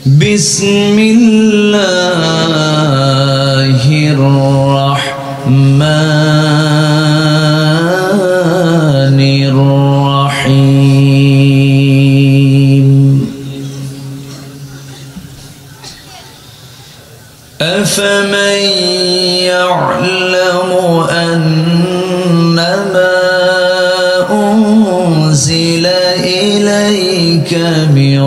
بسم الله الرحمن الرحيم أفمن يعلم أنما أنزل إليك من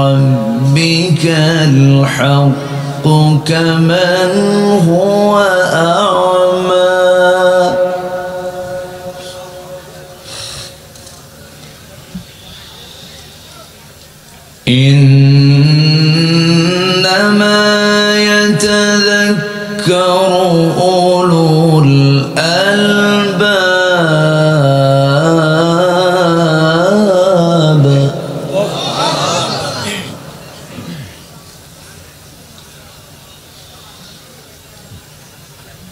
ربك الحق كمن هو أعمى إنما يتذكر أولو الألباب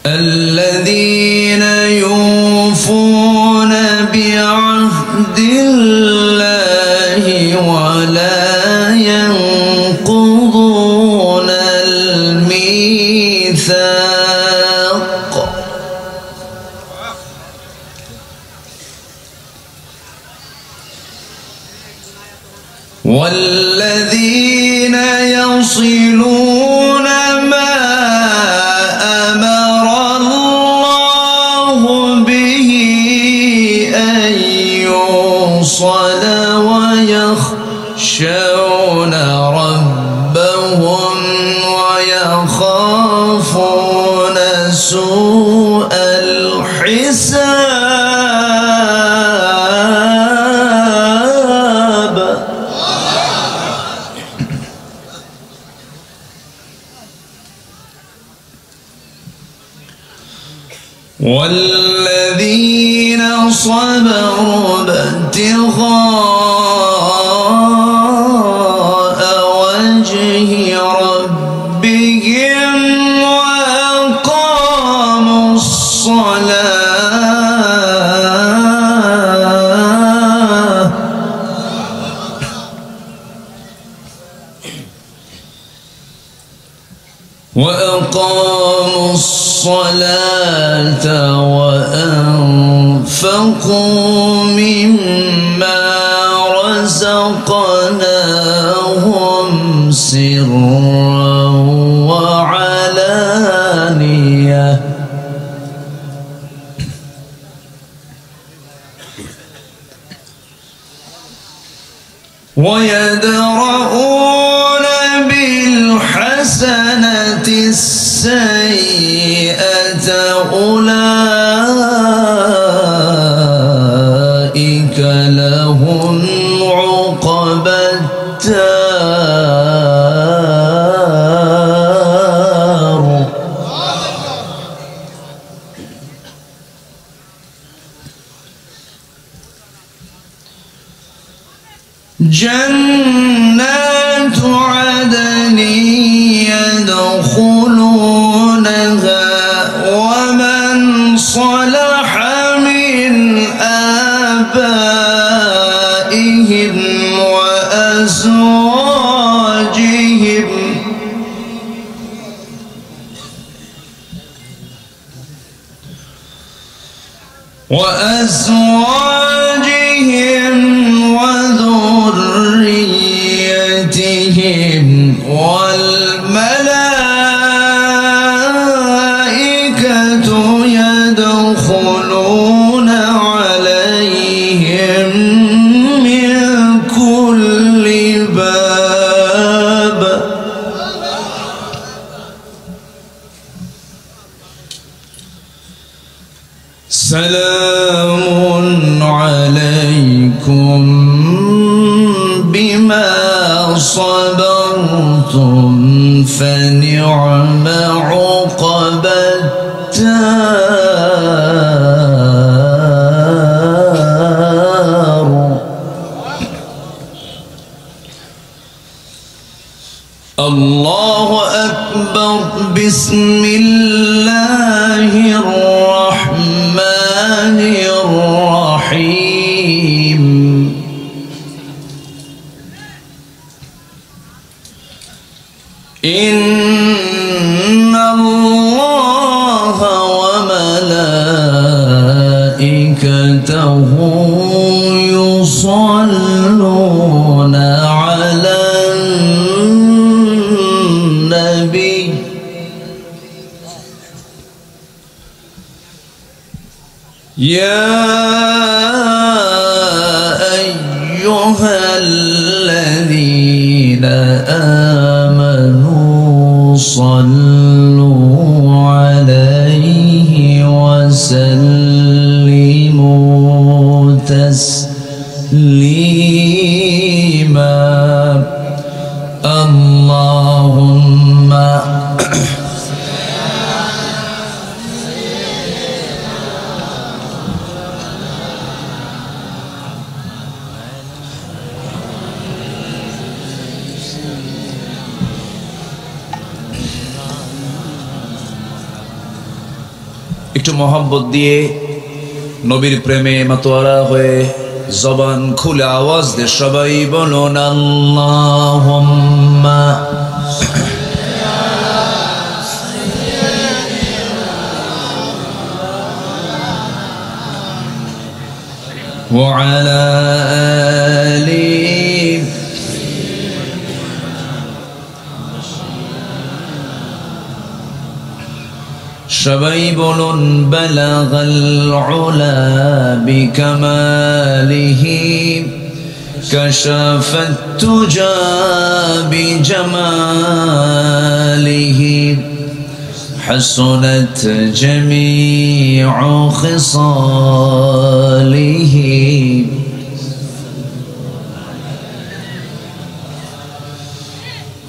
الذين يوفون بعهد الله ولا ينقضون الميثاق والذين يصلون ما أمر الله به أن يوصل ويخشون ربهم ويخافون سوء الحساب والذين صبروا ابتغاء وجه ربهم وأقاموا الصلاة وأنفقوا مما رزقناهم سرا وعلانية ويدرؤون بالحسنة السيئة أولئك لهم عقبى الدار جنات عدن يدخلونها ومن صلح من آبائهم وأزواجهم وذريتهم والملائكة يدخلون عليهم من كل باب سلام عليكم بما صبرتم فنعم عقبى الدار الله أكبر بسم الله الرحمن الرحيم ইন্নাল্লাহা ওয়া মালাইকাতাহু ইউসাল্লুনা আলান নবী ইয়া আইয়ুহাল্লাযীনা আমানু সাল্লু আলাইহি ওয়া সাল্লিমু তাসলিমা আল্লাহুম্মা একটু মোহাম্মত দিয়ে নবীর প্রেমে মাতোয়ারা হয়ে জবান খুলে আওয়াজ দিয়ে সবাই বলুন আল্লাহুম্মা ওয়া আলা আলি সবাই বলুন বালাগাল উলা বিকামালিহি কাশাফাত তুজা বিজামালিহি হাসনাত জামিউ খিসালিহি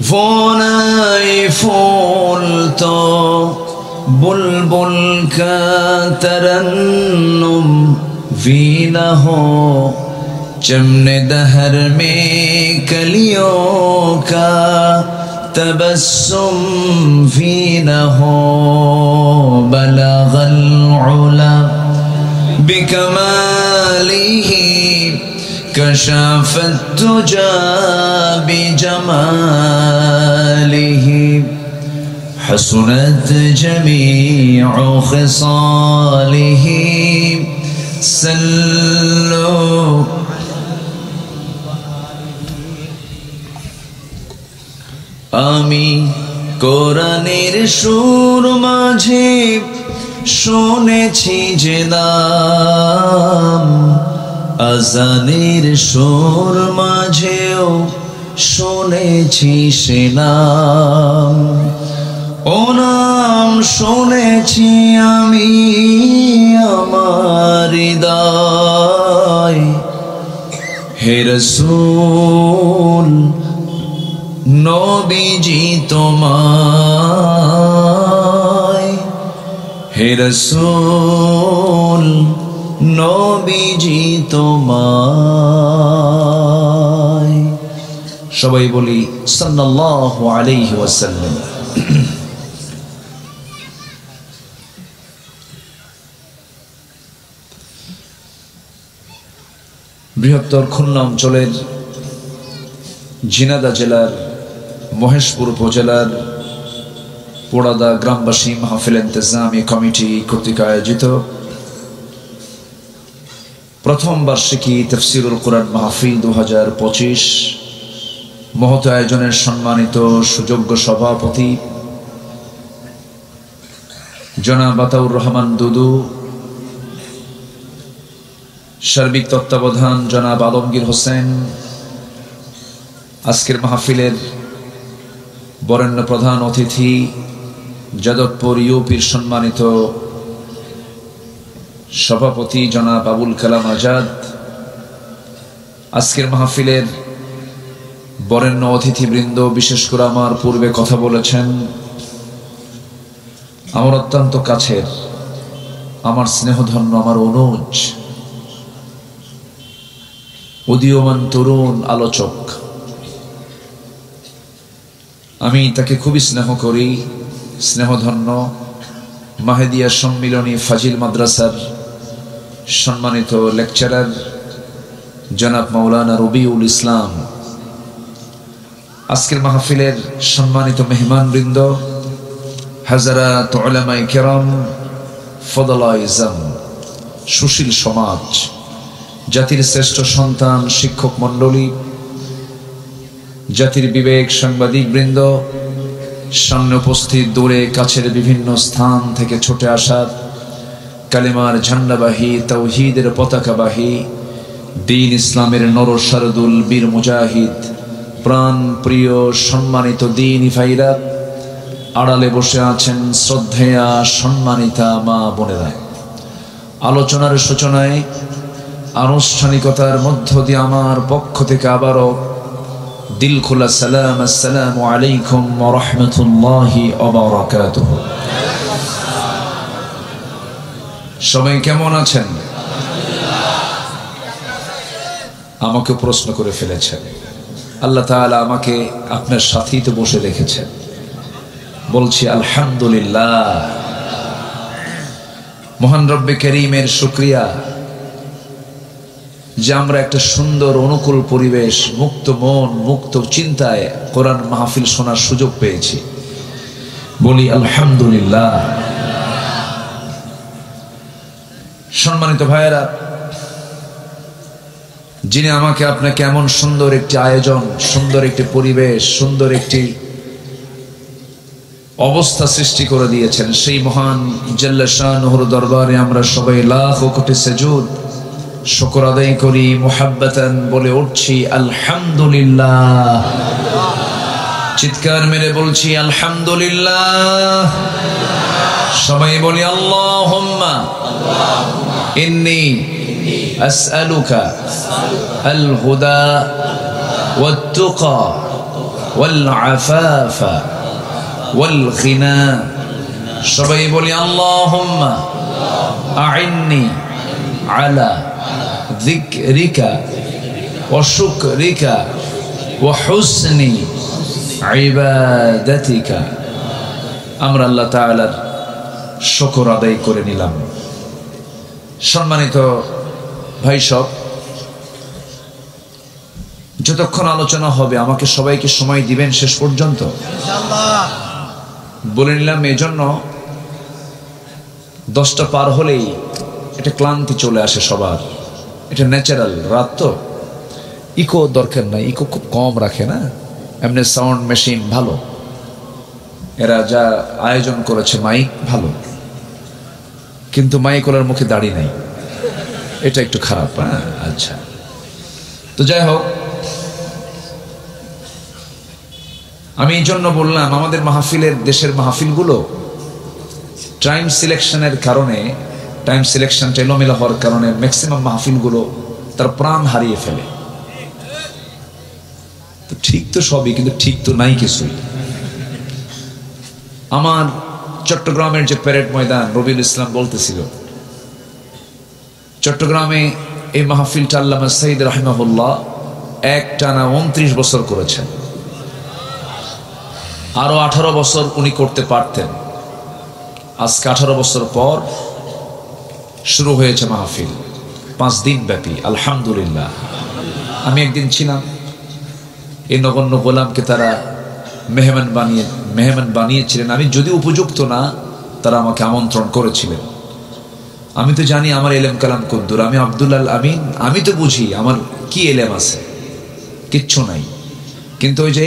ফোনাই ফুল তো बुलबुल का तरन्नुम भी न हो चमने दहर में कलियों का तबस्सुम भी न हो बलगल उला बिकमालिही कशाफत तुजा बिजमालिही حسنت جميع خصاله صلوا আমি কোরআনের সুর মাঝে শুনেছি যে নাম আজানের সুর মাঝেও শুনেছি সে নাম ও নাম শুনেছি আমি আমার হৃদয় হে রাসূল নবীজি তোমায় হে রাসূল নবীজি তোমায় সবাই বলি সাল্লাল্লাহু আলাইহি ওয়াসাল্লাম। বৃহত্তর খুলনা অঞ্চলের ঝিনাইদহ জেলার মহেশপুর উপজেলার পোড়াদা গ্রামবাসী মাহফিল ইন্তেজামি কমিটি কর্তৃক আয়োজিত প্রথম বার্ষিকী তাফসীরুল কুরআন মাহফিল 2025 মহৎ আয়োজনের সম্মানিত সুযোগ্য সভাপতি জনাব আতাউর রহমান দুদু, সার্বিক তত্ত্বাবধান জনাব আলমগীর হোসেন, আজকের মাহফিলের বরেণ্য প্রধান অতিথি যাদবপুর ইউপির সম্মানিত সভাপতি জনাব আবুল কালাম আজাদ, আজকের মাহফিলের বরেণ্য অতিথিবৃন্দ, বিশেষ করে আমার পূর্বে কথা বলেছেন আমার অত্যন্ত কাছের, আমার স্নেহধন্য, আমার অনুজ, উদীয়মান তরুণ আলোচক। আমি তাকে খুবই স্নেহ করি, স্নেহধন্য মাহেদিয়া সম্মিলনী ফাজিল মাদ্রাসার সম্মানিত লেকচারার জনাব মাওলানা রবিউল ইসলাম, আজকের মাহফিলের সম্মানিত মেহমানবৃন্দ, হাজারাত উলামায়ে কেরাম, ফদলায়ে ইজম, সুশীল সমাজ, জাতির শ্রেষ্ঠ সন্তান, শিক্ষক মণ্ডলী, জাতির বিবেক, সাংবাদিক বৃন্দ, সামনে উপস্থিত, দূরে কাছের বিভিন্ন স্থান থেকে ছুটে আসা কালেমার ঝান্ডাবাহী, তাওহীদের পতাকাবাহী, দ্বীন ইসলামের নরসারদুল বীর মুজাহিদ, প্রাণ প্রিয় সম্মানিত দ্বীনি ভাইরা, আড়ালে বসে আছেন শ্রদ্ধেয়া সম্মানিতা মা বোনেরা, আলোচনার সূচনায় আনুষ্ঠানিকতার মধ্য দিয়ে আমার পক্ষ থেকে আবারও দিল খোলা সালাম, আসসালামু আলাইকুম ওয়া রাহমাতুল্লাহি ওয়া বারাকাতুহু। সবাই কেমন আছেন? আমাকে প্রশ্ন করে ফেলেছেন। আল্লাহ তাআলা আমাকে আপনার সাথেই তো বসে রেখেছেন, বলছি আলহামদুলিল্লাহ। মহান রব্বে করিমের শুকরিয়া যে আমরা একটা সুন্দর অনুকূল পরিবেশ, মুক্ত মন, মুক্ত চিন্তায় কোরআন মাহফিল শোনার সুযোগ পেয়েছি, বলি আলহামদুলিল্লাহ। সম্মানিত ভাইয়েরা, যিনি আমাকে আপনাকে এমন সুন্দর একটি আয়োজন, সুন্দর একটি পরিবেশ, সুন্দর একটি অবস্থা সৃষ্টি করে দিয়েছেন, সেই মহান জাল্লা শানুহুর দরবারে আমরা সবাই লাখ কোটি সেজুদ শুকর আদায় করি, মুহাব্বাতান বলে উঠছি আলহামদুলিল্লাহ। চিৎকার মেরে বলছি আলহামদুলিল্লাহ। সবাই বলি আল্লাহুম্মা ইন্নী আসআলুকা আল হুদা ওয়াত তুকা ওয়াল আফাফা ওয়াল গিনা। সবাই বলি আল্লাহুম্মা আইন্নি আলা যিকরিকা ওয়া শুকরিকা ওয়া হুসনি ইবাদাতিকা। আমরা আল্লাহ তাআলার শুকর আদায় করে নিলাম। সম্মানিত ভাই সব, যতক্ষণ আলোচনা হবে আমাকে সবাইকে সময় দিবেন শেষ পর্যন্ত ইনশাআল্লাহ। বলে নিলাম এজন্য 10টা পার হলেই এটা ক্লান্তি চলে আসে সবার, এটা ন্যাচারাল। রাত তো ইকো দরকার নাই, ইকো খুব কম রাখে না, এমনি সাউন্ড মেশিন ভালো, এরা যা আয়োজন করেছে মাইক ভালো, কিন্তু মাইকওয়ালার মুখে দাড়ি নাই, এটা একটু খারাপ। হ্যাঁ, আচ্ছা। তো যাই হোক, আমি এই জন্য বললাম আমাদের মাহফিলের, দেশের মাহফিলগুলো টাইম সিলেকশনের কারণে, টাইম সিলেকশনটা এলোমেলো হওয়ার কারণে ম্যাক্সিমাম মাহফিলগুলো তার প্রাণ হারিয়ে ফেলে। তো ঠিক তো সবই, কিন্তু ঠিক তো নাই কিছুই। আমার চট্টগ্রামের যে প্যারেড ময়দান, রবিউল ইসলাম বলতেছিল, চট্টগ্রামে এই মাহফিলটা আল্লামা সাইদ রাহিমাহুল্লাহ একটানা 29 বছর করেছেন। আরো 18 বছর উনি করতে পারতেন। আজকে 18 বছর পর শুরু হয়েছে মাহফিল, 5 দিন ব্যাপী। আলহামদুলিল্লাহ। আমি একদিন ছিলাম, এই নগণ্য গোলামকে তারা মেহমান বানিয়েছিলেন। আমি যদি উপযুক্ত না, তারা আমাকে আমন্ত্রণ করেছিলেন। আমি তো জানি আমার এলেম কালাম কদ্দুর, আমি আব্দুল্লাহ আমিন, আমি তো বুঝি আমার কি এলেম আছে, কিচ্ছু নাই। কিন্তু ওই যে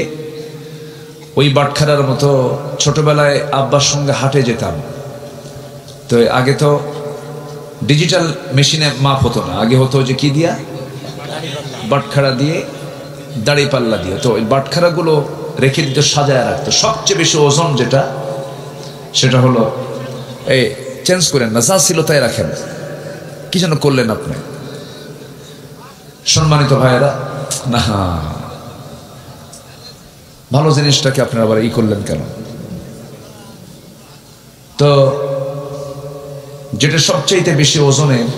ওই বাটখারার মতো ছোটবেলায় আব্বার সঙ্গে হাটে যেতাম, তো আগে তো ডিজিটাল মেশিনে মাপ হতো না, আগে হতো যে কি দিয়া, বাটখারা দিয়ে, দাড়ি পাল্লা দিয়ে। তো ওই বাটখারাগুলো রেখে দিতে, সাজায় রাখতো। সবচেয়ে বেশি ওজন যেটা, সেটা হলো, এই চেঞ্জ করেন না, যা ছিল তাই রাখেন, কি যেন করলেন আপনি। সম্মানিত ভাইয়েরা, না ভালো জিনিসটাকে আপনারা আবার ই করলেন কেন? তো যেটা সবচাইতে বেশি ওজনের,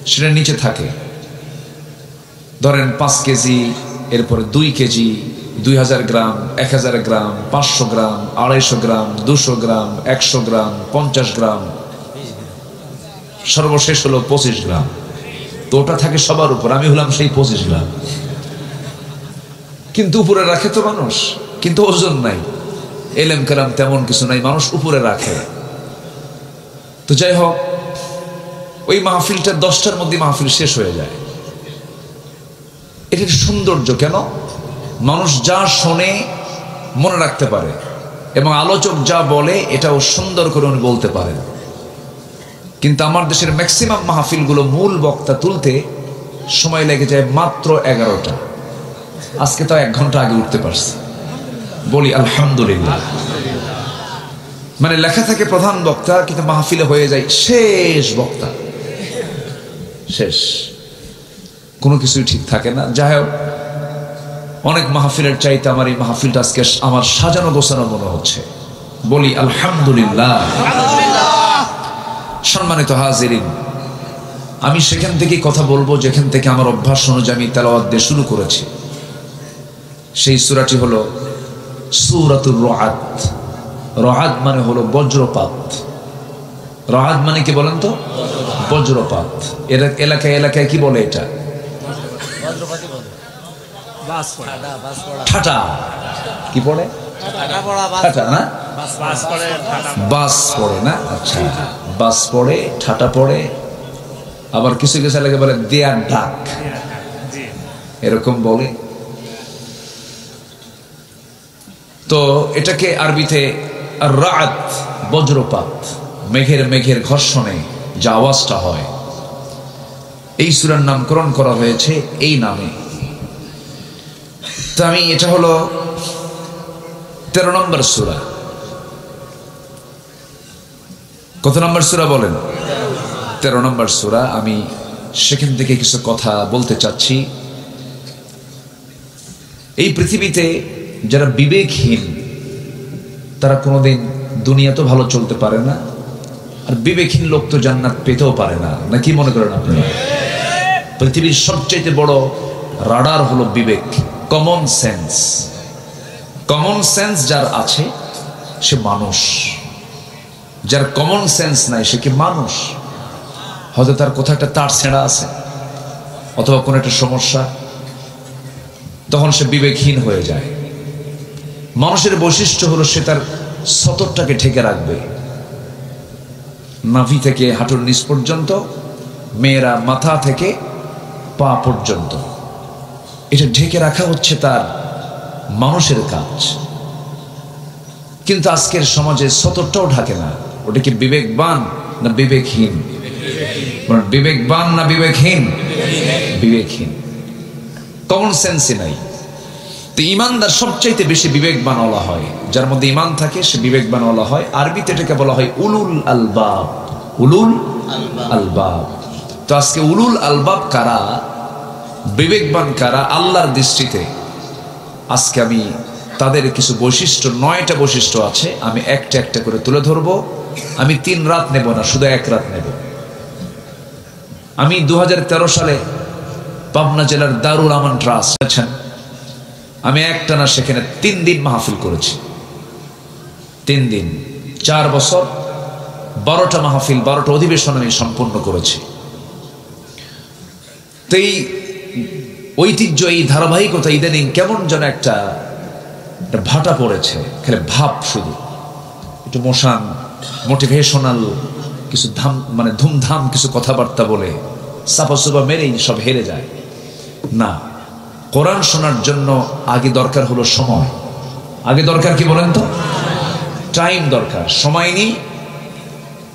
সেটা নিচে থাকে। ধরেন 5 কেজি, এরপরে 2 কেজি, 2000 গ্রাম, 1000 গ্রাম, 500 গ্রাম, 250 গ্রাম, 200 গ্রাম, 100 গ্রাম, 50 গ্রাম, সর্বশেষ হলো 25 গ্রাম। তো ওটা থাকে সবার উপর, আমি হলাম সেই 25 গ্রাম। কিন্তু উপরে রাখে তো মানুষ, কিন্তু ওজন নাই। এলেম কালাম তেমন কিছু নাই, মানুষ উপরে রাখে। তো যাই হোক, ওই মাহফিলটা 10টার মধ্যে মাহফিল শেষ হয়ে যায়। এটার সৌন্দর্য কেন? মানুষ যা শোনে মনে রাখতে পারে, এবং আলোচক যা বলে এটাও সুন্দর করে উনি বলতে পারেন। কিন্তু আমার দেশের ম্যাক্সিমাম মাহফিলগুলো মূল বক্তা তুলতে সময় লেগে যায় মাত্র 11টা। আজকে তো 1 ঘন্টা আগে উঠতে পারছি, বলি আলহামদুলিল্লাহ। মানে লেখা থাকে প্রধান বক্তা, কিন্তু মাহফিলে হয়ে যায় শেষ বক্তা, শেষ, কোনো কিছুই ঠিক থাকে না। যাই হোক, অনেক মাহফিলের চাইতে আমার এই মাহফিলটা আজকে আমার সাজানো গোছানো মনে হচ্ছে, বলি আলহামদুলিল্লাহ। সম্মানিত হাজিরিন, আমি সেখান থেকে কথা বলবো যেখান থেকে আমার অভ্যাস অনুযায়ী আমি তেলাওয়াত দিয়ে শুরু করেছি। সেই সূরাটি হলো সূরাতুর রাআদ। রাআদ মানে হলো বজ্রপাত। রাআদ মানে কি বলেন তো? বজ্রপাত। এর এলাকায় এলাকায় কি বলে এটা? ঠাটা। কি পড়ে? ঠাটা না? বাস পড়ে না? আচ্ছা, বাস পড়ে, ঠাটা পড়ে, আবার কিছু কিছু এলাকায় বলে দেয়ার ডাক, এরকম বলে। তো এটাকে আরবিতে রাআদ, বজ্রপাত, মেঘের ঘর্ষণে যে আওয়াজটা হয়, এই সূরার নামকরণ করা হয়েছে এই নামে। তো আমি, এটা হলো 13 নম্বর সূরা। কত নম্বর সূরা বলেন? 13 নম্বর সূরা। আমি সেখান থেকে কিছু কথা বলতে চাচ্ছি। এই পৃথিবীতে যারা বিবেকহীন তারা কোনোদিন দুনিয়া তো ভালো চলতে পারে না, আর বিবেকহীন লোক তো জান্নাত পেতেও পারে না, নাকি মনে করেন আপনারা? পৃথিবীর সবচেয়ে বড় রাডার হলো বিবেক, কমন সেন্স। কমন সেন্স যার আছে সে মানুষ, যার কমন সেন্স নাই সে কি মানুষ? হয়তো তার কোথাও একটা তার ছেঁড়া আছে, অথবা কোনো একটা সমস্যা, তখন সে বিবেকহীন হয়ে যায়। মানুষের বৈশিষ্ট্য হলো সে তার সতরটাকে ঢেকে রাখবে, নাভি থেকে হাঁটুর নিচ পর্যন্ত, মেয়েরা মাথা থেকে পা পর্যন্ত, এটা ঢেকে রাখা হচ্ছে তার মানুষের কাজ। কিন্তু আজকের সমাজে সতরটাও ঢাকে না। ওটা কি বিবেকবান না বিবেকহীন? বিবেকবান না বিবেকহীন? বিবেকহীন, কমন সেন্সই নাই। তো ইমানদার সবচাইতে বেশি বিবেকবান বলা হয়, যার মধ্যে ইমান থাকে সে বিবেকবান বলা হয়। আরবিতে এটাকে বলা হয় উলুল আলবাব। উলুল আলবাব। তো আজকে উলুল আলবাব কারা, বিবেকবান কারা আল্লাহর দৃষ্টিতে, আজকে আমি তাদের কিছু বৈশিষ্ট্য, 9টা বৈশিষ্ট্য আছে, আমি একটা একটা করে তুলে ধরবো। আমি 3 রাত নেব না, শুধু 1 রাত নেব। আমি 2013 সালে পাবনা জেলার দারুল আমান ট্রাস্ট আছেন, আমি একটানা সেখানে 3 দিন মাহফিল করেছি। 3 দিন, 4 বছর, 12টা মাহফিল, 12টা অধিবেশন আমি সম্পন্ন করেছি। তো এই ঐতিহ্য, এই ধারাবাহিকতা ইদানিং কেমন যেন একটা ভাটা পড়েছে, খালি ভাব, শুধু একটু মোটিভেশনাল কিছু মানে ধুমধাম কিছু কথাবার্তা বলে সাপা সুপা মেরেই সব হেরে যায় না। কোরআন শোনার জন্য আগে দরকার হলো সময়। আগে দরকার কি বলেন তো? টাইম দরকার, সময় নেই।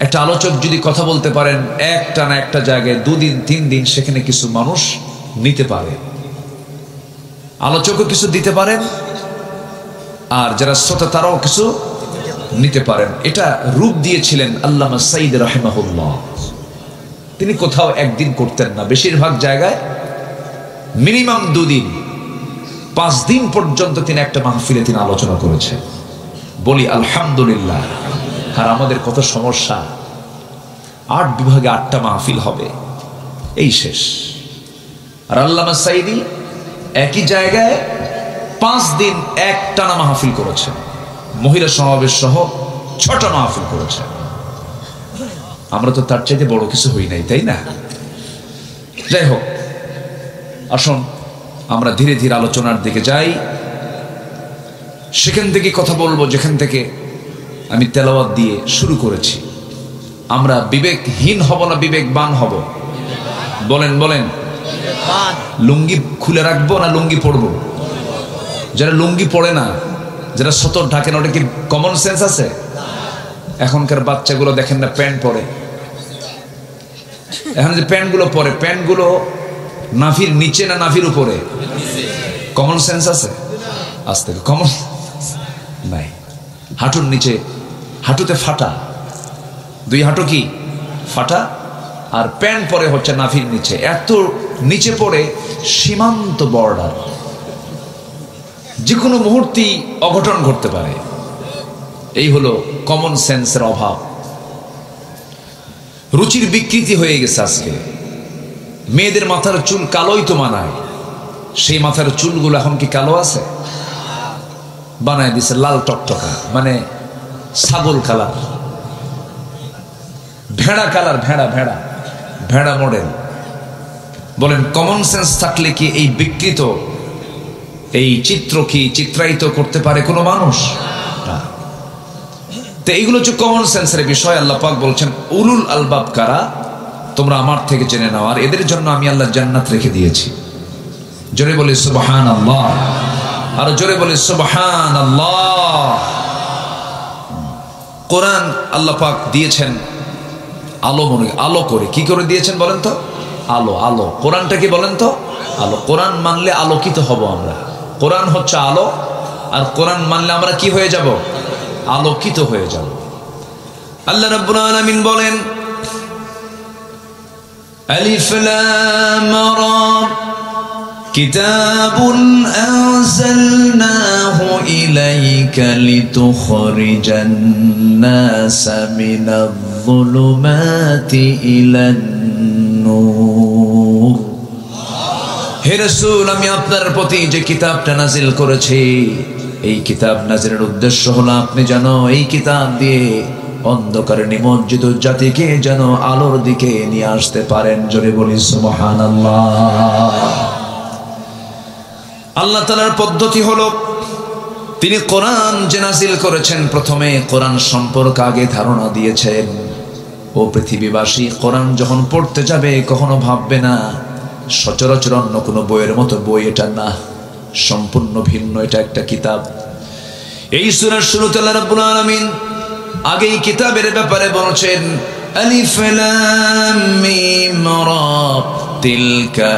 একটা আলোচক যদি কথা বলতে পারেন একটানা একটা জায়গায় 2 দিন 3 দিন, সেখানে কিছু মানুষ নিতে পারে, আলোচকও কিছু দিতে পারেন, আর যারা শ্রোতা তারাও কিছু নিতে পারেন। এটা রূপ দিয়েছিলেন আল্লামা সাঈদ রাহিমাহুল্লাহ। তিনি কোথাও 1 দিন করতেন না, বেশিরভাগ জায়গায় মিনিমাম 2 দিন, 5 দিন পর্যন্ত তিনি একটা মাহফিলে তিনি আলোচনা করেছেন। বলি আলহামদুলিল্লাহ। আর আমাদের কত সমস্যা, 8 বিভাগে 8টা মাহফিল হবে, এই শেষ। আর আল্লামা সাঈদী একই জায়গায় 5 দিন একটানা মাহফিল করেছেন, মহিলা সমাবেশ সহ 6টা মাহফিল করেছেন। আমরা তো তার চাইতে বড় কিছু হই নাই, তাই না? যাই হোক, আসুন আমরা ধীরে ধীরে আলোচনার দিকে যাই। সেখান থেকে কথা বলবো যেখান থেকে আমি তেলাওয়াত দিয়ে শুরু করেছি। আমরা বিবেকহীন হব না বিবেকবান হব? বলেন বলেন। লুঙ্গি খুলে রাখবো না লুঙ্গি পরবো? যারা লুঙ্গি পড়ে না, যারা সতর ঢাকে না, ওটা কি কমন সেন্স আছে? এখনকার বাচ্চাগুলো দেখেন না প্যান্ট পরে, এখন যে প্যান্টগুলো পরে, প্যান্টগুলো নাভির নিচে না নাভির উপরে? কমন সেন্স আছে? আজ থেকে কমন নাই। হাঁটুর নিচে, হাঁটুতে ফাটা, দুই হাঁটু কি ফাটা, আর প্যান্ট পরে হচ্ছে নাভির নিচে, এত নিচে পড়ে সীমান্ত বর্ডার, যে কোনো মুহূর্তেই অঘটন ঘটতে পারে। এই হলো কমন সেন্সের অভাব। রুচির বিকৃতি হয়ে গেছে আজকে। মেয়েদের মাথার চুল কালোই তো মানায়, সেই মাথার চুলগুলো এখন কি কালো আছে? বানায় দিছে লাল টকটকা, মানে ছাগল কালার, ভেড়া কালার, ভেড়া ভেড়া ভেড়া মডেল। বলেন কমন সেন্স থাকলে কি এই বিকৃত এই চিত্র কি চিত্রায়িত করতে পারে কোনো মানুষ? না। তো এইগুলো হচ্ছে কমন সেন্সের বিষয়। আল্লাহ পাক বলছেন উলুল আলবাব কারা, তোমরা আমার থেকে জেনে নাও, আর এদের জন্য আমি আল্লাহ জান্নাত রেখে দিয়েছি। জোরে বলি সুবহানাল্লাহ, আর জোরে বলি সুবহানাল্লাহ। কোরআন আল্লাহ পাক দিয়েছেন আলো, মনে আলো করে, কি করে দিয়েছেন বলেন তো? আলো, আলো। কোরআনটা কি বলেন তো? আলো। কোরআন মানলে আলোকিত হব আমরা। কোরআন হচ্ছে আলো, আর কোরআন মানলে আমরা কি হয়ে যাব? আলোকিত হয়ে যাব। আল্লাহ রাব্বুল আলামিন বলেন আলিফ লাম রা কিতাবুন আনজালনাহু ইলাইকা লিতুখরিজান নাসা মিনায-যুলুমাতি ইলান নূর। হে রাসূল, আমি আপনার প্রতি যে কিতাবটা নাজিল করেছি, এই কিতাব নাজিলের উদ্দেশ্য হলো আপনি যেন এই কিতাব দিয়ে অন্ধকারে নিমজ্জিত জাতিকে যেন আলোর দিকে নিয়ে আসতে পারেন। জোরে বলি সুবহানাল্লাহ। আল্লাহ তাআলার পদ্ধতি হলো তিনি কোরআন যে নাজিল করেছেন, প্রথমে কোরআন সম্পর্কে আগে ধারণা দিয়েছেন। ও পৃথিবীবাসী, কোরআন যখন পড়তে যাবে কখনো ভাববে না সচরাচর অন্য কোনো বইয়ের মতো বই এটা না, সম্পূর্ণ ভিন্ন, এটা একটা কিতাব। এই সূরার শুরুতে আল্লাহ রাব্বুল আলামিন আগেই কিতাবের ব্যাপারে বলেছেন আলিফ লাম মিম রা তিলকা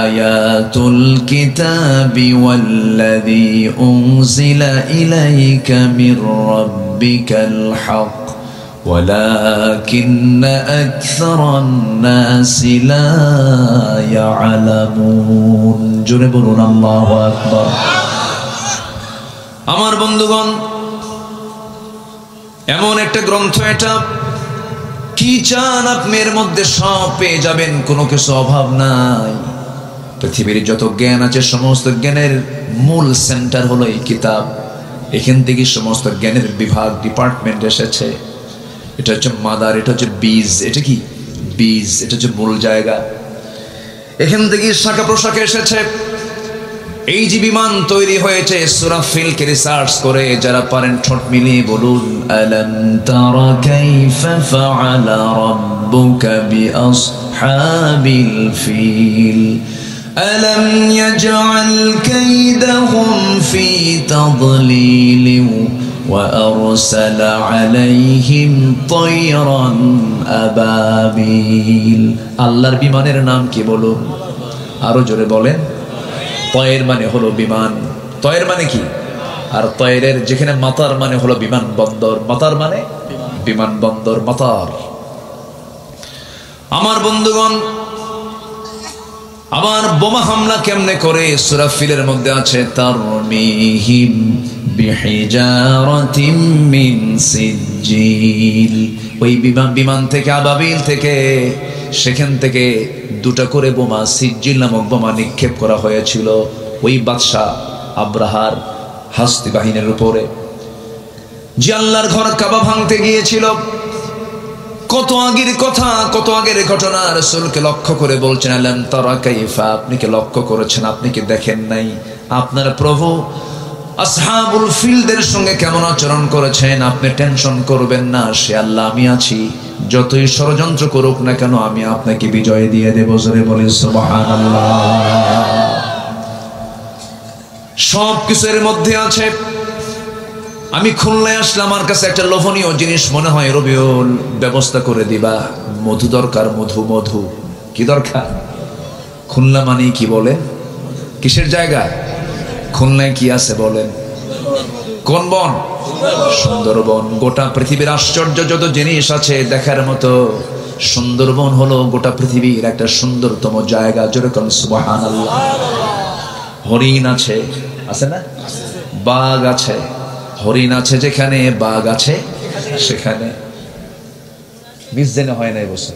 আয়াতুল কিতাবি ওয়াল্লাযী উনজিলা ইলাইকা মির রাব্বিকাল হক ওয়ালাকিন্না আকসারান নাসি লা ইয়ালামুন। জোরে বলুন আল্লাহু আকবার। আমার বন্ধুগণ, এমন একটা গ্রন্থ এটা, কি চান আপনি এর মধ্যে সব পেয়ে যাবেন, কোনো কিছু অভাব নাই। পৃথিবীর যত জ্ঞান আছে সমস্ত জ্ঞানের মূল সেন্টার হলো এই কিতাব। এখান থেকে সমস্ত জ্ঞানের বিভাগ, ডিপার্টমেন্ট এসেছে। এটা হচ্ছে মাদার, এটা হচ্ছে বীজ। এটা কি বীজ? এটা হচ্ছে মূল জায়গা। এখান থেকে শাখা প্রশাখা এসেছে। এই যে বিমান তৈরি হয়েছে, সূরা ফিলকে রিসার্চ করে যারা পারেন ঠোঁট মিলিয়ে বলুন আলাম তারা কাইফা ফাআলা রাব্বুকা বিআসহাবিল ফিল আলাম ইয়াজআল কাইদাহুম ফি তাদলিল ওয়া আরসালা আলাইহিম তায়রান আবাবিল। আল্লাহর বিমানের নাম কি বলুন? আরো জোরে বলেন। তয়ের মানে হলো বিমান। তয়ের মানে কি? আর তয়ের যেখানে মাতার মানে হলো বিমান বন্দর, মাতার মানে বিমান বন্দর, মাতার। আমার বন্ধুগণ, আবার বোমা হামলা কেমনে করে সূরা ফিলের মধ্যে আছে তারমিহিম বিহিজারাতিম মিন সিজিল। ওই বিমান থেকে, আবাবিল থেকে, সেখান থেকে দুটা করে বোমা, সিজিল নামক বোমা নিক্ষেপ করা হয়েছিল ওই বাদশাহ আব্রাহার হাস্তি বাহিনীর উপরে, যে আল্লাহর ঘর কাবা ভাঙতে গিয়েছিল। কত আগের কথা, কত আগের ঘটনা। রাসূলকে লক্ষ্য করে বলছেন আলাম তারা কাইফা, আপনি কি লক্ষ্য করেছেন? আপনি কি দেখেন নাই? আপনার প্রভু আসহাবুল ফিলদের সঙ্গে কেমন আচরণ করেছেন। আপনি টেনশন করবেন না, সে আল্লাহ আমি আছি, যতই ষড়যন্ত্র করুক না কেন আমি আপনাকে বিজয় দিয়ে দেব। জোরে বলেন সুবহানাল্লাহ। সব কিছু এর মধ্যে আছে। আমি খুলনায় আসলে আমার কাছে একটা লোভনীয় জিনিস মনে হয়, রবিউল ব্যবস্থা করে দিবা, মধু দরকার। মধু মধু কি দরকার? খুলনা মানে কি বলে, কিসের জায়গা? খুলনায় কি আছে বলেন? কোন বন? সুন্দরবন। গোটা পৃথিবীর আশ্চর্য যত জিনিস আছে দেখার মতো, সুন্দরবন হলো গোটা পৃথিবীর একটা সুন্দরতম জায়গা। যেরকম সুবহানাল্লাহ। হরিণ আছে, আছে না? বাঘ আছে। হরিণ আছে যেখানে, বাঘ আছে সেখানে। বিশ দিনে হয় না এবছর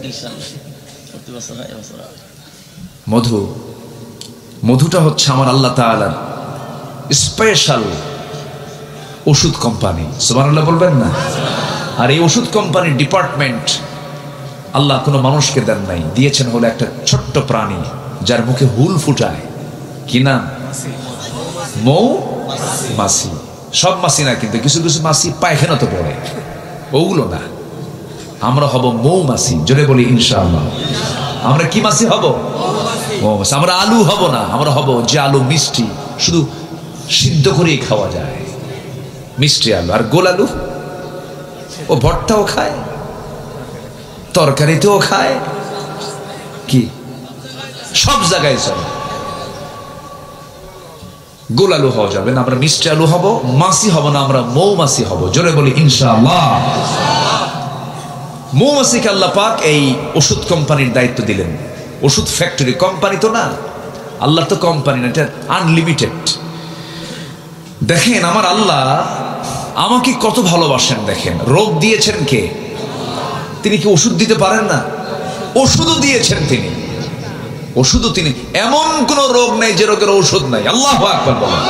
মধু। মধুটা হচ্ছে আমার আল্লাহ তাআলার স্পেশাল ওষুধ কোম্পানি। সুবহানাল্লাহ বলবেন না? আর এই ওষুধ কোম্পানির ডিপার্টমেন্ট আল্লাহ কোনো মানুষকে দেন নাই, দিয়েছেন হলো একটা ছোট্ট প্রাণী যার মুখে হুল ফুটায়। কি নাম? মৌ মাছি। সব মাছি না, কিন্তু কিছু কিছু মাছি পায়খানা তো পড়ে, ওগুলো না। আমরা হব মৌমাছি। জোরে বলি ইনশাআল্লাহ। আমরা কি মাছি হব? মৌমাছি। আমরা আলু হব না, আমরা হব যে আলু মিষ্টি, শুধু সিদ্ধ করেই খাওয়া যায়, মিষ্টি আলু। আর গোল আলু ও ভর্তাও খায়, তরকারিতেও খায়, কি সব জায়গায় চলে। গোল আলু হওয়া যাবে না, আমরা মিষ্টি আলু হব। মাছি হব না, আমরা মৌমাছি হব। জোরে বলি ইনশাআল্লাহ। মৌমাছিকে আল্লাহ পাক এই ওষুধ কোম্পানির দায়িত্ব দিলেন। ওষুধ ফ্যাক্টরি, কোম্পানি তো না, আল্লাহ তো কোম্পানি না, এটা আনলিমিটেড। দেখেন আমার আল্লাহ আমাকে কত ভালোবাসেন। দেখেন রোগ দিয়েছেন কে? তিনি কি ওষুধ দিতে পারেন না? ওষুধও দিয়েছেন তিনি, ওষুধও তিনি। এমন কোন রোগ নেই যে রোগের ওষুধ নাই। আল্লাহু আকবার বলেন।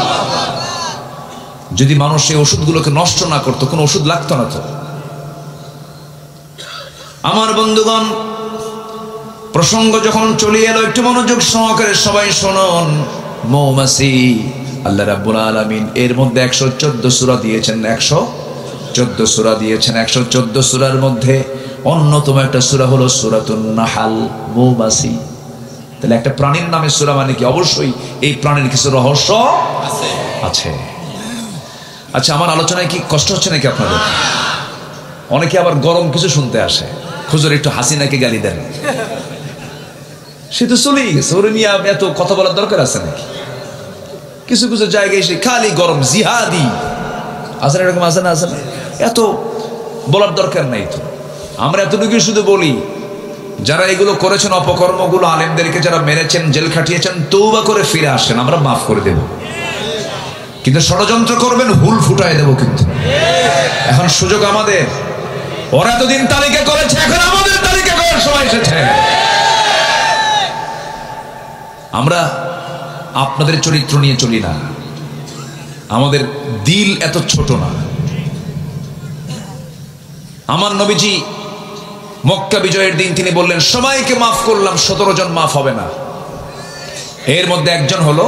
যদি মানুষ এই ওষুধগুলোকে নষ্ট না করতো, কোনো ওষুধ লাগতো না তো। আমার বন্ধুগণ, প্রসঙ্গ যখন চলে এলো একটু মনোযোগ সহকারে সবাই শুনুন। মৌমাছি আল্লাহ রাব্বুল আলামিন এর মধ্যে 114 সূরা দিয়েছেন। 114 সূরা দিয়েছেন। 114 সূরার মধ্যে অন্যতম একটা সূরা হলো সূরাতুন নাহাল, মৌমাছি। তাহলে একটা প্রাণীর নামে সূরা মানে কি? অবশ্যই এই প্রাণীর কিছু রহস্য আছে। আচ্ছা, আমার আলোচনায় কি কষ্ট হচ্ছে নাকি আপনাদের? অনেকে আবার গরম কিছু শুনতে আসে, হুজুর একটু হাসিনাকে গালি দেন। সে তো চলেই গেছে, ওরে নিয়ে এত কথা বলার দরকার আছে নাকি? কিছু কিছু জায়গায় এসে খালি গরম, জিহাদি আছে না, এরকম আছে না? আছে না? এত বলার দরকার নাই তো। আমরা এতটুকু শুধু বলি, যারা এগুলো করেছেন অপকর্মগুলো, আলেমদেরকে যারা মেরেছেন, জেল খাটিয়েছেন, তওবা করে ফিরে আসেন, আমরা মাফ করে দেব। কিন্তু ষড়যন্ত্র করবেন, হুল ফুটায় দেব। কিন্তু এখন সুযোগ আমাদের। ওরা এতদিন তালিকা করেছে, এখন আমাদের তালিকা করার সময় এসেছে। আমরা আপনাদের চরিত্র নিয়ে চলি না, আমাদের দিল এত ছোট না। আমার নবীজি মক্কা বিজয়ের দিন তিনি বললেন, সবাইকে মাফ করলাম, 17 জন মাফ হবে না। এর মধ্যে একজন হলো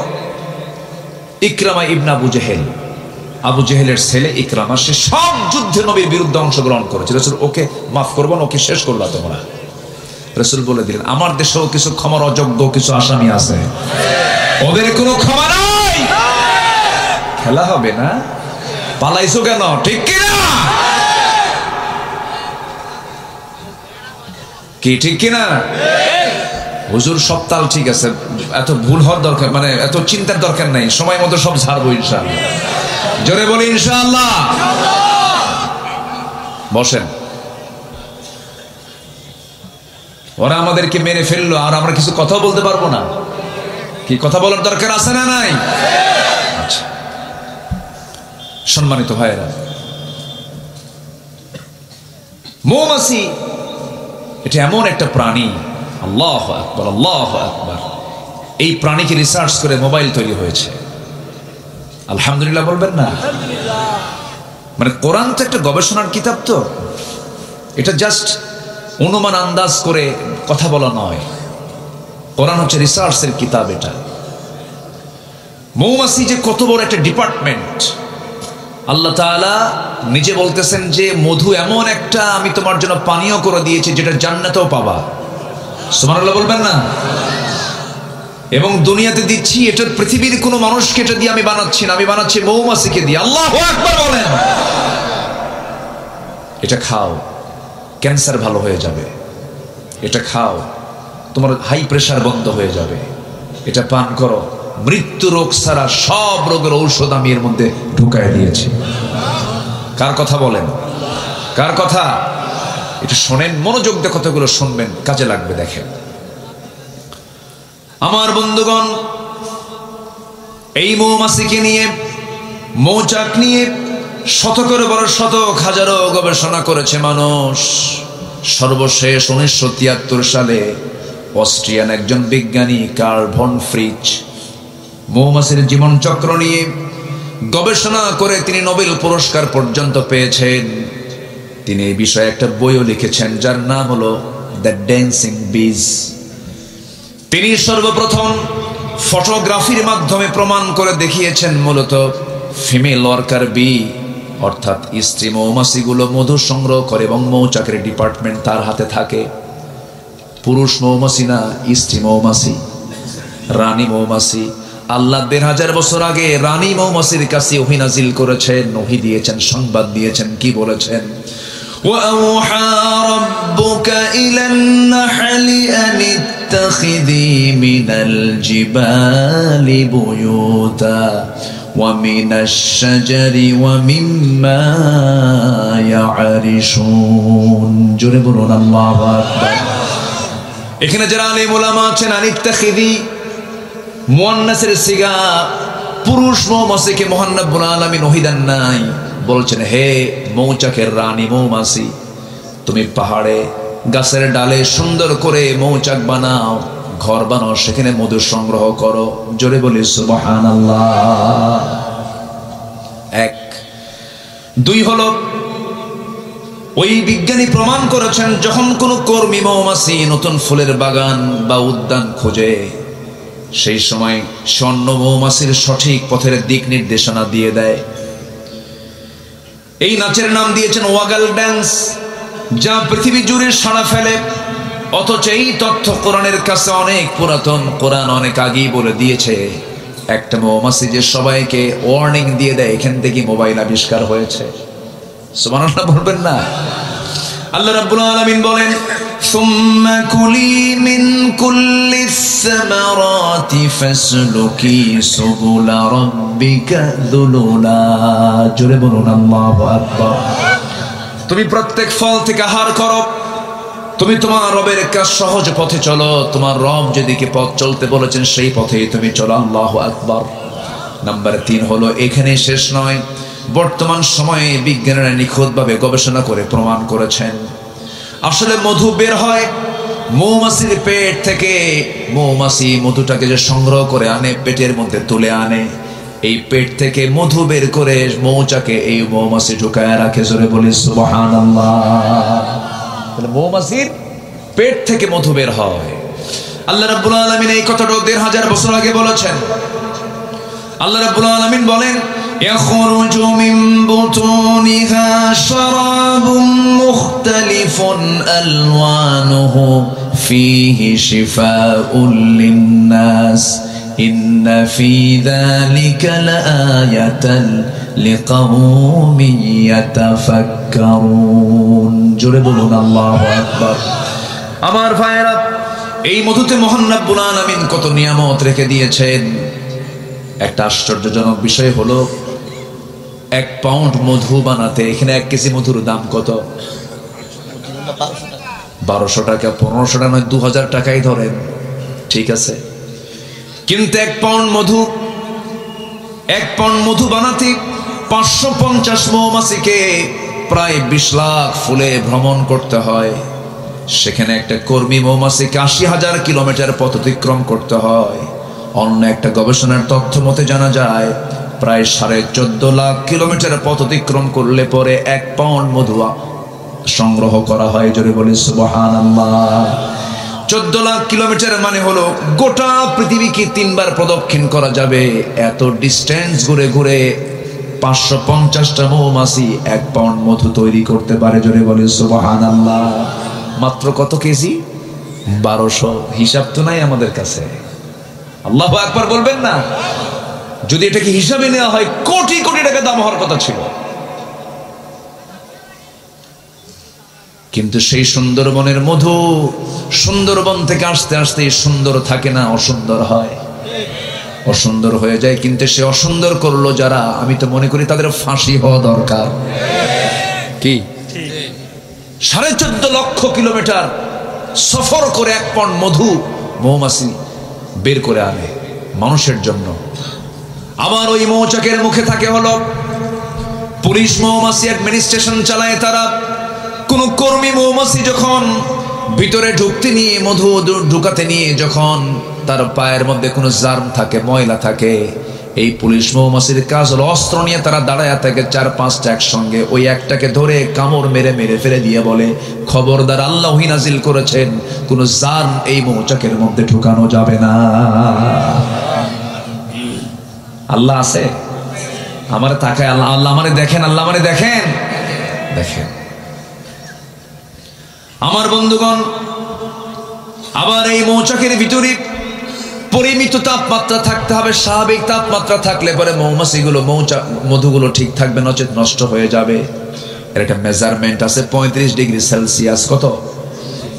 ইকরামা ইবনে আবু জেহেল। আবু জেহেলের ছেলে ইকরামা, সে সব যুদ্ধে নবীর বিরুদ্ধে অংশগ্রহণ করেছে। রাসূল ওকে মাফ করবো না, ওকে শেষ করলা তোমরা। রাসূল বলে দিলেন, আমার দেশেও কিছু ক্ষমার অযোগ্য কিছু আসামি আছে, ওদের কোনো ক্ষমা নাই। খেলা হবে না, পালাইছো কেন? ঠিক কিনা? কি ঠিক কিনা? হুজুর সব তাল ঠিক আছে, এত ভুল হওয়ার দরকার, মানে এত চিন্তার দরকার নাই, সময় মতো সব ছাড়বো ইনশাআল্লাহ। জোরে বলি ইনশাআল্লাহ। বসেন। ওরা আমাদেরকে মেরে ফেললো, আর আমরা কিছু কথা বলতে পারবো না? কি কথা বলার দরকার আছে না নাই? আচ্ছা, সম্মানিত ভাইয়েরা, মৌমাছি এটা এমন একটা প্রাণী, আল্লাহু আকবার, আল্লাহু আকবার। এই প্রাণীকে রিসার্চ করে মোবাইল তৈরি হয়েছে। আলহামদুলিল্লাহ বলবেন না? মানে কোরআন তো একটা গবেষণার কিতাব, তো এটা জাস্ট অনুমান আন্দাজ করে কথা বলা নয়। কোরআন হচ্ছে রিসার্চের কিতাব। এটা মৌমাছি যে কত বড় একটা ডিপার্টমেন্ট, আল্লাহ তাআলা নিজে বলতেছেন যে মধু এমন একটা আমি তোমার জন্য পানীয় করে দিয়েছি যেটা জান্নাতেও পাবা। সুবহানাল্লাহ বলবেন না? এবং দুনিয়াতে দিচ্ছি, এটা পৃথিবীর কোনো মানুষকে এটা দিয়ে আমি বানাচ্ছি না, আমি বানাচ্ছি মৌমাছিকে দিয়ে। আল্লাহু আকবার বলেন। এটা খাও, ক্যান্সার ভালো হয়ে যাবে। এটা খাও, তোমার হাই প্রেশার বন্ধ হয়ে যাবে। এটা পান করো, মৃত্যু রোগ ছাড়া সব রোগের ঔষধ আমি এর মধ্যে ঢুকায় দিয়েছি। কার কথা বলেন? কার কথা? এটা শোনেন, মনোযোগ দিয়ে কথাগুলো শুনবেন, কাজে লাগবে। দেখেন আমার বন্ধুগণ, এই মৌমাছিকে নিয়ে, মৌচাক নিয়ে শতকের বড় শতক হাজারো গবেষণা করেছে মানুষ। সর্বশেষ 1973 সালে অস্ট্রিয়ান একজন বিজ্ঞানী কার্ল ভন ফ্রিচ মৌমাছির জীবন চক্র নিয়ে গবেষণা করে তিনি নোবেল পুরস্কার পর্যন্ত পেয়েছেন। তিনি এই বিষয়ে একটা বইও লিখেছেন যার নাম হলো দ্য ড্যান্সিং বিজ। তিনি সর্বপ্রথম ফটোগ্রাফির মাধ্যমে প্রমাণ করে দেখিয়েছেন মূলত ফিমেল ওয়ার্কার বি, অর্থাৎ স্ত্রী মৌমাছিগুলো মধু সংগ্রহ করে এবং মৌচাকের ডিপার্টমেন্ট তার হাতে থাকে। পুরুষ মৌমাছি না, স্ত্রী মৌমাছি, রানী মৌমাছি। আল্লাহ 1000 বছর আগে রানী মৌমাছির কাছে ওহী নাজিল করেছেন, ওহী দিয়েছেন, সংবাদ দিয়েছেন। কি বলেছেন? وَأَوْحَى رَبُّكَ إِلَى النَّحْلِ أَنِ اتَّخِذِي مِنَ الْجِبَالِ بُيُوتًا وَمِنَ الشَّجَرِ وَمِمَّا يَعْرِشُونَ। জোরে বলুন আল্লাহু আকবার। এখানে যারা আলেম ওলামা আছেন, আনিত্তাখিদি মুয়ান্নাসের সিগা, পুরুষ মৌমাছিকে মহান রব্বুল আলামিন ওহী দেন নাই। বলছেন, হে মৌচাকের রানী মৌমাছি, তুমি পাহাড়ে গাছের ডালে সুন্দর করে মৌচাক বানাও, ঘর বানাও, সেখানে মধু সংগ্রহ করো। জোরে বলি সুবহানাল্লাহ। 1 2 হলো, ওই বিজ্ঞানী প্রমাণ করেছেন যখন কোনো কর্মী মৌমাছি নতুন ফুলের বাগান বা উদ্যান খোঁজে, সেই সময় স্বর্ণ মৌমাছির সঠিক পথের দিক নির্দেশনা দিয়ে দেয়। এই নাচের নাম দিয়েছেন ওয়াগল ড্যান্স, যা পৃথিবী জুড়ে সাড়া ফেলে। অথচ এই তথ্য কোরআনের কাছে অনেক পুরাতন। কোরআন অনেক আগেই বলে দিয়েছে একটা মৌমাছি যে সবাইকে ওয়ার্নিং দিয়ে দেয়, এখান থেকে মোবাইল আবিষ্কার হয়েছে। সুবহানাল্লাহ বলবেন না? আল্লাহ রাব্বুল আলামিন বলেন, সুম্মা কুলি মিন কুল্লিস সামারাতি ফাসলুকি সুবুলা রাব্বিকা যুলুলা। জোরে বলুন আল্লাহু আকবার। তুমি প্রত্যেক ফল থেকে আহার করো, তুমি তোমার রবের কাছে সহজ পথে চলো। তোমার রব যেদিকে পথ চলতে বলেছেন সেই পথেই তুমি চলো। আল্লাহু আকবার। নাম্বার 3 হলো, এখানে শেষ নয়, বর্তমান সময়ে বিজ্ঞানীরা নিখুঁতভাবে গবেষণা করে প্রমাণ করেছেন আসলে মধু বের হয় মৌমাছির পেট থেকে। মৌমাছি মধুটাকে যে সংগ্রহ করে আনে, পেটের মধ্যে তুলে আনে, এই পেট থেকে মধু বের করে মৌচাকে এই মৌমাছি ঢুকায় রাখে। জোরে বলি সুবহানাল্লাহ। তাহলে মৌমাছির পেট থেকে মধু বের হয়। আল্লাহ রাব্বুল আলামিন এই কথাটা 1500 বছর আগে বলেছেন। আল্লাহ রাব্বুল আলামিন বলেন, يخرج من بطونها شراب مختلف ألوانه فيه شفاء للناس إن في ذلك لآية لقوم يتفكرون। জোরে বলুন আল্লাহু আকবার। আমার ভাইরা, এই মধুতে মহান রব্বুল আলামিন কত নিয়ামত রেখে দিয়েছেন। একটা আশ্চর্যজনক বিষয় হলো, 1 পাউন্ড মধু বানাতে এখানে 1 কেজি মধুর দাম কত? 1200 টাকা, 1500 টাকা নয়, 2000 টাকাই ধরেন, ঠিক আছে। কিন্তু 1 পাউন্ড মধু বানাতে 550 মৌমাছিকে প্রায় 20 লাখ ফুলে ভ্রমণ করতে হয়। সেখানে একটা কর্মী মৌমাছিকে 80,000 কিলোমিটার পথ অতিক্রম করতে হয়। অন্য একটা গবেষণার তথ্য মতে জানা যায় প্রায় 14.5 লাখ কিলোমিটার পথ অতিক্রম করলে পরে 1 পাউন্ড মধু সংগ্রহ করা হয়। জোরে বলি সুবহানাল্লাহ। 14 লাখ কিলোমিটার মানে হলো গোটা পৃথিবীকে 3 বার প্রদক্ষিণ করা যাবে। এত ডিস্টেন্স ঘুরে ঘুরে 550টা মৌমাছি 1 পাউন্ড মধু তৈরি করতে পারে। জোরে বলে সুবহানাল্লাহ। মাত্র কত কেজি? 1200। হিসাব তো নাই আমাদের কাছে। আল্লাহু আকবার বলবেন না? যদি এটাকে হিসাবে নেওয়া হয় কোটি কোটি টাকা দাম হওয়ার কথা ছিল। কিন্তু সেই সুন্দরবনের মধু সুন্দরবন থেকে আসতে আসতে সুন্দর থাকে না, অসুন্দর হয়, অসুন্দর হয়ে যায়। কিন্তু সে অসুন্দর করলো যারা, আমি তো মনে করি তাদের ফাঁসি হওয়া দরকার। কি 14.5 লক্ষ কিলোমিটার সফর করে 1 পাউন্ড মধু মৌমাছি বের করে আনে মানুষের জন্য। আবার ওই মৌচাকের মুখে থাকে হলো পুলিশ মৌমাছি, অ্যাডমিনিস্ট্রেশন চালায় তারা। কোন কর্মী মৌমাছি যখন ভিতরে ঢুকতে নিয়ে মধু ঢুকাতে নিয়ে যখন তার পায়ের মধ্যে কোনো জার্ম থাকে, ময়লা থাকে, এই পুলিশ মৌমাছির কাজ হলো অস্ত্র নিয়ে তারা দাঁড়ায় থাকে 4-5টা একসঙ্গে। ওই একটাকে ধরে কামড় মেরে মেরে ফেলে দিয়ে বলে, খবরদার, আল্লাহ ওহী নাজিল করেছেন কোন জার্ম এই মৌচাকের মধ্যে ঢুকানো যাবে না। আল্লাহ আছে? আমারে তাকায় আল্লাহ, আল্লাহ আমারে দেখেন, আল্লাহ আমারে দেখেন, দেখেন। আমার বন্ধুগণ, আবার এই মৌচাকের ভিতরে পরিমিত তাপমাত্রা থাকতে হবে। স্বাভাবিক তাপমাত্রা থাকলে পরে মৌমাছিগুলো মধুগুলো ঠিক থাকবে, নচেত নষ্ট হয়ে যাবে। এর একটা মেজারমেন্ট আছে, 35 ডিগ্রি সেলসিয়াস। কত?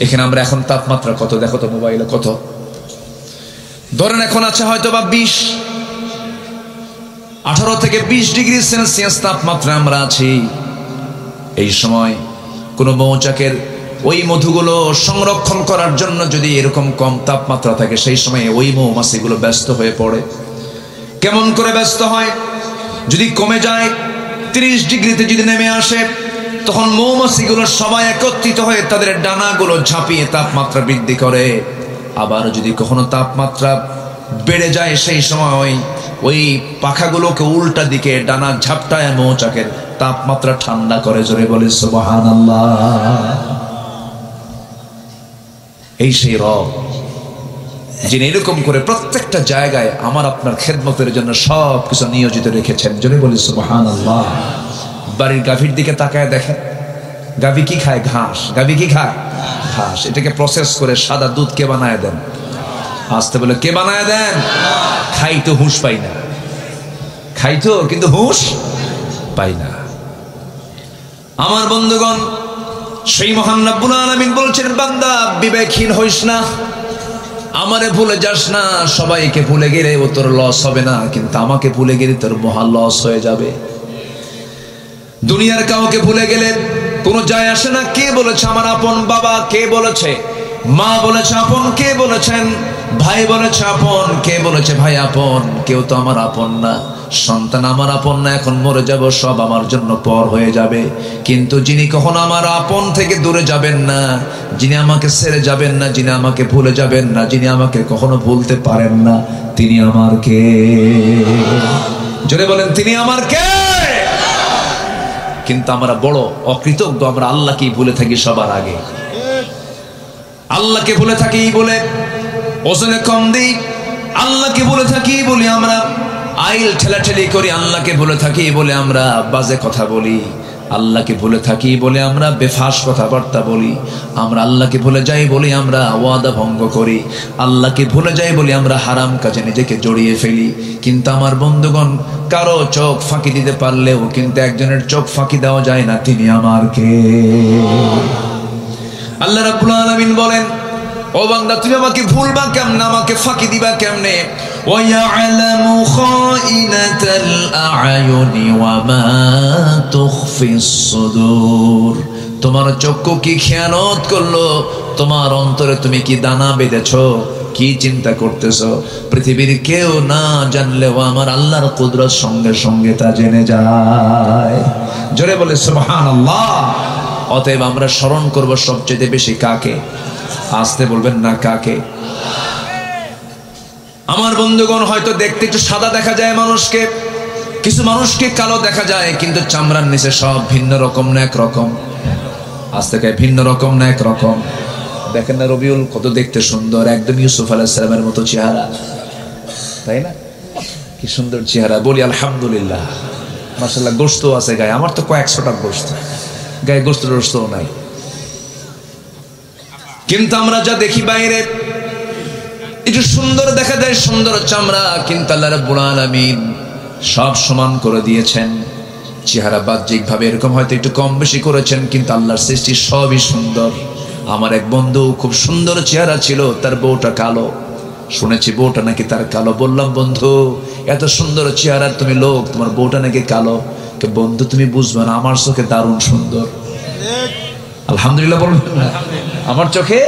এখানে আমরা এখন তাপমাত্রা কত দেখো তো মোবাইলে, কত ধরেন এখন আছে হয়তো বা 18 থেকে 20 ডিগ্রি সেলসিয়াস তাপমাত্রা আমরা আছি। এই সময় কোন মৌচাকের ওই মধুগুলো সংরক্ষণ করার জন্য যদি এরকম কম তাপমাত্রা থাকে, সেই সময় ওই মৌমাছিগুলো ব্যস্ত হয়ে পড়ে। কেমন করে ব্যস্ত হয়? যদি কমে যায় 30 ডিগ্রিতে যদি নেমে আসে, তখন মৌমাছিগুলো সবাই একত্রিত হয়ে তাদের ডানাগুলো ঝাঁপিয়ে তাপমাত্রা বৃদ্ধি করে। আবার যদি কখনো তাপমাত্রা বেড়ে যায়, সেই সময় ওই পাখাগুলোকে উল্টা দিকে ডানা ঝাপটায় মৌচাকের তাপমাত্রা ঠান্ডা করে। জোরে বলে সুবহানাল্লাহ। এই সেই রব যিনি এরকম করে প্রত্যেকটা জায়গায় আমার আপনার খেদমতের জন্য সব কিছু নিয়োজিত রেখেছেন। জোরে বলি সুবহানাল্লাহ। বাড়ির গাভীর দিকে তাকায় দেখেন, গাভী কি খায়? ঘাস। গাভী কি খায়? ঘাস। এটাকে প্রসেস করে সাদা দুধ কে বানায় দেন? আসতে বলে কে বানায় দেন? খাইতো হুঁশ পাই না, খাইতো কিন্তু হুঁশ পাই না। আমার বন্ধুগণ, সেই মহান রব্বুল আলামিন বলছেন, বান্দা বিবেকহীন হইস না, আমারে ভুলে যাস না। সবাইকে ভুলে গেলে ও তোর লস হবে না, কিন্তু আমাকে ভুলে গেলে তোর মহা লস হয়ে যাবে। দুনিয়ার কাউকে ভুলে গেলে কোনো যায় আসে না। কে বলেছে আমার আপন বাবা? কে বলেছে? মা বলেছে আপন? কে বলেছেন? ভাই বলেছে আপন? কে বলেছে ভাই আপন? কেউ তো আমার আপন না। সন্তান আমার আপন না, এখন মরে যাব, সব আমার জন্য পর হয়ে যাবে। কিন্তু যিনি কখনো আমার আপন থেকে দূরে যাবেন না, যিনি আমাকে ছেড়ে যাবেন না, যিনি আমাকে ভুলে যাবেন না, যিনি আমাকে কখনো ভুলতে পারেন না, তিনি আমার কে? জোরে বলেন, তিনি আমার কে? কিন্তু আমরা বড় অকৃতজ্ঞ, আমরা আল্লাহকেই ভুলে থাকি সবার আগে। আল্লাহকে ভুলে থাকি বলে ওজনে কম দিই, আল্লাহকে ভুলে থাকি বলি আমরা আইল ঠেলাঠেলি করি, আল্লাহকে ভুলে থাকি বলে আমরা বাজে কথা বলি, আল্লাহকে ভুলে থাকি বলে আমরা বেফাস কথাবার্তা বলি, আমরা আল্লাহকে ভুলে যাই বলি আমরা ওয়াদা ভঙ্গ করি, আল্লাহকে ভুলে যাই বলি আমরা হারাম কাজে নিজেকে জড়িয়ে ফেলি। কিন্তু আমার বন্ধুগণ, কারো চোখ ফাঁকি দিতে পারলেও কিন্তু একজনের চোখ ফাঁকি দেওয়া যায় না, তিনি আমার কে? আল্লাহ রাব্বুল আলামিন বলেন, ও বান্দা, তুমি আমাকে ভুলবা কেমনে, আমাকে ফাঁকি দিবা কেমনে? ওয়ায়ালামু খাইনাতাল আ'য়ুনি ওয়া মা তুখফিস সুদূর। তোমার চক্ষু কি খেয়ানত করলো? তোমার অন্তরে তুমি কি দানা বেঁধেছো? কি চিন্তা করতেছো? পৃথিবীর কেউ না জানলেও আমার আল্লাহর কুদরত সঙ্গে সঙ্গে তা জেনে যায়। জোরে বলে সুবহানাল্লাহ। অতএব আমরা স্মরণ করব সবচেয়ে বেশি কাকে? আসতে বলবেন না, কাকে? আমার বন্ধুগণ, হয়তো দেখতে একটু সাদা দেখা যায় মানুষকে, কিছু মানুষকে কালো দেখা যায়, কিন্তু চামড়ার নিচে সব ভিন্ন রকম না একরকম? আজ থেকে ভিন্ন রকম না একরকম? দেখেন না রবিউল কত দেখতে সুন্দর, একদম ইউসুফ আলাইহিস সালামের মতো চেহারা, তাই না? কি সুন্দর চেহারা। বলি আলহামদুলিল্লাহ, মাশাআল্লাহ। গোশত আছে গায়ে, আমার তো কয়েকশোটা গোশত গায়ে, গোশত টোশতও নাই। কিন্তু আমরা যা দেখি বাইরে একটু সুন্দর দেখা যায়, সুন্দর চামড়া, কিন্তু আল্লাহ রাব্বুল আলামিন সব সমান করে দিয়েছেন। চেহারা বাহ্যিক ভাবে এরকম হয়তো একটু কম বেশি করেছেন, কিন্তু আল্লাহর সৃষ্টি সবই সুন্দর। আমার এক বন্ধু খুব সুন্দর চেহারা ছিল, তার বউটা কালো। শুনেছি বউটা নাকি তার কালো। বললাম বন্ধু এত সুন্দর চেহারার তুমি লোক, তোমার বউটা নাকি কালো। বন্ধু তুমি বুঝবে না, আমার চোখে দারুণ সুন্দর। আলহামদুলিল্লাহ বলবেন না? আমার চোখে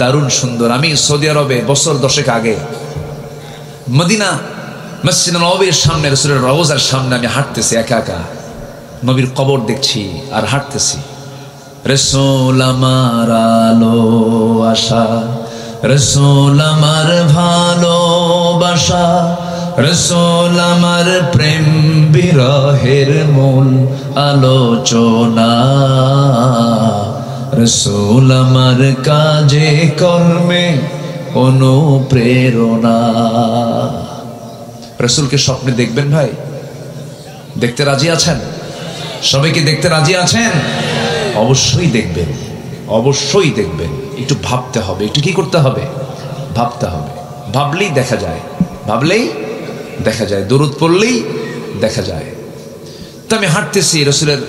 দারুণ সুন্দর। আমি সৌদি আরবে বছর 10 আগে মদিনা মসজিদ নববীর সামনে, রাসূলের রওজার সামনে আমি হাঁটতেছি একা একা, নবীর কবর দেখছি আর হাঁটতেছি। রাসূল আমার আলো আশা, রাসূল আমার ভালোবাসা, রাসূল আমার প্রেম বিরহের মূল আলোচনা, রাসূল আমার কাজে কর্মে অনুপ্রেরণা। রাসূলকে স্বপ্নে দেখবেন ভাই? দেখতে রাজি আছেন? সবাইকে দেখতে রাজি আছেন? অবশ্যই দেখবেন, অবশ্যই দেখবেন। একটু ভাবতে হবে, একটু কি করতে হবে? ভাবতে হবে। ভাবলেই দেখা যায়, ভাবলেই দেখা যায়, দরুদ পড়লেই দেখা যায়। তো আমি হাঁটতেছি, রাসূলের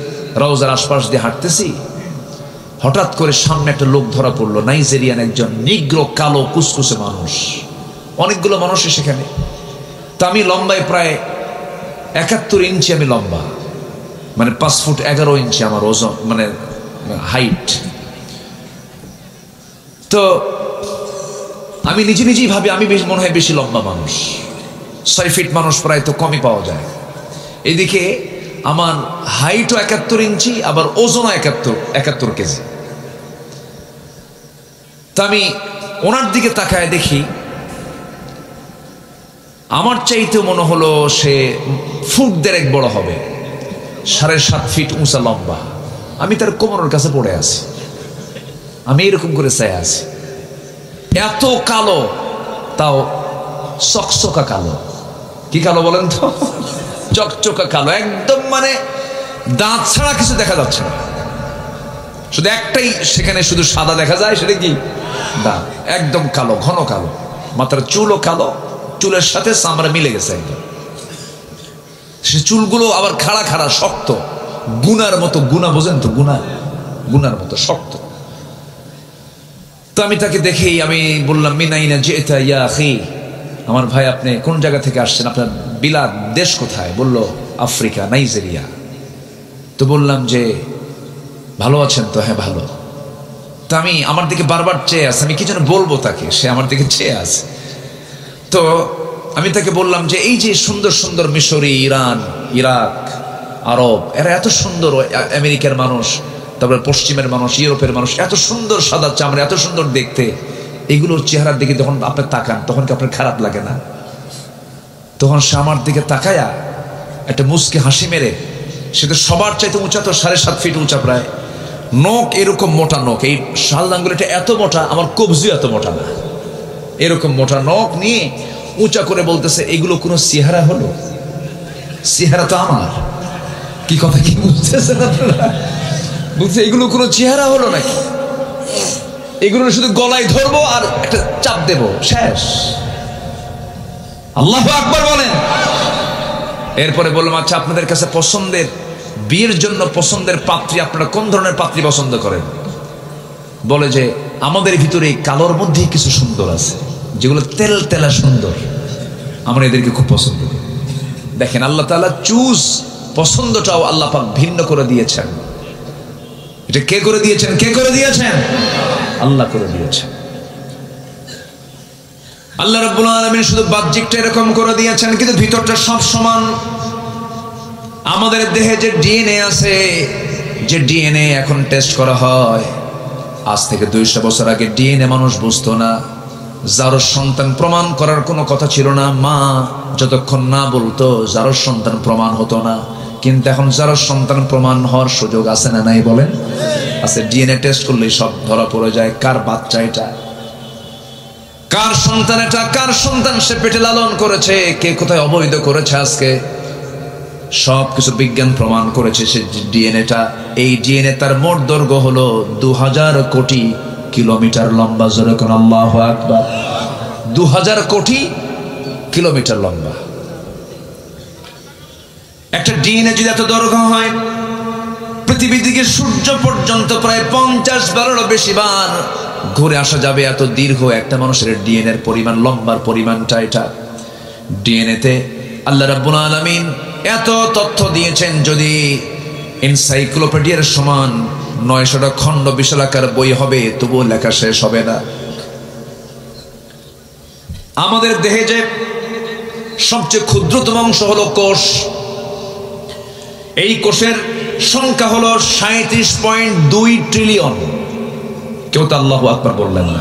রওজার আশপাশ দিয়ে হাঁটতেছি, হঠাৎ করে সামনে একটা লোক ধরা পড়লো, নাইজেরিয়ান একজন নিগ্রো কালো কুসকুসে মানুষ, অনেকগুলো মানুষ সেখানে। তো আমি লম্বায় প্রায় 71 ইঞ্চি আমি লম্বা, মানে 5 ফুট 11 ইঞ্চি আমার ওজন, মানে হাইট। তো আমি নিজেই ভাবি আমি মনে হয় বেশি লম্বা মানুষ, 6 ফিট মানুষ প্রায় তো কমই পাওয়া যায়। এদিকে আমার হাইটও 71 ইঞ্চি, আবার ওজনও 71 কেজি। তা আমি ওনার দিকে তাকায় দেখি আমার চাইতে মনে হলো সে ফুট 1.5 বড় হবে, 7.5 ফিট উঁচা লম্বা। আমি তার কোমরের কাছে পড়ে আছি, আমি এরকম করে চাই আছি। এত কালো, তাও চকচকা কালো। কি কালো বলেন তো? চকচকা কালো একদম, মানে দাঁত ছাড়া কিছু দেখা যাচ্ছে না, শুধু একটাই সেখানে শুধু সাদা দেখা যায়, সেটা কি? দাঁত। একদম কালো, ঘন কালো। মাথার চুলও কালো, চুলের সাথে চামড়া মিলে গেছে একদম। সে চুলগুলো আবার খাড়া খাড়া শক্ত, গুনার মতো। গুনা বোঝেন তো? গুনার মতো শক্ত। তো আমি তাকে দেখেই আমি বললাম, মিনাইনা জিতা ইয়া আখি, আমার ভাই আপনি কোন জায়গা থেকে আসছেন, আপনার বিলাদ দেশ কোথায়? বলল আফ্রিকা, নাইজেরিয়া। তো বললাম যে ভালো আছেন তো? হ্যাঁ ভালো। তো আমি আমার দিকে বারবার চেয়ে আছে, আমি কি যেন বলবো তাকে, সে আমার দিকে চেয়ে আছে। তো আমি তাকে বললাম যে এই যে সুন্দর সুন্দর মিশরি, ইরান, ইরাক, আরব, এরা এত সুন্দর, আমেরিকার মানুষ, তারপরে পশ্চিমের মানুষ, ইউরোপের মানুষ, এত সুন্দর সাদা চামড়া, এত সুন্দর দেখতে, এগুলোর চেহারার দিকে যখন আপনি তাকান তখন কি আপনার খারাপ লাগে না? তখন সে আমার দিকে তাকায়া একটা মুচকি হাসি মেরে, সে তো সবার চাইতে উঁচা, তো 7.5 ফিট উঁচা প্রায়, নখ এরকম মোটা নখ, এই শাল আঙ্গুলটা এত মোটা, আমার কবজি এত মোটা না, এরকম মোটা নখ নিয়ে উঁচা করে বলতেছে, এগুলো কোনো চেহারা হলো? চেহারা তো আমার। কি কথা কি বুঝতেছেন আপনারা? বলছে এগুলো কোনো চেহারা হলো নাকি? এগুলো শুধু গলায় ধরবো আর একটা চাপ দেব, শেষ। আল্লাহু আকবার বলেন। এরপরে বললাম, আচ্ছা আপনাদের কাছে পছন্দের, বিয়ের জন্য পছন্দের পাত্রী, আপনারা কোন ধরনের পাত্রী পছন্দ করেন? বলে যে আমাদের ভিতরে কালোর মধ্যেই কিছু সুন্দর আছে, যেগুলো তেল তেলা সুন্দর, আমরা এদেরকে খুব পছন্দ করি। দেখেন আল্লাহ তাআলা চুজ, পছন্দটাও আল্লাহ পাক ভিন্ন করে দিয়েছেন। এটা কে করে দিয়েছেন? কে করে দিয়েছেন? আল্লাহ করে দিয়েছেন। আল্লাহ রাব্বুল আলামিন শুধু বাহ্যিকটা এরকম করে দিয়েছেন, কিন্তু ভিতরটা সব সমান। আমাদের দেহে যে ডিএনএ আছে, যে ডিএনএ এখন টেস্ট করা হয়, আজ থেকে 200 বছর আগে ডিএনএ মানুষ বুঝতো না। যারো সন্তান প্রমাণ করার কোনো কথা ছিল না, মা যতক্ষণ না বলতো যারো সন্তান প্রমাণ হতো না। কিন্তু এখন যারো সন্তান প্রমাণ হওয়ার সুযোগ আছে না নাই বলেন? আছে, ডিএনএ টেস্ট করলেই সব ধরা পড়ে যায় কার বাচ্চা এটা, কার সন্তান এটা, কার সন্তান সে পেটে লালন করেছে, কে কোথায় অবৈধ করেছে। আজকে সব কিছু বিজ্ঞান প্রমাণ করেছে সে ডিএনএটা, এই ডিএনএ তার মোট দৈর্ঘ্য হলো 2000 কোটি কিলোমিটার লম্বা। জোরে কোন আল্লাহু আকবার। 2000 কোটি কিলোমিটার লম্বা একটা ডিএনএ যদি এত দৈর্ঘ্য হয়, পৃথিবী থেকে সূর্য পর্যন্ত প্রায় 50 বারেরও বেশি বার ঘুরে আসা যাবে। এত দীর্ঘ একটা মানুষের ডিএনএ এর পরিমাণ, লম্বার পরিমাণটা এটা। ডিএনএ তে আল্লাহ রাব্বুল আলামিন এত তথ্য দিয়েছেন, যদি এনসাইক্লোপিডিয়ার সমান 900টা খণ্ড বিশালাকার বই হবে তবুও লেখা শেষ হবে না। আমাদের দেহে যে সবচেয়ে ক্ষুদ্রতম অংশ হলো কোষ, এই কোষের সংখ্যা হলো 37.2 ট্রিলিয়ন। কেউ তো আল্লাহু আকবার বললেন না।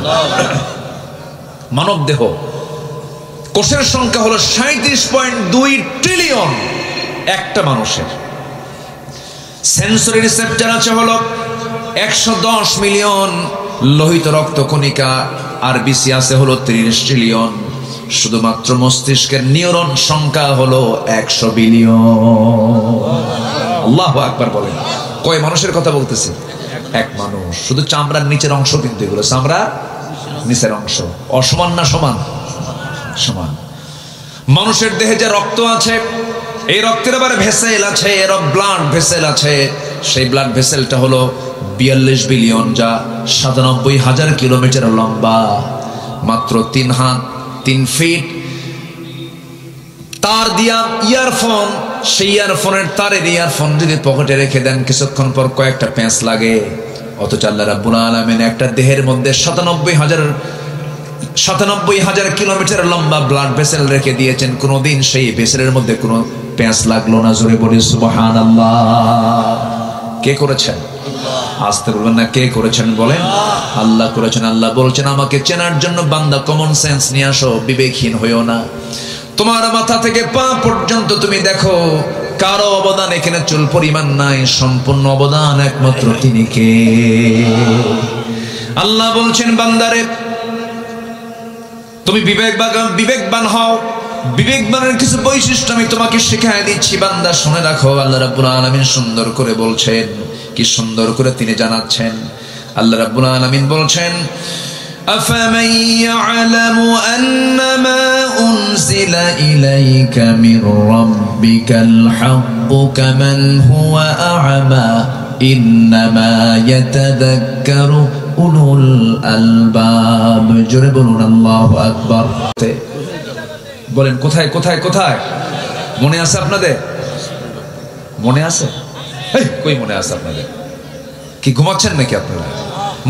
মানব দেহ কোষের সংখ্যা হলো 37.2 ট্রিলিয়ন একটা মানুষের। সেন্সরি রিসেপ্টর আছে হলো 110 মিলিয়ন, লোহিত রক্ত কণিকা আরবিসি আছে হলো 30 ট্রিলিয়ন। শুধুমাত্র মস্তিষ্কের নিউরন সংখ্যা হলো 100 বিলিয়ন। আল্লাহু আকবার বলেন। কয় মানুষের কথা বলতেছি? এক মানুষ। শুধু চামড়ার নিচের অংশ, কিন্তু এগুলো চামড়া নিচের অংশ। অসমান না সমান? সমান। মানুষের দেহে যে রক্ত আছে, এই রক্তের আবার ভেসেল আছে, এর ব্লাড ভেসেল আছে। সেই ব্লাড ভেসেলটা হলো 42 বিলিয়ন, যা 97,000 কিলোমিটার লম্বা। মাত্র 3 হাত 3 ফিট তার দিয়া ইয়ারফোন, সেই ইয়ারফোনের তারের ইয়ারফোন যদি পকেটে রেখে দেন, কিছুক্ষণ পর কয়েকটা প্যাঁচ লাগে। অথচ আল্লাহ রাব্বুল আলামিন একটা দেহের মধ্যে 97,000 কিলোমিটার লম্বা ব্লাড ভেসেল রেখে দিয়েছেন। কোনোদিন সেই ভেসেলের মধ্যে কোনো প্যাঁচ লাগলো না। জোরে বলি সুবহানাল্লাহ। কে করেছেন? আসতে বলবেন না, কে করেছেন বলেন? আল্লাহ করেছেন। আল্লাহ বলছেন, আমাকে চেনার জন্য বান্দা কমন সেন্স নিয়ে আসো, বিবেকহীন হইও না। তোমার মাথা থেকে পা পর্যন্ত তুমি দেখো, কারো অবদান এখানে চুল পরিমাণ নাই, সম্পূর্ণ অবদান একমাত্র তিনি কে। আল্লাহ বলছেন, বান্দারে তুমি বিবেকবান হও। বিবেকবানের কিছু বৈশিষ্ট্য আমি তোমাকে শিখিয়ে দিচ্ছি, বান্দা শুনে রাখো। আল্লাহ রাব্বুল আলামিন সুন্দর করে বলছেন, কি সুন্দর করে তিনি জানাচ্ছেন। আল্লাহ রাব্বুল আলামিন বলছেন, أفمن يعلم أنما أنزل إليك من ربك الحق كمن هو أعمى إنما يتذكر أولو الألباب। জোরে বলুন আল্লাহু আকবার। বলেন কোথায় কোথায় কোথায়? মনে আছে আপনাদের? মনে আছে? কই মনে আছে আপনাদের? কি ঘুমাচ্ছেন নাকি আপনারা?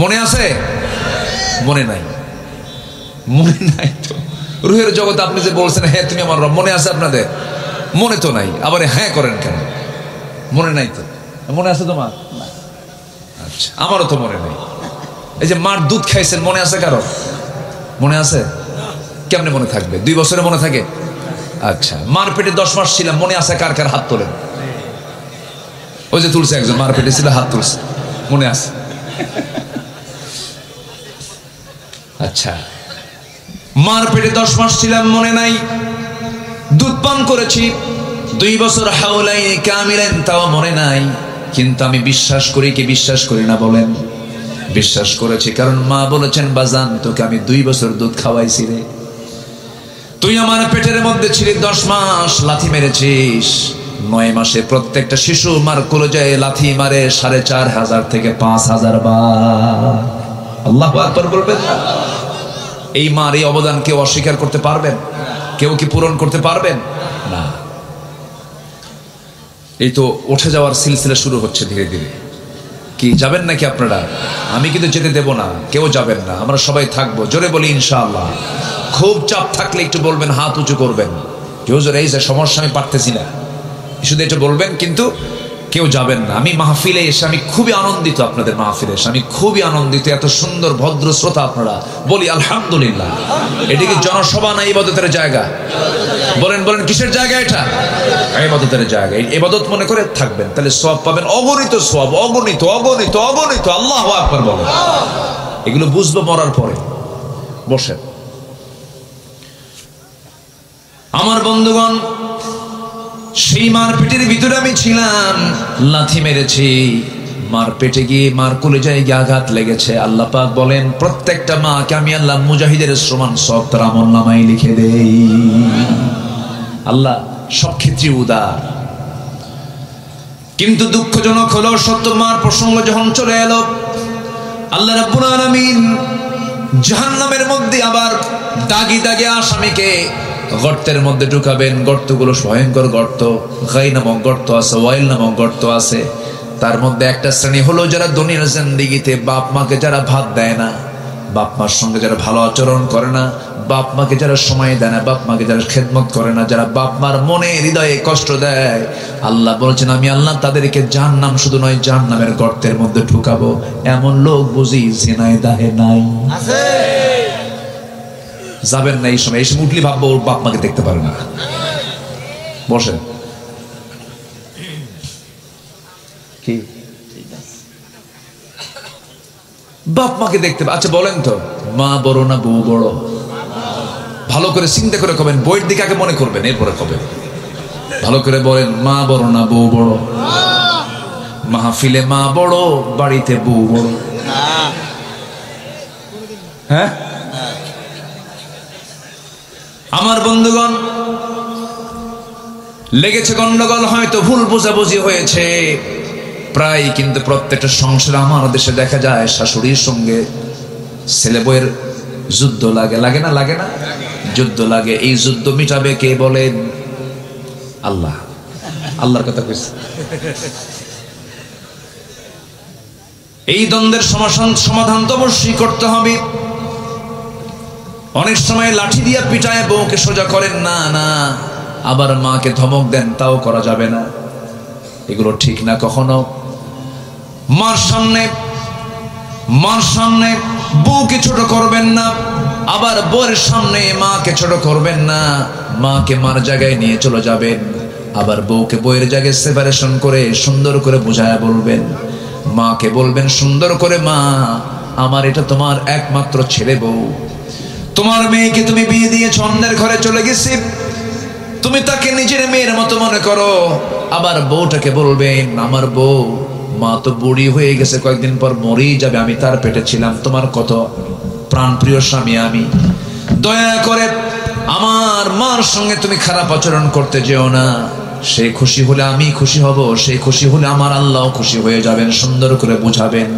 মনে আছে? মনে নাই? মনে নাই তো। রুহের জগতে আপনি যে বলছেন, হ্যাঁ তুমি আমার রব, মনে আছে আপনাদের? মনে তো নাই, আবার হ্যাঁ করেন কেন? মনে নাই তো। মনে আছে তোমার? আচ্ছা, আমারও তো মনে নাই। এই যে মার দুধ খাইছেন, মনে আছে কারো? মনে আছে? কেমনে মনে থাকবে? 2 বছরে মনে থাকে? আচ্ছা, মার পেটে 10 মাস ছিলাম, মনে আছে কার কার? হাত তোলেন। ওই যে তুলছে একজন, মার পেটে ছিল, হাত তুলছে, মনে আছে। আচ্ছা, মার পেটে 10 মাস ছিলাম, মনে নাই। দুধ পান করেছি 2 বছর, হাওলাইনি কামিলান, তাও মনে নাই। কিন্তু আমি বিশ্বাস করি কি বিশ্বাস করি না বলেন? বিশ্বাস করেছি, কারণ মা বলেছেন, বাজান তোকে আমি 2 বছর দুধ খাওয়াইছি রে। তুই আমার পেটের মধ্যে ছিলি 10 মাস, লাথি মেরেছিস। 9 মাসে প্রত্যেকটা শিশু মার কলেজায় লাথি মারে 4,500 থেকে 5,000 বার। আল্লাহু আকবার বলবেন না? এই মার এই অবদান কেউ অস্বীকার করতে পারবেন? কেউ কি পূরণ করতে পারবেন? না। এই তো উঠে যাওয়ার সিলসিলা শুরু হচ্ছে ধীরে ধীরে। কি যাবেন নাকি আপনারা? আমি কিন্তু যেতে দেব না, কেউ যাবেন না, আমরা সবাই থাকবো। জোরে বলি ইনশাআল্লাহ। খুব চাপ থাকলে একটু বলবেন, হাত উঁচু করবেন, হুজুর এই যে সমস্যা, আমি পারতেছি না, শুধু এটা বলবেন। কিন্তু কেউ যাবেন না। আমি মাহফিলে এসে আমি খুবই আনন্দিত, আপনাদের মাহফিলে এসে আমি খুবই আনন্দিত। এত সুন্দর ভদ্র শ্রোতা আপনারা, বলি আলহামদুলিল্লাহ। এটা কি জনসভা না ইবাদতের জায়গা? বলেন বলেন কিসের জায়গা? এটা ইবাদতের জায়গা। ইবাদত মনে করে থাকবেন, তাহলে সওয়াব পাবেন, অগণিত সওয়াব, অগণিত অগণিত অগণিত। আল্লাহু আকবার বলেন। এগুলো বুঝবো মরার পরে। বসেন। আমার বন্ধুগণ, সেই মারপিটের ভিতরে আমি ছিলাম, লাথি মেরেছি, মার পেটে গিয়ে মার কলিজায় গিয়ে আঘাত লেগেছে। আল্লাহ পাক বলেন প্রত্যেকটা মাকে আমি আল্লাহ মুজাহিদের সমান সব তার আমলনামায় লিখে দেই। আল্লাহ সব ক্ষেত্রে উদার। কিন্তু দুঃখজনক হলো সত্য, মার প্রসঙ্গ যখন চলে এলো, আল্লাহ রাব্বুল আলামিন জাহান্নামের মধ্যে আবার দাগি দাগে আসামিকে গর্তের মধ্যে ঢুকাবেন। গর্তগুলো ভয়ঙ্কর গর্ত, গাই নামক গর্ত আছে, ওয়াইল নামক গর্ত আছে। তার মধ্যে একটা শ্রেণী হলো যারা দুনিয়ার জিন্দেগিতে বাপ মাকে যারা ভাত দেয় না, বাপ মার সঙ্গে যারা ভালো আচরণ করে না, বাপ মাকে যারা সময় দেয় না, বাপ মাকে যারা খেদমত করে না, যারা বাপ মার মনে হৃদয়ে কষ্ট দেয়, আল্লাহ বলছেন আমি আল্লাহ তাদেরকে জাহান্নাম শুধু নয় জাহান্নামের গর্তের মধ্যে ঢুকাবো। এমন লোক বুঝি জিনায় দাহে নাই আছে? যাবেন না এই সময়। এই সময় উঠলি ভাববো ওর বাপ মাকে দেখতে পারে না। বসেন। কি বাপ মাকে দেখতে? আচ্ছা বলেন তো, মা বড় না বউ বড়? ভালো করে চিন্তা করে কবেন, বইয়ের দিকে আগে মনে করবেন, এরপরে কবেন। ভালো করে বলেন, মা বড় না বউ বড়? মাহফিলে মা বড়, বাড়িতে বউ বড়। হ্যাঁ আমার বন্ধুগণ, লেগেছে গন্ডগোল, হয়তো ভুল বোঝাবুঝি হয়েছে প্রায়। কিন্তু প্রত্যেকটা সংসারে আমার দেশে দেখা যায় শাশুড়ির সঙ্গে ছেলে বউয়ের যুদ্ধ লাগে। লাগে না? লাগে না? যুদ্ধ লাগে। এই যুদ্ধ মিটাবে কে বলেন? আল্লাহ। আল্লাহর কথা কইছে। এই দ্বন্দ্বের সমাধান তো অবশ্যই করতে হবে। অনেক সময় লাঠি দিয়া পিটায় বউকে সোজা করেন না, না, আবার মাকে ধমক দেন, তাও করা যাবে না। এগুলো ঠিক না। কখনো মার সামনে বউকে ছোট করবেন না, আবার বউয়ের সামনে মাকে ছোট করবেন না। মাকে মার জায়গায় নিয়ে চলে যাবেন, আবার বউকে বউয়ের জায়গায় সেপারেশন করে সুন্দর করে বুঝায়া বলবেন। মাকে বলবেন সুন্দর করে, মা আমার এটা তোমার একমাত্র ছেলে বউ, তোমার মেয়েকে তুমি বিয়ে দিয়েছ, অন্যের ঘরে চলে গেছে, তুমি তাকে নিজের মেয়ের মতো মনে করো। আবার বউটাকে বলবেন, আমার বউ, মা তো বুড়ি হয়ে গেছে, কয়েকদিন পর মরেই যাবে, আমি তার পেটে ছিলাম, তোমার কত প্রাণপ্রিয় স্বামী আমি, দয়া করে আমার মার সঙ্গে তুমি খারাপ আচরণ করতে যেও না। সে খুশি হলে আমি খুশি হব, সে খুশি হলে আমার আল্লাহ খুশি হয়ে যাবেন। সুন্দর করে বুঝাবেন।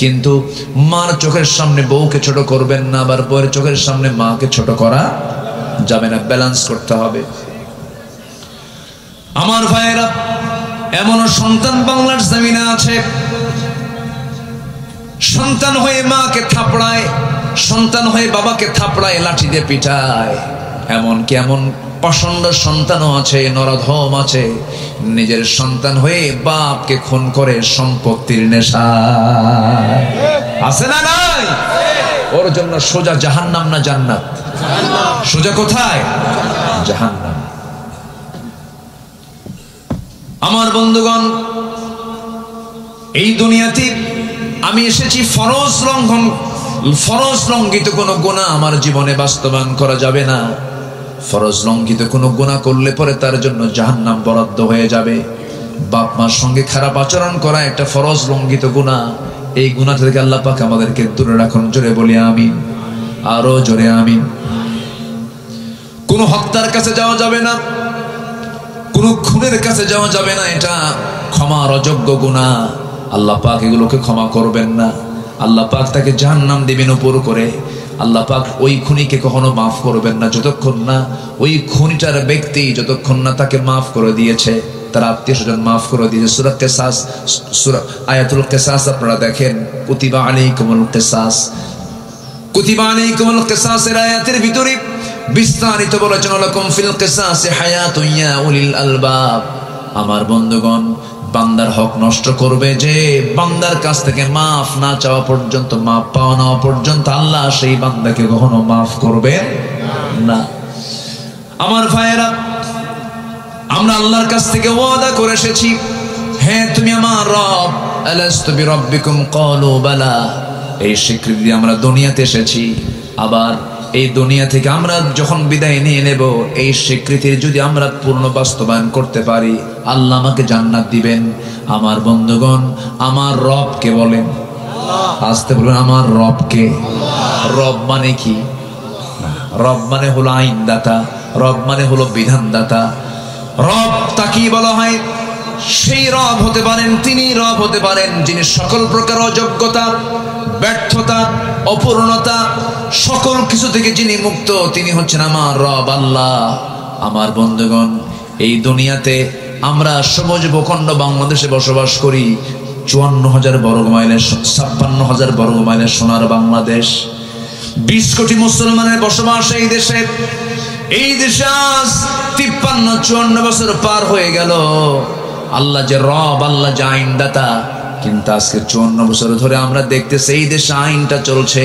কিন্তু মার চোখের সামনে বউকে ছোট করবেন না, আবার বউয়ের চোখের সামনে মাকে ছোট করা যাবে না। ব্যালেন্স করতে হবে। আমার ভাইয়েরা, এমন সন্তান বাংলার জমিনে আছে, সন্তান হয়ে মাকে থাপড়ায়, সন্তান হয়ে বাবাকে থাপড়ায়, লাঠি দিয়ে পিটায়। এমনকি এমন পাষণ্ড সন্তানও আছে, নরধম আছে, নিজের সন্তান হয়ে বাপকে খুন করে সম্পত্তির নেশা আছে না নাই? ওর জন্য সোজা জাহান্নাম না জান্নাত? সোজা কোথায়? জাহান্নাম। আমার বন্ধুগণ, এই দুনিয়াতে আমি এসেছি ফরজ লঙ্ঘিত কোনো গুনাহ আমার জীবনে বাস্তবায়ন করা যাবে না। ফরজ লঙ্ঘিত কোনো গুনাহ করলে পরে তার জন্য জাহান্নাম বরাদ্দ হয়ে যাবে। বাপ মার সঙ্গে খারাপ আচরণ করা একটা ফরজ লঙ্ঘিত গুনাহ। এই গুনাহ থেকে আল্লাহ পাক আমাদেরকে দূরে রাখুন। জোরে বলি আমিন, আরো জোরে আমিন। কোনো হত্যার কাছে যাওয়া যাবে না, কোনো খুনের কাছে যাওয়া যাবে না। এটা ক্ষমার অযোগ্য গুনাহ। আল্লাহ পাক এগুলোকে ক্ষমা করবেন না। আল্লাহ পাক তাকে জাহান্নাম দিবেন উপর করে। আল্লাহ পাক ওই খুনিকে কখনো মাফ করবেন না যতক্ষণ না ওই খুনিটার ব্যক্তি যতক্ষণ না তাকে মাফ করে দিয়েছে, তার আত্মীয় স্বজন মাফ করে দিয়েছে। সূরা কিসাস, সূরা আয়াতুল কিসাস আপনারা দেখেন, কুতিবা আলাইকুমুল কিসাস, কুতিবা আলাইকুমুল কিসাসের আয়াতের ভিতরে বিস্তারিত বলেছেন লাকুম ফিল কিসাসি হায়াতুন ইয়া উলিল আলবাব। আমার বন্ধুগণ, বান্দার হক নষ্ট করবে, যে বান্দার কাছ থেকে মাফ না চাওয়া পর্যন্ত, মাফ পাওয়া না পর্যন্ত আল্লাহ সেই বান্দাকে কখনো মাফ করবে না। আমার ভাইয়েরা, আমরা আল্লাহর কাছ থেকে ওয়াদা করে এসেছি, হ্যাঁ তুমি আমার রব, আলাস্তু বিরাব্বিকুম ক্বালু বালা। এই স্বীকৃতি আমরা দুনিয়াতে এসেছি, আবার এই দুনিয়া থেকে আমরা যখন বিদায় নিয়ে নেব, এই স্বীকৃতির যদি আমরা পূর্ণ বাস্তবায়ন করতে পারি, আল্লাহ আমাকে জান্নাত দিবেন। আমার বন্ধুগণ, আমার রবকে বলেন, আসতে বলেন, আমার রবকে। রব মানে কি? রব মানে হলো আইনদাতা, রব মানে হলো বিধানদাতা। রব তাকেই বলা হয়। সেই রব হতে পারেন, তিনি রব হতে পারেন যিনি সকল প্রকার অযোগ্যতা, ব্যর্থতা, অপূর্ণতা, সকল কিছু থেকে যিনি মুক্ত, তিনি হচ্ছেন আমার রব আল্লাহ। আমার বন্ধুগণ, এই দুনিয়াতে আমরা সবুজ ভূখণ্ড বাংলাদেশে বসবাস করি। 54,000 বর্গ মাইলের, 56,000 বর্গ মাইলের সোনার বাংলাদেশ। 20 কোটি মুসলমানের বসবাস এই দেশে। এই দেশে আজ 53-54 বছর পার হয়ে গেল। আল্লাহ যে রব, আল্লাহ যে আইনদাতা, কিন্তু আজকে 54 বছর ধরে আমরা দেখতেছি এই দেশে আইনটা চলছে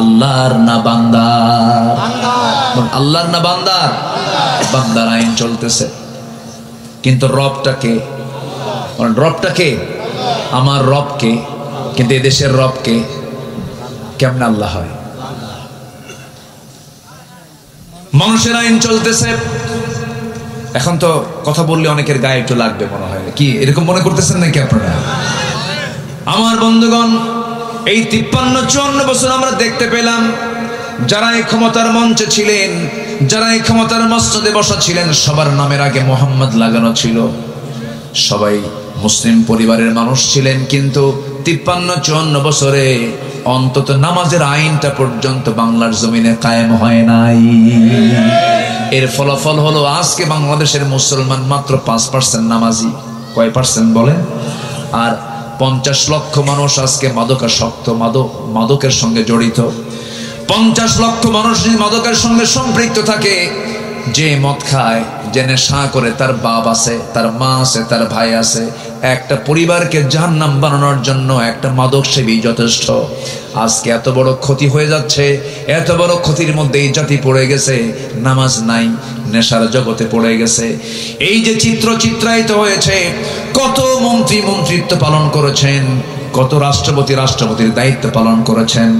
আল্লাহর না বান্দার। আল্লাহর না বান্দার? বান্দার আইন চলতেছে। কিন্তু রবটাকে, রবটাকে, আমার রবকে। কিন্তু এদেশের রবকে কেমন আল্লাহ হয়? মানুষের আইন চলতেছে। এখন তো কথা বললে অনেকের গায়ে একটু লাগবে মনে হয়, কি এরকম মনে করতেছেন নাকি আপনারা? আমার বন্ধুগণ, এই 53-54 বছর আমরা দেখতে পেলাম, যারা এই ক্ষমতার মঞ্চে ছিলেন, যারা এই ক্ষমতার মসনদে বসা ছিলেন, সবার নামের আগে মোহাম্মদ লাগানো ছিল। সবাই মুসলিম পরিবারের মানুষ ছিলেন, কিন্তু 53-54 বছরে অন্তত নামাজের আইনটা পর্যন্ত বাংলার জমিনে কায়েম হয় নাই। এর ফলাফল হলো আজকে বাংলাদেশের মুসলমান মাত্র 5% নামাজি। কয় পার্সেন্ট বলেন? আর 50 লক্ষ মানুষ আজকে মাদকাসক্ত, মাদকের সঙ্গে জড়িত। 50 লক্ষ মানুষ যদি মাদকের সঙ্গে সম্পৃক্ত থাকে, যে মদ খায়, যে নেশা করে, তার বাপ আছে, তার মা আছে, তার ভাই আছে। একটা পরিবারকে জাহান্নাম বানানোর জন্য একটা মাদক সেবী যথেষ্ট। আজকে এত বড় ক্ষতি হয়ে যাচ্ছে, এত বড় ক্ষতির মধ্যে এই জাতি পড়ে গেছে। নামাজ নাই, নেশার জগতে পড়ে গেছে। এই যে চিত্রায়িত হয়েছে, কত মন্ত্রী মন্ত্রিত্ব পালন করেছেন, কত রাষ্ট্রপতির দায়িত্ব পালন করেছেন।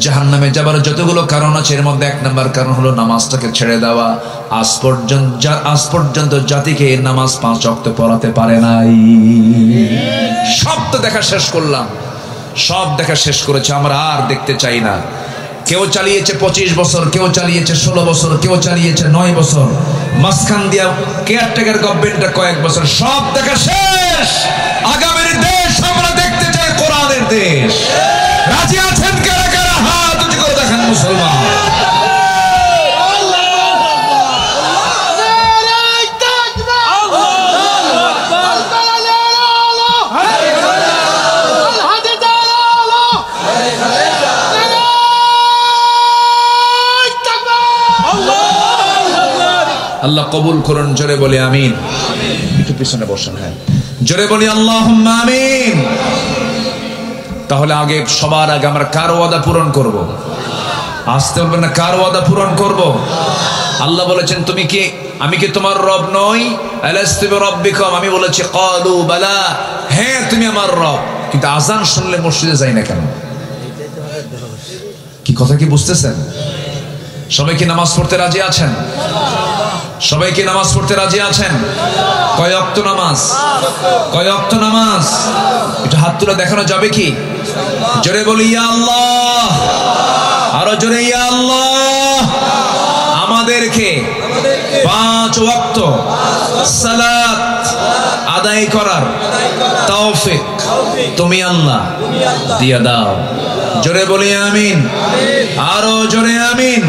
জাহান্নামে যাবার যতগুলো কারণ আছে, এর মধ্যে 1 নম্বর কারণ হলো নামাজটাকে ছেড়ে দেওয়া। আজ পর্যন্ত জাতিকে নামাজ 5 ওয়াক্ত পড়াতে পারে নাই। সব তো দেখা শেষ করলাম, সব দেখা শেষ করেছে, আমরা আর দেখতে চাই না। কেউ চালিয়েছে 25 বছর, কেউ চালিয়েছে 16 বছর, কেউ চালিয়েছে 9 বছর, মাঝখান দিয়া কেয়ারটেকার গভর্নমেন্টটা কয়েক বছর। সব দেখা শেষ। আগামীর দেশ আমরা দেখতে চাই কোরআনের দেশ। রাজি আছেন কারা কারা? হাত উঁচু করে দেখেন মুসলমান। আল্লাহ কবুল করুন, জোরে বলি আমিন। একটু পিছনে বসেন, হ্যাঁ, জোরে বলি আল্লাহুম্মা আমিন। তাহলে আগে, সবার আগে আমরা কার ওয়াদা পূরণ করব? আসতে বলবেন না, কার ওয়াদা পূরণ করব? আল্লাহ বলেছেন, তুমি কি, আমি কি তোমার রব নই? আলাস্তু বিরাব্বিকুম, আমি বলেছি ক্বালু বালা, হ্যাঁ তুমি আমার রব। কিন্তু আজান শুনলে মসজিদে যাই না কেন? কি কথা কি বুঝতেছেন? সবাই কি নামাজ পড়তে রাজি আছেন? সবাই কি নামাজ পড়তে রাজি আছেন? কয় ওয়াক্ত নামাজ? কয় ওয়াক্ত নামাজ? এটা হাত তুলে দেখানো যাবে কি? জোরে বলি ইয়া আল্লাহ, আরো জোরে ইয়া আল্লাহ। আমাদেরকে 5 ওয়াক্ত সালাত আদায় করার তৌফিক তুমি আল্লাহ দিয়া দাও। জোরে বলি আমিন, আরো জোরে আমিন।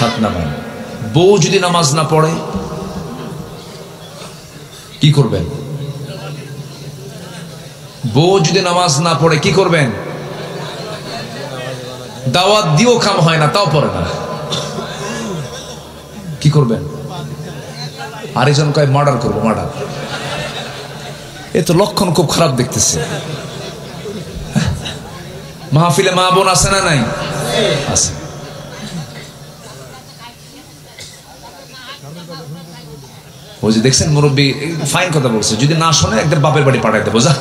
হাত নামান। বউ যদি নামাজ না পড়ে কি করবেন? বউ যদি নামাজ না পড়ে কি করবেন? দাওয়াত দিও কাম হয় না, তাও পড়ে না, কি করবেন? আরেকজন কয় মার্ডার করবো, মার্ডার। এ তো লক্ষণ খুব খারাপ দেখতেছে। মাহফিলে মা বোন আছে না নাই? আছে। ওই যে দেখছেন মুরব্বী ফাইন কথা বলছে, যদি না শোনে একদম বাপের বাড়ি পাঠাই দেবো যা।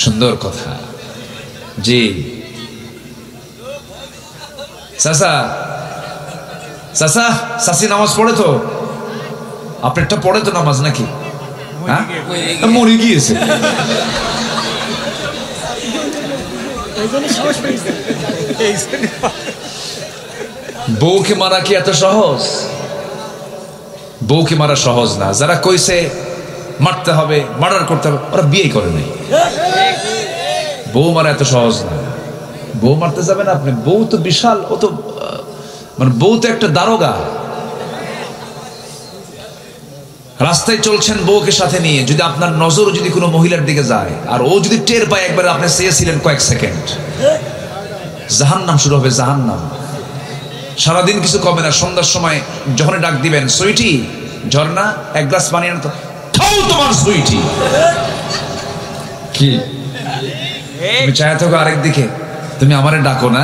সুন্দর কথা। জি চাচা, চাচা চাচি নামাজ পড়ে তো? আপনারটা পড়ে তো নামাজ নাকি? হ্যাঁ মরে গিয়েছে। বউকে মারা কি এত সহজ? বউকে মারা সহজ না। যারা কইছে মারতে হবে, মার্ডার করতে হবে, ওরা বিয়ে করে নাই। বউ মারা এত সহজ না। বউ মারতে যাবেন আপনি? বউ তো বিশাল, ও তো মানে বউ তো একটা দারোগা। রাস্তায় চলছেন বউকে সাথে নিয়ে, যদি আপনার নজর যদি কোনো মহিলার দিকে যায় আর ও যদি টের পায় একবার আপনি চেয়েছিলেন কয়েক সেকেন্ড, জাহান্নাম শুরু হবে, জাহান্নাম। সারাদিন কিছু কমে না। সন্ধ্যার সময় যখন ডাক দিবেন, সুইটি ঝর্ণা এক গ্লাস পানি আনো তো, খাও তোমার সুইটি। কি তুমি চায় থাকো আরেক দিকে, তুমি আমারে ডাকো না,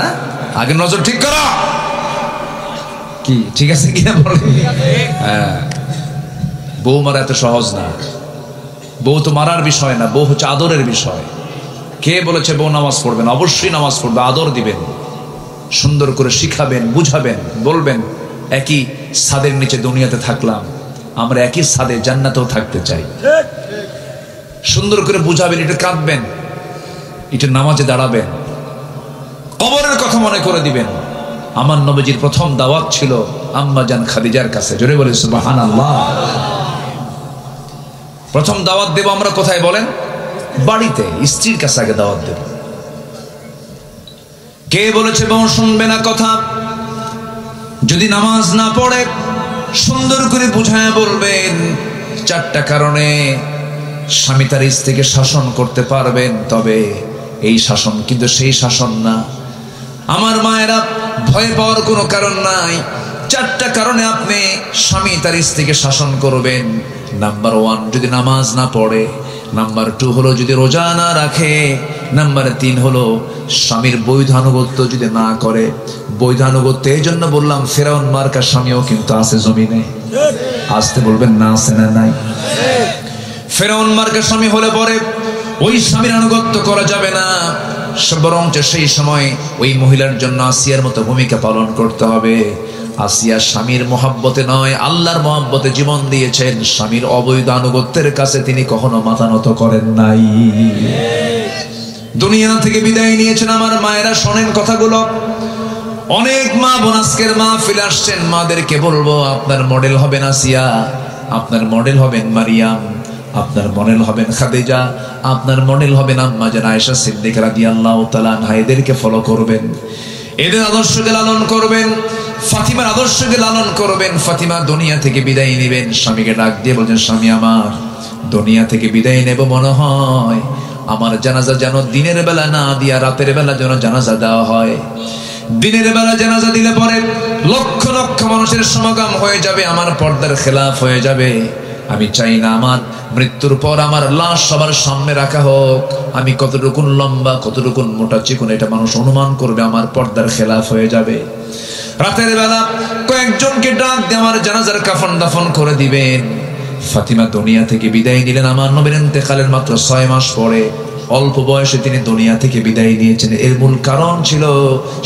আগে নজর ঠিক করো। কি ঠিক আছে কিনা বলে? হ্যাঁ, বউ মারা এত সহজ না। বউ তো মারার বিষয় না, বউ হচ্ছে আদরের বিষয়। কে বলেছে বউ নামাজ পড়বেন? অবশ্যই নামাজ পড়বে, আদর দিবেন, সুন্দর করে শিখাবেন, বুঝাবেন, বলবেন একই ছাদের নিচে দুনিয়াতে থাকলাম, আমরা একই ছাদে জান্নাতেও থাকতে চাই। সুন্দর করে বুঝাবেন, এটা কাঁদবেন, এটা নামাজে দাঁড়াবেন, কবরের কথা মনে করে দিবেন। আমার নবীজির প্রথম দাওয়াত ছিল আম্মা জান খাদিজার কাছে। জোরে বলে সুবহানাল্লাহ। প্রথম দাওয়াত দেব আমরা কোথায় বলেন? বাড়িতে, স্ত্রীর কাছে আগে দাওয়াত দেব। কে বলেছে বউ শুনবে না কথা? যদি নামাজ না পড়ে সুন্দর করে বুঝায় বলবেন, চারটা কারণে স্বামী তার স্ত্রীকে শাসন করতে পারবেন, তবে এই শাসন কিন্তু সেই শাসন না। আমার মায়েরা, ভয় পাওয়ার কোনো কারণ নাই। চারটা কারণে আপনি স্বামী তার স্ত্রীকে শাসন করবেন। নাম্বার 1, যদি নামাজ না পড়ে। নাম্বার 2 হলো যদি রোজা না রাখে। নাম্বার 3 হলো স্বামীর বৈধ আনুগত্য যদি না করে। বৈধ আনুগত্য এই জন্য বললাম, ফেরাউন মার্কা স্বামীও কিন্তু আছে জমিনে। আসতে বলবেন না, আছে না নাই? ফেরাউন মার্কা স্বামী হলে পরে ওই স্বামীর আনুগত্য করা যাবে না, বরঞ্চ সেই সময় ওই মহিলার জন্য আসিয়ার মতো ভূমিকা পালন করতে হবে। আসিয়া স্বামীর মহাব্বতে নয়, আল্লাহর মহাব্বতে জীবন দিয়েছেন। স্বামীর অবৈধ আনুগত্যের কাছে তিনি কখনো মাথা নত করেন নাই। দুনিয়া থেকে বিদায় নিয়েছেন। আমার মায়েরা শোনেন কথাগুলো। অনেক মা বোন আজকের মাহফিলে আসছেন, মাদেরকে বলবো, আপনার মডেল হবেন আসিয়া, আপনার মডেল হবেন মারিয়াম, আপনার মডেল হবেন খাদিজা, আপনার মডেল হবেন আম্মা জান আয়েশা সিদ্দিকা রাদিয়াল্লাহু তাআলা আনহা। এদেরকে ফলো করবেন, এদের আদর্শকে লালন করবেন, ফাতিমার আদর্শকে লালন করবেন। ফাতিমা দুনিয়া থেকে বিদায় নেবেন, স্বামীকে ডাক দিয়ে বলছেন, স্বামী আমার দুনিয়া থেকে বিদায় নেব, মনে হয় আমার জানাজা যেন দিনের বেলা না দিয়া রাতের বেলা যেন জানাজা দেওয়া হয়। দিনের বেলা জানাজা দিলে পরে লক্ষ লক্ষ মানুষের সমাগম হয়ে যাবে, আমার পর্দার খেলাফ হয়ে যাবে। আমি চাই না আমার মৃত্যুর পর আমার লাশ সবার সামনে রাখা হোক। আমি কতটুকু লম্বা, কতটুকু মোটা চিকন, এটা মানুষ অনুমান করবে, আমার পর্দার খেলাফ হয়ে যাবে। রাতের বেলা কয়েকজনকে ডাক দিয়ে আমার জানাজার কাফন দাফন করে দিবেন। ফাতিমা দুনিয়া থেকে বিদায় নিলেন আমার নবীর ইন্তেকালের মাত্র 6 মাস পরে। অল্প বয়সে তিনি দুনিয়া থেকে বিদায় নিয়েছেন। এর মূল কারণ ছিল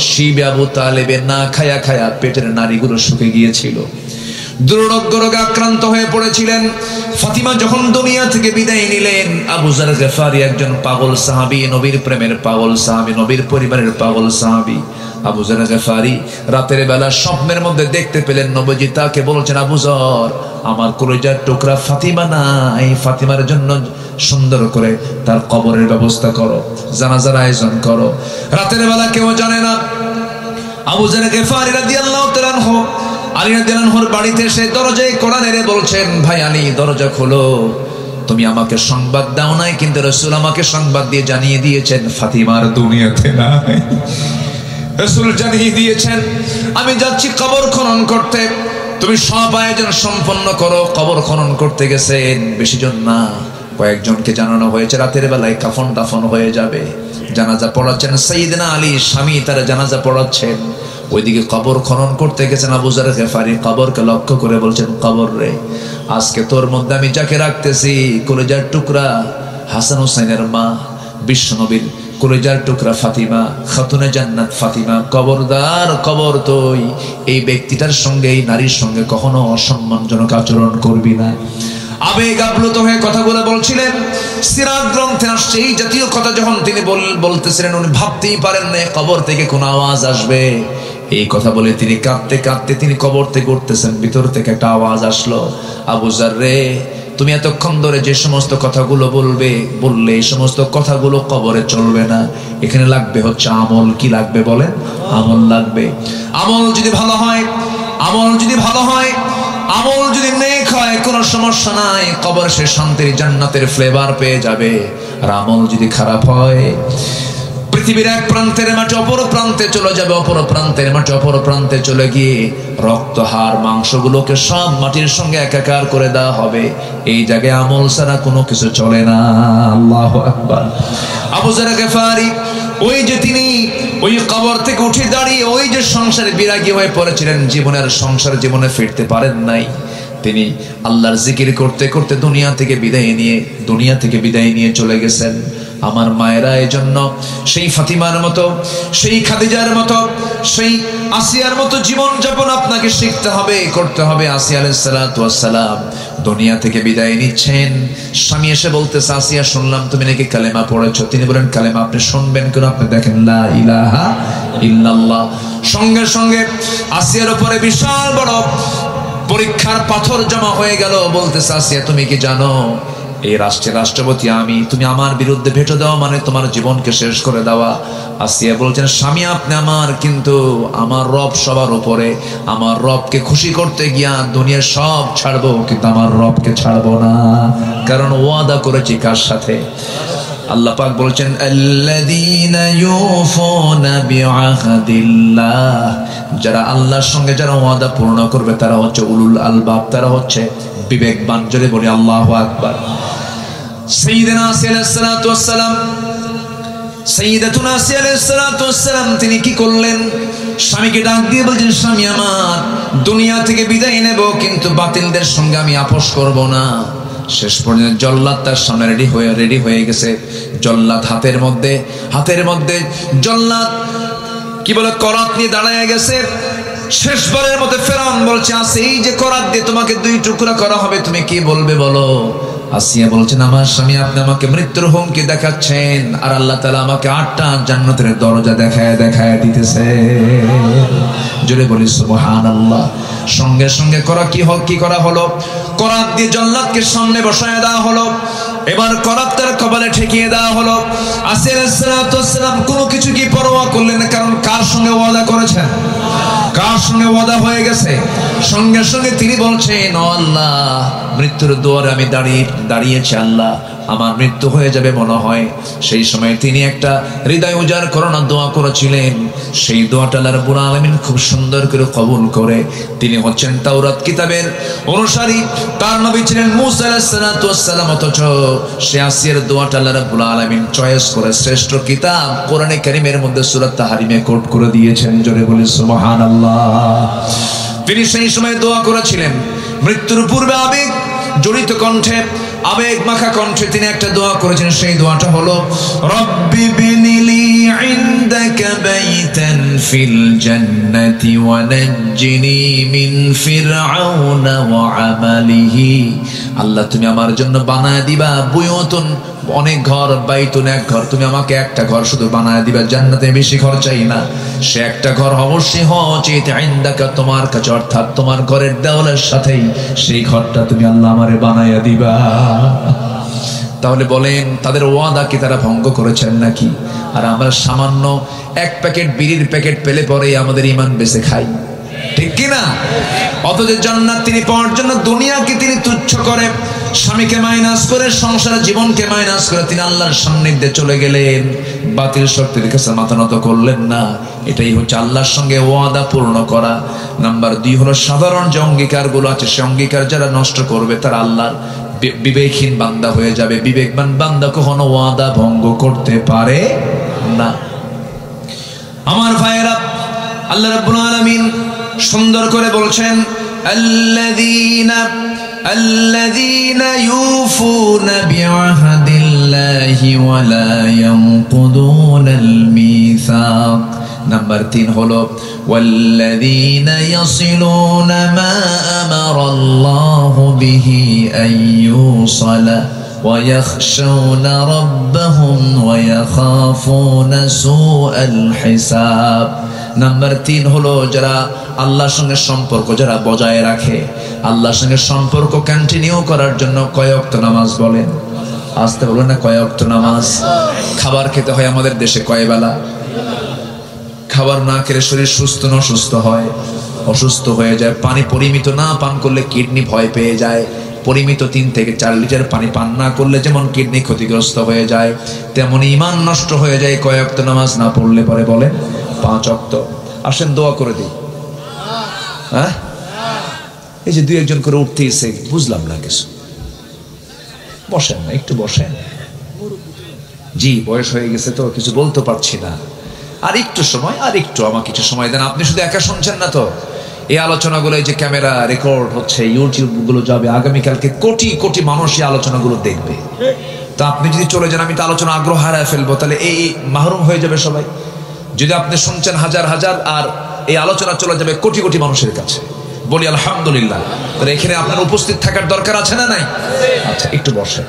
শিবে আবু তালেবের না খায়া খায়া পেটের নাড়িগুলো শুকে গিয়েছিল, দুরারোগ্য রোগে আক্রান্ত হয়ে পড়েছিলেন। ফাতিমা যখন দুনিয়া থেকে বিদায় নিলেন, আবু যার গফারি একজন পাগল সাহাবী, নবীর প্রেমের পাগল সাহাবী, নবীর পরিবারের পাগল সাহাবী। আবু যার গফারি রাতের বেলা স্বপ্নের মধ্যে দেখতে পেলেন নবীজি তাকে বলছেন, আবু যর, আমার কলিজার টুকরা ফাতিমা নাই, ফাতিমার জন্য সুন্দর করে তার কবরের ব্যবস্থা করো, জানাজার আয়োজন করো। রাতের বেলা কেউ জানে না। আবু যার গফারি রাদিয়াল্লাহু তাআলা আনহু আলী রাদিয়াল্লাহু আনহুর বাড়িতে এসে দরজায় কড়া নেড়ে বলছেন, ভাই আলী দরজা খোলো, তুমি আমাকে সংবাদ দাও নাই, কিন্তু রাসূল আমাকে সংবাদ দিয়ে জানিয়ে দিয়েছেন ফাতিমার দুনিয়াতে নাই। রাসূল জানিয়ে দিয়েছেন আমি যাচ্ছি কবর খনন করতে। তুমি সব আয়োজন সম্পন্ন করো। কবর খনন করতে গেছেন, বেশি জন না, কয়েকজনকে জানানো হয়েছে রাতের বেলায় কাফন দাফন হয়ে যাবে। জানাজা পড়াচ্ছেন সাইয়েদনা আলী, স্বামী তারা জানাজা পড়াচ্ছেন। ওইদিকে কবর খনন করতে গেছেন আবু যার গিফারি, কবরকে লক্ষ্য করে বলছেন, কবর রে, আজকে তোর মধ্যে আমি যাকে রাখতেছি কলিজার টুকরা হাসান হুসাইনের মা, বিশ্বনবীর কলিজার টুকরা ফাতিমা, খাতুনে জান্নাত ফাতিমা, কবরদার কবর তুই এই ব্যক্তিটার সঙ্গে, এই নারীর সঙ্গে কখনো অসম্মানজনক আচরণ করবি না। আবেগ আপ্লুত হয়ে কথাগুলো বলছিলেন। সিরাত গ্রন্থে আসছে এই জাতীয় কথা যখন তিনি বলতেছিলেন, উনি ভাবতেই পারেন না কবর থেকে কোন আওয়াজ আসবে। এই কথা বলে তিনি কাঁদতে কাঁদতে তিনি কবর থেকে উঠতেছেন, ভিতর থেকে একটা আওয়াজ আসলো, আবু যার রে, তুমি এতক্ষণ ধরে যে সমস্ত কথাগুলো বললে এই সমস্ত কথাগুলো কবরে চলবে না, এখানে লাগবে হচ্ছে আমল। কি লাগবে বলেন? আমল লাগবে। আমল যদি ভালো হয়, আমল যদি ভালো হয়, আমল যদি নেক হয়, কোনো সমস্যা নাই, কবর সে শান্তির জান্নাতের ফ্লেভার পেয়ে যাবে। আর আমল যদি খারাপ হয়, পৃথিবীর এক প্রান্তের মাটি অপর প্রান্তে চলে যাবে, অপর প্রান্তের মাটি অপর প্রান্তে চলে গিয়ে রক্ত হাড় মাংসগুলোকে সব মাটির সঙ্গে একাকার করে দেওয়া হবে। এই জায়গায় আমল ছাড়া কোনো কিছু চলে না। আল্লাহু আকবার। আবু যার গিফারি ওই যে তিনি ওই কবর থেকে উঠে দাঁড়িয়ে ওই যে সংসারে বিরাগী হয়ে পড়েছিলেন, জীবনের সংসার জীবনে ফিরতে পারেন নাই, তিনি আল্লাহর জিকির করতে করতে দুনিয়া থেকে বিদায় নিয়ে চলে গেছেন। আমার মায়েরা এজন্য সেই ফাতিমার মতো, সেই খাদিজার মতো, সেই আসিয়ার মতো জীবন যাপন আপনাকে শিখতে হবে, করতে হবে। আসিয়া আলাইহিস সালাতু ওয়াস সালাম দুনিয়া থেকে বিদায় নিচ্ছেন, স্বামী এসে বলতেছে, আসিয়া শুনলাম তুমি নাকি কালেমা পড়েছো। তিনি বলেন, কালেমা আপনি শুনবেন কেন? আপনি দেখেন লা ইলাহা ইল্লাল্লাহ। সঙ্গে সঙ্গে আসিয়ার উপরে বিশাল বড় পরীক্ষার পাথর জমা হয়ে গেল। বলতেছে, আসিয়া তুমি কি জানো এই রাষ্ট্রের রাষ্ট্রপতি আমি, তুমি আমার বিরুদ্ধে ভেটো দেওয়া মানে তোমার জীবনকে শেষ করে দেওয়া। আসিয়া বলছেন, স্বামী আপনি আমার, কিন্তু আমার রব সবার উপরে, আমার রবকে খুশি করতে গিয়া দুনিয়া সব ছাড়বো, কিন্তু আমার রবকে ছাড়বো না, কারণ ওয়াদা করেছি কার সাথে? আল্লাহ পাক বলছেন, আল্লাযীনা ইউফুনা বিআহদিল্লাহ, যারা আল্লাহর সঙ্গে যারা ওয়াদা পূর্ণ করবে তারা হচ্ছে উলুল আলবাব, তারা হচ্ছে বিবেকবান। জোরে বলি আল্লাহু আকবার। সাইয়্যিদানা আসিয়া আলাইহিস সালাতু ওয়াস সালাম, সাইয়্যিদাতুনা আসিয়া আলাইহিস সালাতু ওয়াস সালাম তিনি কি করলেন? স্বামীকে ডাক দিয়ে বলছেন, স্বামী আমার, দুনিয়া থেকে বিদায় নেব, কিন্তু বাতিলদের সঙ্গে আমি আপোষ করব না। শেষ পর্যন্ত জল্লাদ তার সামনে রেডি হয়ে গেছে। জল্লাদ হাতের মধ্যে জল্লাদ কি বলে করাত নিয়ে দাঁড়ায় গেছে। শেষবারের মতো ফেরাউন বলছে, আছে এই যে করাত দিয়ে তোমাকে 2 টুকরা করা হবে, তুমি কি বলবে বলো? আসিয়া বলছেন, আমার স্বামী আপনি আমাকে মৃত্যুর হুমকি দেখাচ্ছেন, আর আল্লাহ তাআলা আমাকে 8টা জান্নাতের দরজা দেখায় দিতেছে। জোরে বলি সুবহানাল্লাহ। সঙ্গে সঙ্গে কি করা হলো? করাত দিয়ে জল্লাদকে সামনে বসায় দেওয়া হলো। এবার করাত তার কপালে ঠেকিয়ে দেওয়া হলো। আসিয়া আলাইহিস সালাতু ওয়াস সালাম কোনো কিছু কি পরোয়া করলেন না, কারণ কার সঙ্গে ওয়াদা করেছেন? কার সঙ্গে ওয়াদা হয়ে গেছে? সঙ্গে সঙ্গে তিনি বলছেন, ও আল্লাহ, মৃত্যুর দুয়ারে আমি দাঁড়িয়েছি, আল্লাহ আমার মৃত্যু হয়ে যাবে মনে হয়। সেই সময় তিনি একটা হৃদয় উজাড় করানোর দোয়া করেছিলেন। সেই দোয়াটা আল্লাহ রাব্বুল আলামিন খুব সুন্দর করে কবুল করে। তিনি হচ্ছেন তাওরাত কিতাবের অনুসারী, তার নবী ছিলেন মূসা আলাইহিস সালাতু ওয়াস সালাম, অথচ সে আসিয়ার দোয়াটা আল্লাহ রাব্বুল আলামিন চয়েস করে শ্রেষ্ঠ কিতাব কোরআনে কারীমের মধ্যে সূরা তাহরিমে কোট করে দিয়েছেন। জোরে বলি সুবহানাল্লাহ। তিনি সেই সময় দোয়া করেছিলেন, মৃত্যুর পূর্বে আবেগ জড়িত কণ্ঠে, আবেগ মাখা কণ্ঠে তিনি একটা দোয়া করেছেন। সেই দোয়াটা হলো, রব্বি বিনিলি ইনদাকা বাইতান ফিল জান্নাতি ওয়া নাজ্জিনি মিন ফিরআউনা ওয়া আমালিহি। আল্লাহ তুমি আমার জন্য বানায় দিবা বুয়তুন, অনেক ঘর, বাইতুন এক ঘর, তুমি আমাকে একটা ঘর শুধু বানায় দিবা, জান্নাতে বেশি ঘর চাই না। সে একটা ঘর অবশ্যই হচ্ছে ইনদাকা, তোমার কাছে, অর্থাৎ তোমার ঘরের দেওয়ালের সাথেই সেই ঘরটা তুমি আল্লাহ আমারে বানায়া দিবা। তাহলে বলেন, তাদের ওয়াদা কি তারা ভঙ্গ করেছেন নাকি? আর আমরা সামান্য 1 প্যাকেট বিড়ির প্যাকেট পেলে পরে আমাদের ঈমান বেঁচে খাই, ঠিক কিনা? অথচ জান্নাত তিনি পাওয়ার জন্য দুনিয়াকে তিনি তুচ্ছ করে স্বামীকে মাইনাস করে, সংসার জীবনকে মাইনাস করে তিনি আল্লাহর সান্নিধ্যে চলে গেলেন, বাতিল শক্তির কাছে মাথা নত করলেন না। এটাই হচ্ছে আল্লাহর সঙ্গে ওয়াদা পূর্ণ করা। নাম্বার 2 হলো সাধারণ যে অঙ্গীকারগুলো আছে, সে অঙ্গীকার যারা নষ্ট করবে তারা আল্লাহর বিবেকহীন বান্দা হয়ে যাবে। বিবেকবান বান্দা কখনো ওয়াদা ভঙ্গ করতে পারে না। আমার ভাইয়েরা, আল্লাহ রাব্বুল আলামিন সুন্দর করে বলছেন, আল্লাযীনা ইউফুনা বিআহদিল্লাহি ওয়া লা ইয়ানকুদুনাল মিসাক। নাম্বার 3 হলো ওয়াল্লাযীনা ইয়াসিলুনা মা আমারাল্লাহু বিহি আইয়ুসালা ওয়া ইয়াখশাউনা রাব্বাহুম ওয়া ইয়াখাফুনা সুআল হিসাব। নাম্বার 3 হলো যারা আল্লাহর সঙ্গে সম্পর্ক যারা বজায় রাখে, আল্লাহর সঙ্গে সম্পর্ক কন্টিনিউ করার জন্য কয় ওয়াক্ত নামাজ বলেন? আসতে বলেন না, কয় ওয়াক্ত নামাজ? খাবার খেতে হয় আমাদের দেশে কয় বেলা? খাবার না খেলে শরীর সুস্থ না অসুস্থ হয়? অসুস্থ হয়ে যায়। পানি পরিমিত না পান করলে কিডনি ভয় পেয়ে যায়। পরিমিত 3 থেকে 4 লিটার পানি পান না করলে যেমন কিডনি ক্ষতিগ্রস্ত হয়ে যায়, তেমন ঈমান নষ্ট হয়ে যায় কয় ওয়াক্ত নামাজ না পড়লে পরে বলেন? 5 ওয়াক্ত। আসেন দোয়া করে দিই। হ্যাঁ, এই যে 2-1 করে উঠতেইছে, বুঝলাম না কিছু। বসেন না, একটু বসেন। জি, বয়স হয়ে গেছে তো কিছু বলতে পারছি না। আর একটু সময়, আর একটু আমাকে কিছু সময় দেন। আপনি শুধু একা শুনছেন না তো, এই আলোচনাগুলো এই যে ক্যামেরা রেকর্ড হচ্ছে, ইউটিউব গুলো যাবে, আগামীকালকে কোটি কোটি মানুষ এই আলোচনাগুলো দেখবে। তা আপনি যদি চলে যান, আমি তো আলোচনা আগ্রহ হারায় ফেলবো, তাহলে এই মাহরুম হয়ে যাবে সবাই। যদি আপনি শুনছেন হাজার হাজার, আর এই আলোচনা চলে যাবে কোটি কোটি মানুষের কাছে। বলি আলহামদুলিল্লাহ। তাহলে এখানে আপনার উপস্থিত থাকার দরকার আছে না নাই? আচ্ছা, একটু বসেন।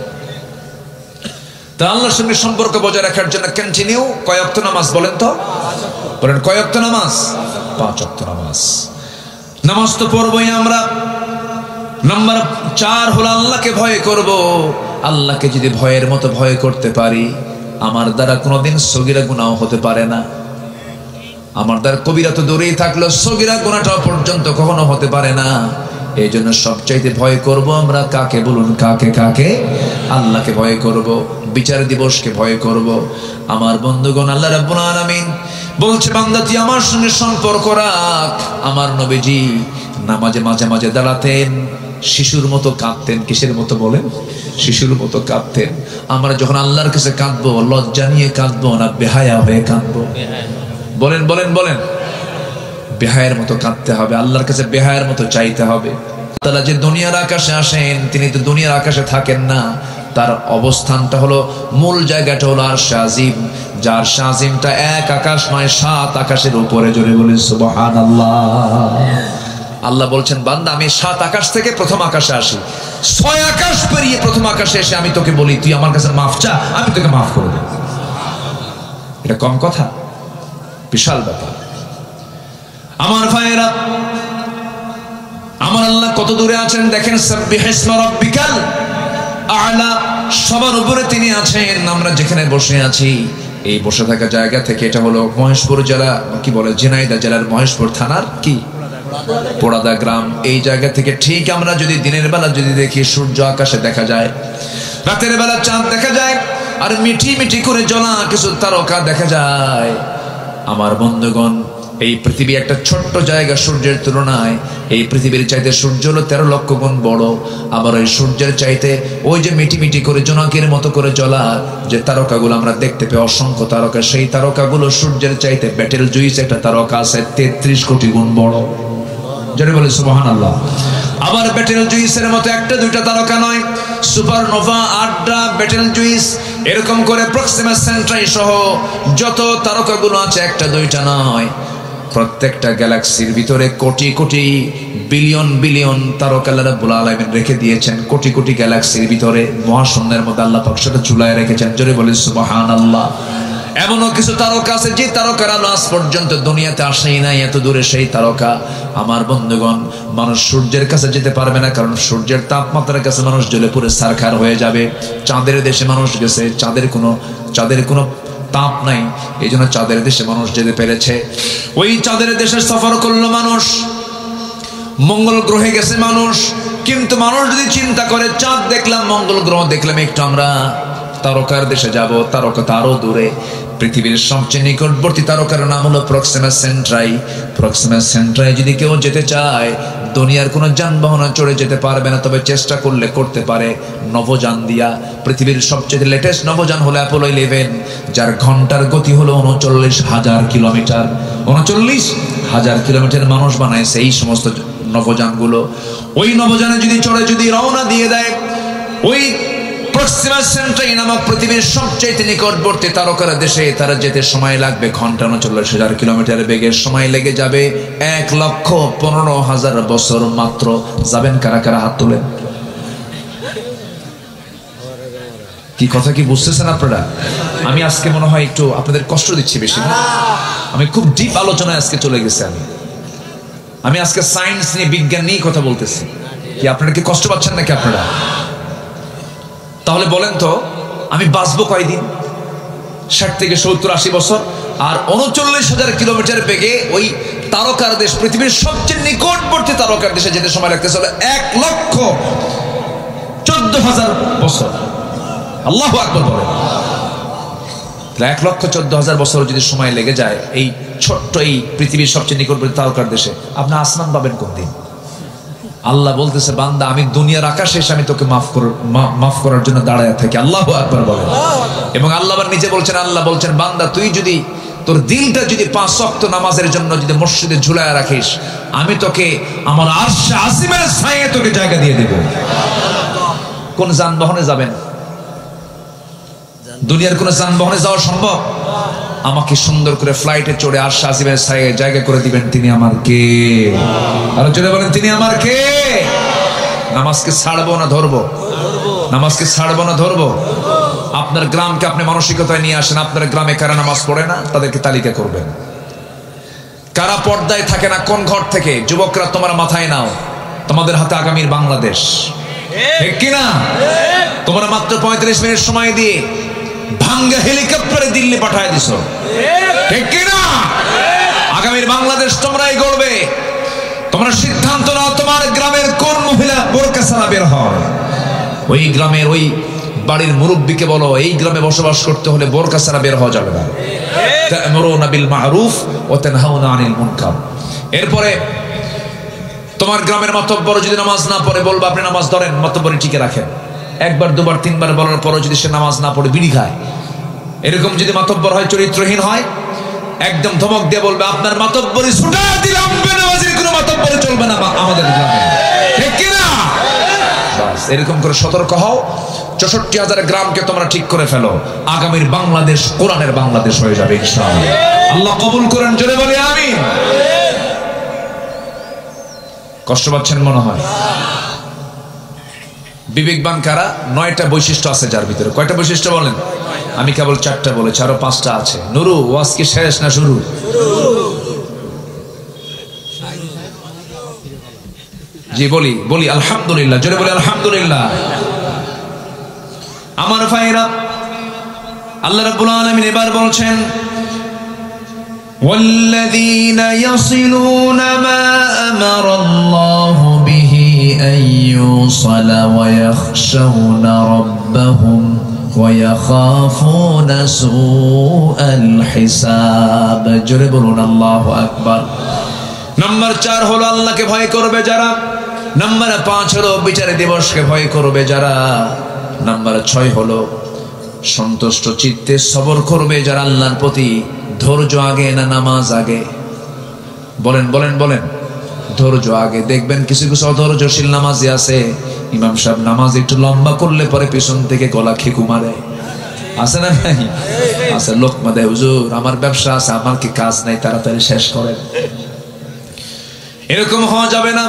তা আল্লাহর সঙ্গে সম্পর্ক বজায় রাখার জন্য কন্টিনিউ কয় ওয়াক্ত নামাজ বলেন তো? বলেন কয় ওয়াক্ত নামাজ? 5 ওয়াক্ত নামাজ। নামাজ তো পড়বই আমরা। নাম্বার 4 হলো আল্লাহকে ভয় করব। আল্লাহকে যদি ভয়ের মতো ভয় করতে পারি, আমার দ্বারা কোনোদিন সগীরা গুনাহ হতে পারে না। আমার দ্বারা কবিরা তো দূরেই থাকলো, সগীরা গুনাহটা পর্যন্ত কখনো হতে পারে না। এই জন্য সবচাইতে ভয় করব আমরা কাকে বলুন? কাকে? আল্লাহকে ভয় করব, বিচার দিবসকে ভয় করব। আমার বন্ধুগণ, আল্লাহ রাব্বুল আলামিন বলছে, বান্দা তুই আমার সঙ্গে সম্পর্ক রাখ। আমার নবীজি নামাজে মাঝে মাঝে দাঁড়াতেন, শিশুর মতো কাঁদতেন। কিসের মতো বলেন? শিশুর মতো কাঁদতেন। আমরা যখন আল্লাহর কাছে কাঁদবো, লজ্জা নিয়ে কাঁদবো না বেহায়া হয়ে কাঁদবো? বলেন বলেন বলেন। বেহায়ের মতো কাঁদতে হবে, আল্লাহর কাছে বেহায়ের মতো চাইতে হবে। তাআলা যে দুনিয়ার আকাশে আসেন, তিনি তো দুনিয়ার আকাশে থাকেন না। তার অবস্থানটা হলো, মূল জায়গাটা হলো আরশে আজিম। যার শাজিমটা 1 আকাশ নয় 7 আকাশের উপরে। জোরে বলি সুবহানাল্লাহ। আল্লাহ বলছেন, বান্দা আমি 7 আকাশ থেকে প্রথম আকাশে আসি, 6 আকাশ পেরিয়ে প্রথম আকাশে এসে আমি তোকে বলি তুই আমার কাছে মাফ চা, আমি তোকে মাফ করে দেব। এটা কম কথা? বিশাল ব্যাপার। আমার ভাইয়েরা, আমার আল্লাহ কত দূরে আছেন দেখেন। সাব্বিহিসমা রাব্বিকাল আ'লা, সবার উপরে তিনি আছেন। আমরা যেখানে বসে আছি, এই বসে থাকা জায়গা থেকে, এটা হলো মহেশপুর জেলা, কি বলে, ঝিনাইদহ জেলার মহেশপুর থানার কি পোড়াদা গ্রাম। এই জায়গা থেকে ঠিক আমরা যদি দিনের বেলা যদি দেখি, সূর্য আকাশে দেখা যায়, রাতের বেলা চাঁদ দেখা যায়, আর মিটি মিটি করে জ্বলা কিছু তারকা দেখা যায়। আমার বন্ধুগণ, এই পৃথিবী একটা ছোট্ট জায়গা সূর্যের তুলনায়। এই পৃথিবীর চাইতে সূর্য হলো 13 লক্ষ গুণ বড়। আবার ওই সূর্যের চাইতে ওই যে মিটি মিটি করে জোনাকের মতো করে জ্বলা যে তারকাগুলো আমরা দেখতে পাই, অসংখ্য তারকা, সেই তারকাগুলো সূর্যের চাইতে বেটেল জুইস একটা তারকা আছে 33 কোটি গুণ বড়। যারা বলে সুবহানাল্লাহ। আবার বেটেল জুইসের মতো 1-2টা তারকা নয়, সুপারনোভা, 8টা বেটেল জুইস, এরকম করে প্রক্সিমা সেন্ট্রাই সহ যত তারকাগুলো আছে 1-2টা নয়। প্রত্যেকটা গ্যালাক্সির ভিতরে কোটি কোটি বিলিয়ন বিলিয়ন তারকা আল্লাহ রাব্বুল আলামিন রেখে দিয়েছেন। কোটি কোটি গ্যালাক্সির ভিতরে মহাশূন্যের মধ্যে আল্লাহ পাক সেটা ঝুলায় রেখেছেন। জোরে বলি সুবহানাল্লাহ। এমনও কিছু তারকা আছে যে তারকার আলো আজ পর্যন্ত দুনিয়াতে আসেই নাই, এত দূরে সেই তারকা। আমার বন্ধুগণ, মানুষ সূর্যের কাছে যেতে পারবে না, কারণ সূর্যের তাপমাত্রার কাছে মানুষ জ্বলে পুড়ে ছারখার হয়ে যাবে। চাঁদের দেশে মানুষ গেছে, চাঁদের কোনো তাপ নাই, এই জন্য চাঁদের দেশে মানুষ যেতে পেরেছে। ওই চাঁদের দেশে সফর করলো মানুষ, মঙ্গল গ্রহে গেছে মানুষ, কিন্তু মানুষ যদি চিন্তা করে চাঁদ দেখলাম, মঙ্গল গ্রহ দেখলাম, একটু আমরা তারকার দেশে যাব, তারকা তো আরো দূরে। পৃথিবীর সবচেয়ে নিকটবর্তী তারকার নাম হলো প্রক্সিমা সেন্ট্রাই। প্রক্সিমা সেন্ট্রাই যদি কেউ যেতে চায়, দুনিয়ার কোনো যানবাহনে চড়ে যেতে পারবে না, তবে চেষ্টা করলে করতে পারে নভোযান দিয়া। পৃথিবীর সবচেয়ে লেটেস্ট নভোযান হলো অ্যাপোলো 11, যার ঘন্টার গতি হলো 39,000 কিলোমিটার। 39,000 কিলোমিটার মানুষ বানাইছে এই সমস্ত নভোযানগুলো। ওই নভোযানে যদি চড়ে যদি রওনা দিয়ে দেয়, ওই প্রক্সিমা সেন্ট্রাই নামক পৃথিবীর সবচেয়ে নিকটবর্তী তারকার দেশে তারা যেতে সময় লাগবে ঘন্টা 39,000 কিলোমিটার বেগে। সময় লেগে যাবে 1,15,000 বছর মাত্র। যাবেন কারা কারা? হাত তোলেন। কি কথা কি বুঝতেছেন আপনারা? আমি আজকে মনে হয় একটু আপনাদের কষ্ট দিচ্ছি বেশি না? আমি খুব ডিপ আলোচনায় আজকে চলে গেছি। আমি আজকে সায়েন্স নিয়ে, বিজ্ঞান নিয়ে কথা বলতেছি। কি আপনারা কি কষ্ট পাচ্ছেন নাকি আপনারা? তাহলে বলেন তো, আমি বাঁচবো কয়দিন? 60 থেকে 70-80 বছর। আর 39,000 কিলোমিটার বেগে ওই তারকার দেশ, পৃথিবীর সবচেয়ে নিকটবর্তী তারকার দেশে যেতে সময় লাগতেছে 1,14,000 বছর। আল্লাহু আকবার বলেন। 1,14,000 বছর যদি সময় লেগে যায় এই ছোট্ট এই পৃথিবীর সবচেয়ে নিকটবর্তী তারকার দেশে, আপনি আসমান পাবেন কোন দিন? আল্লাহ বলতেছে, বান্দা আমি দুনিয়ার আকাশে এসে আমি তোকে মাফ করার জন্য দাঁড়ায় থাকি। আল্লাহু আকবার বলেন। এবং আল্লাহ নিজে বলছেন, আল্লাহ বলছেন, বান্দা তুই যদি তোর দিলটা যদি 5 ওয়াক্ত নামাজের জন্য যদি মসজিদে ঝুলায় রাখিস, আমি তোকে আমার আরশে আজিমের ছায়ায় তোকে জায়গা দিয়ে দেব। কোন যানবাহনে যাবেন? দুনিয়ার কোন যানবাহনে যাওয়া সম্ভব? আমাকে সুন্দর করে ফ্লাইটে চড়ে আরশে আজিমের ছায়ায় জায়গা করে দিবেন। তিনি আমার কে? আরো জোরে বলেন, তিনি আমার কে? নামাজকে ছাড়বো না ধরবো? নামাজকে ছাড়বো না ধরবো? আপনার গ্রামকে আপনি মানসিকতায় নিয়ে আসেন। আপনার গ্রামে কারা নামাজ পড়ে না তাদেরকে তালিকা করবেন। কারা পর্দায় থাকে না, কোন ঘর থেকে? যুবকরা তোমরা মাথায় নাও, তোমাদের হাতে আগামীর বাংলাদেশ, ঠিক কিনা? তোমরা মাত্র 35 মিনিট সময় দিয়ে ভাঙ্গা হেলিকপ্টারে দিল্লি পাঠায় দিছো, ঠিক কিনা? আগামীর বাংলাদেশ তোমরাই গড়বে। তোমরা সিদ্ধান্ত নাও, তোমার গ্রামের কোন মহিলা বোরকা ছাড়া বের হয়? ওই গ্রামের ওই বাড়ির মুরব্বীকে বলো, এই গ্রামে বসবাস করতে হলে বোরকা ছাড়া বের হওয়া যাবে না। তা'মুরুনা বিল মা'রুফ ওয়া তানহাউনা আনিল মুনকার। এরপরে তোমার গ্রামের মাতব্বর যদি নামাজ না পড়ে, বলবা আপনি নামাজ ধরেন, মাতব্বরি টিকে রাখেন। একবার দুবার তিনবার বলার পরও যদি সে নামাজ না পড়ে বিড়ি খায়, এরকম যদি মাতব্বর হয়, চরিত্রহীন হয়, একদম ধমক দিয়ে বলবে আপনার মাতব্বরি ছুটা দিলাম, বেনামাজির কোনো মাতব্বরি চলবে না আমাদের গ্রামে, ঠিক কিনা? বাস এরকম করে সতর্ক হও। 64,000 গ্রামকে তোমরা ঠিক করে ফেলো। আগামীর বাংলাদেশ কোরআনের বাংলাদেশ হয়ে যাবে ইনশাআল্লাহ। আল্লাহ কবুল করেন, জোরে বলি আমিন। কষ্ট পাচ্ছেন মনে হয়? বিবেকবান কারা? 9টা বৈশিষ্ট্য আছে যার ভিতরে। কয়টা বৈশিষ্ট্য বলেন? আমি কেবল 4টা বলেছি, আরো 5টা আছে। নুরু, ওয়াজ কি শেষ না শুরু? জি বলি বলি আলহামদুলিল্লাহ, জোরে বলি আলহামদুলিল্লাহ। আমার ভাইরা, আল্লাহ রাব্বুল আলামিন এবার বলছেন, والذين يصلون ما أمر الله به أن يوصل ويخشون ربهم ويخافون سوء الحساب। জোরে বলুন আল্লাহু আকবার। নাম্বার 4 হলো আল্লাহকে ভয় করবে যারা। নাম্বার 5 হলো বিচার দিবসকে ভয় করবে যারা। নাম্বার 6 হলো সন্তুষ্ট চিত্তে সবর করবে যারা আল্লাহর প্রতি। ধৈর্য আগে না নামাজ আগে? বলেন বলেন বলেন। ধৈর্য আগে। দেখবেন কিছু কিছু অধৈর্যশীল নামাজি আছে, ইমাম সাহেব নামাজ একটু লম্বা করলে পরে পিছন থেকে গলা খেকু মারে, আছে না নাই? আছে। লোকমা দেয়, হুজুর আমার ব্যবসা আছে, আমার কি কাজ নাই, তাড়াতাড়ি শেষ করেন। এরকম হওয়া যাবে না।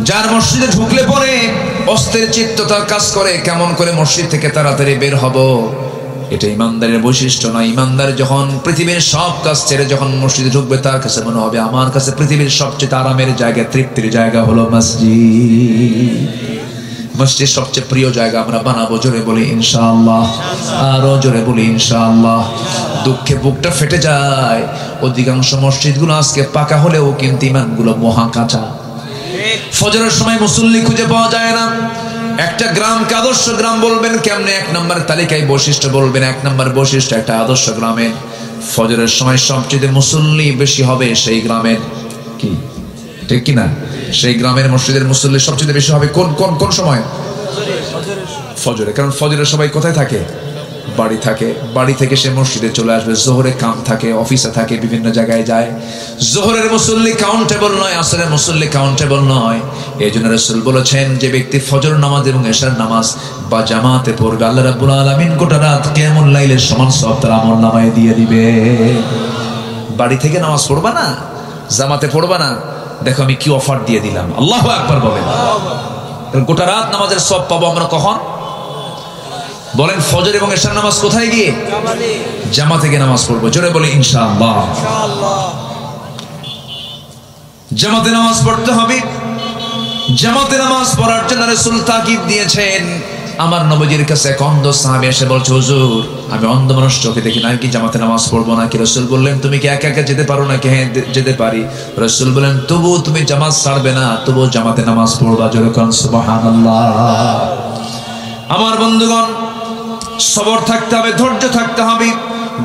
যার মসজিদে ঢুকলে পরে অস্থির চিত্ত তার কাজ করে, কেমন করে মসজিদ থেকে তাড়াতাড়ি বের হব, এটা ইমানদারের বৈশিষ্ট্য নয়। ইমানদার যখন পৃথিবীর সব কাজ ছেড়ে যখন মসজিদে ঢুকবে, তার কাছে মনে হবে আমার কাছে পৃথিবীর সবচেয়ে আরামের জায়গা, তৃপ্তির জায়গা হলো মসজিদ। মসজিদ সবচেয়ে প্রিয় জায়গা আমরা বানাবো। জোরে বলি ইনশাআল্লাহ, আরো জোরে বলি ইনশাআল্লাহ। দুঃখে বুকটা ফেটে যায়, অধিকাংশ মসজিদগুলো আজকে পাকা হলেও কিন্তু ইমানগুলো মহা কাঁচা। ফজরের সময় মুসল্লি খুঁজে পাওয়া যায় না। একটা গ্রামকে আদর্শ গ্রাম বলবেন কেমনে? 1 নম্বর তালিকায় বৈশিষ্ট্য বলবেন। 1 নম্বর বৈশিষ্ট্য একটা আদর্শ গ্রামে ফজরের সময় সবচেয়ে মুসল্লি বেশি হবে সেই গ্রামের, কি ঠিক কিনা? সেই গ্রামের মসজিদের মুসল্লি সবচেয়ে বেশি হবে কোন কোন কোন সময়? ফজরে। কারণ ফজরের সবাই কোথায় থাকে? বাড়ি থাকে। বাড়ি থেকে সে মসজিদে চলে আসবে। জোহরে কাম থাকে, অফিসে থাকে, বিভিন্ন জায়গায় যায়। জোহরের মুসল্লি কাউন্টেবল নয়, আসরের মুসল্লি কাউন্টেবল নয়। এই জন্য রাসূল বলেছেন, যে ব্যক্তি ফজর নামাজ এবং এশার নামাজ বা জামাতে পড়বে, আল্লাহ রাব্বুল আলামিন গোটা রাত কিয়ামুল লাইলের সমান সওয়াব তার আমলনামায় দিয়ে দিবে। বাড়ি থেকে নামাজ পড়বা না, জামাতে পড়বা না, দেখো আমি কি অফার দিয়ে দিলাম। আল্লাহু আকবার বলেন। গোটা রাত নামাজের সওয়াব পাবো আমরা কখন? বলেন ফজর এবং এশার নামাজ কোথায় গিয়ে? জামাতে গিয়ে নামাজ পড়বো। জোরে বলি ইনশাআল্লাহ। জামাতে নামাজ পড়তে হবে। জামাতে নামাজ পড়ার জন্য রাসূল তাকিদ দিয়েছেন। আমার নবীজির কাছে এক অন্ধ সাহাবী এসে বলছে, হুজুর আমি অন্ধ মানুষ, চোখে দেখি না, আমি কি জামাতে নামাজ পড়বো নাকি? রাসূল বললেন, তুমি কি একা একা যেতে পারো নাকি? হ্যাঁ যেতে পারি। রাসূল বললেন, তবু তুমি জামাত ছাড়বে না, তবু জামাতে নামাজ পড়বা। জোরে কোন সুবহানাল্লাহ। আমার বন্ধুগণ, সবর থাকতে হবে, ধৈর্য থাকতে হবে।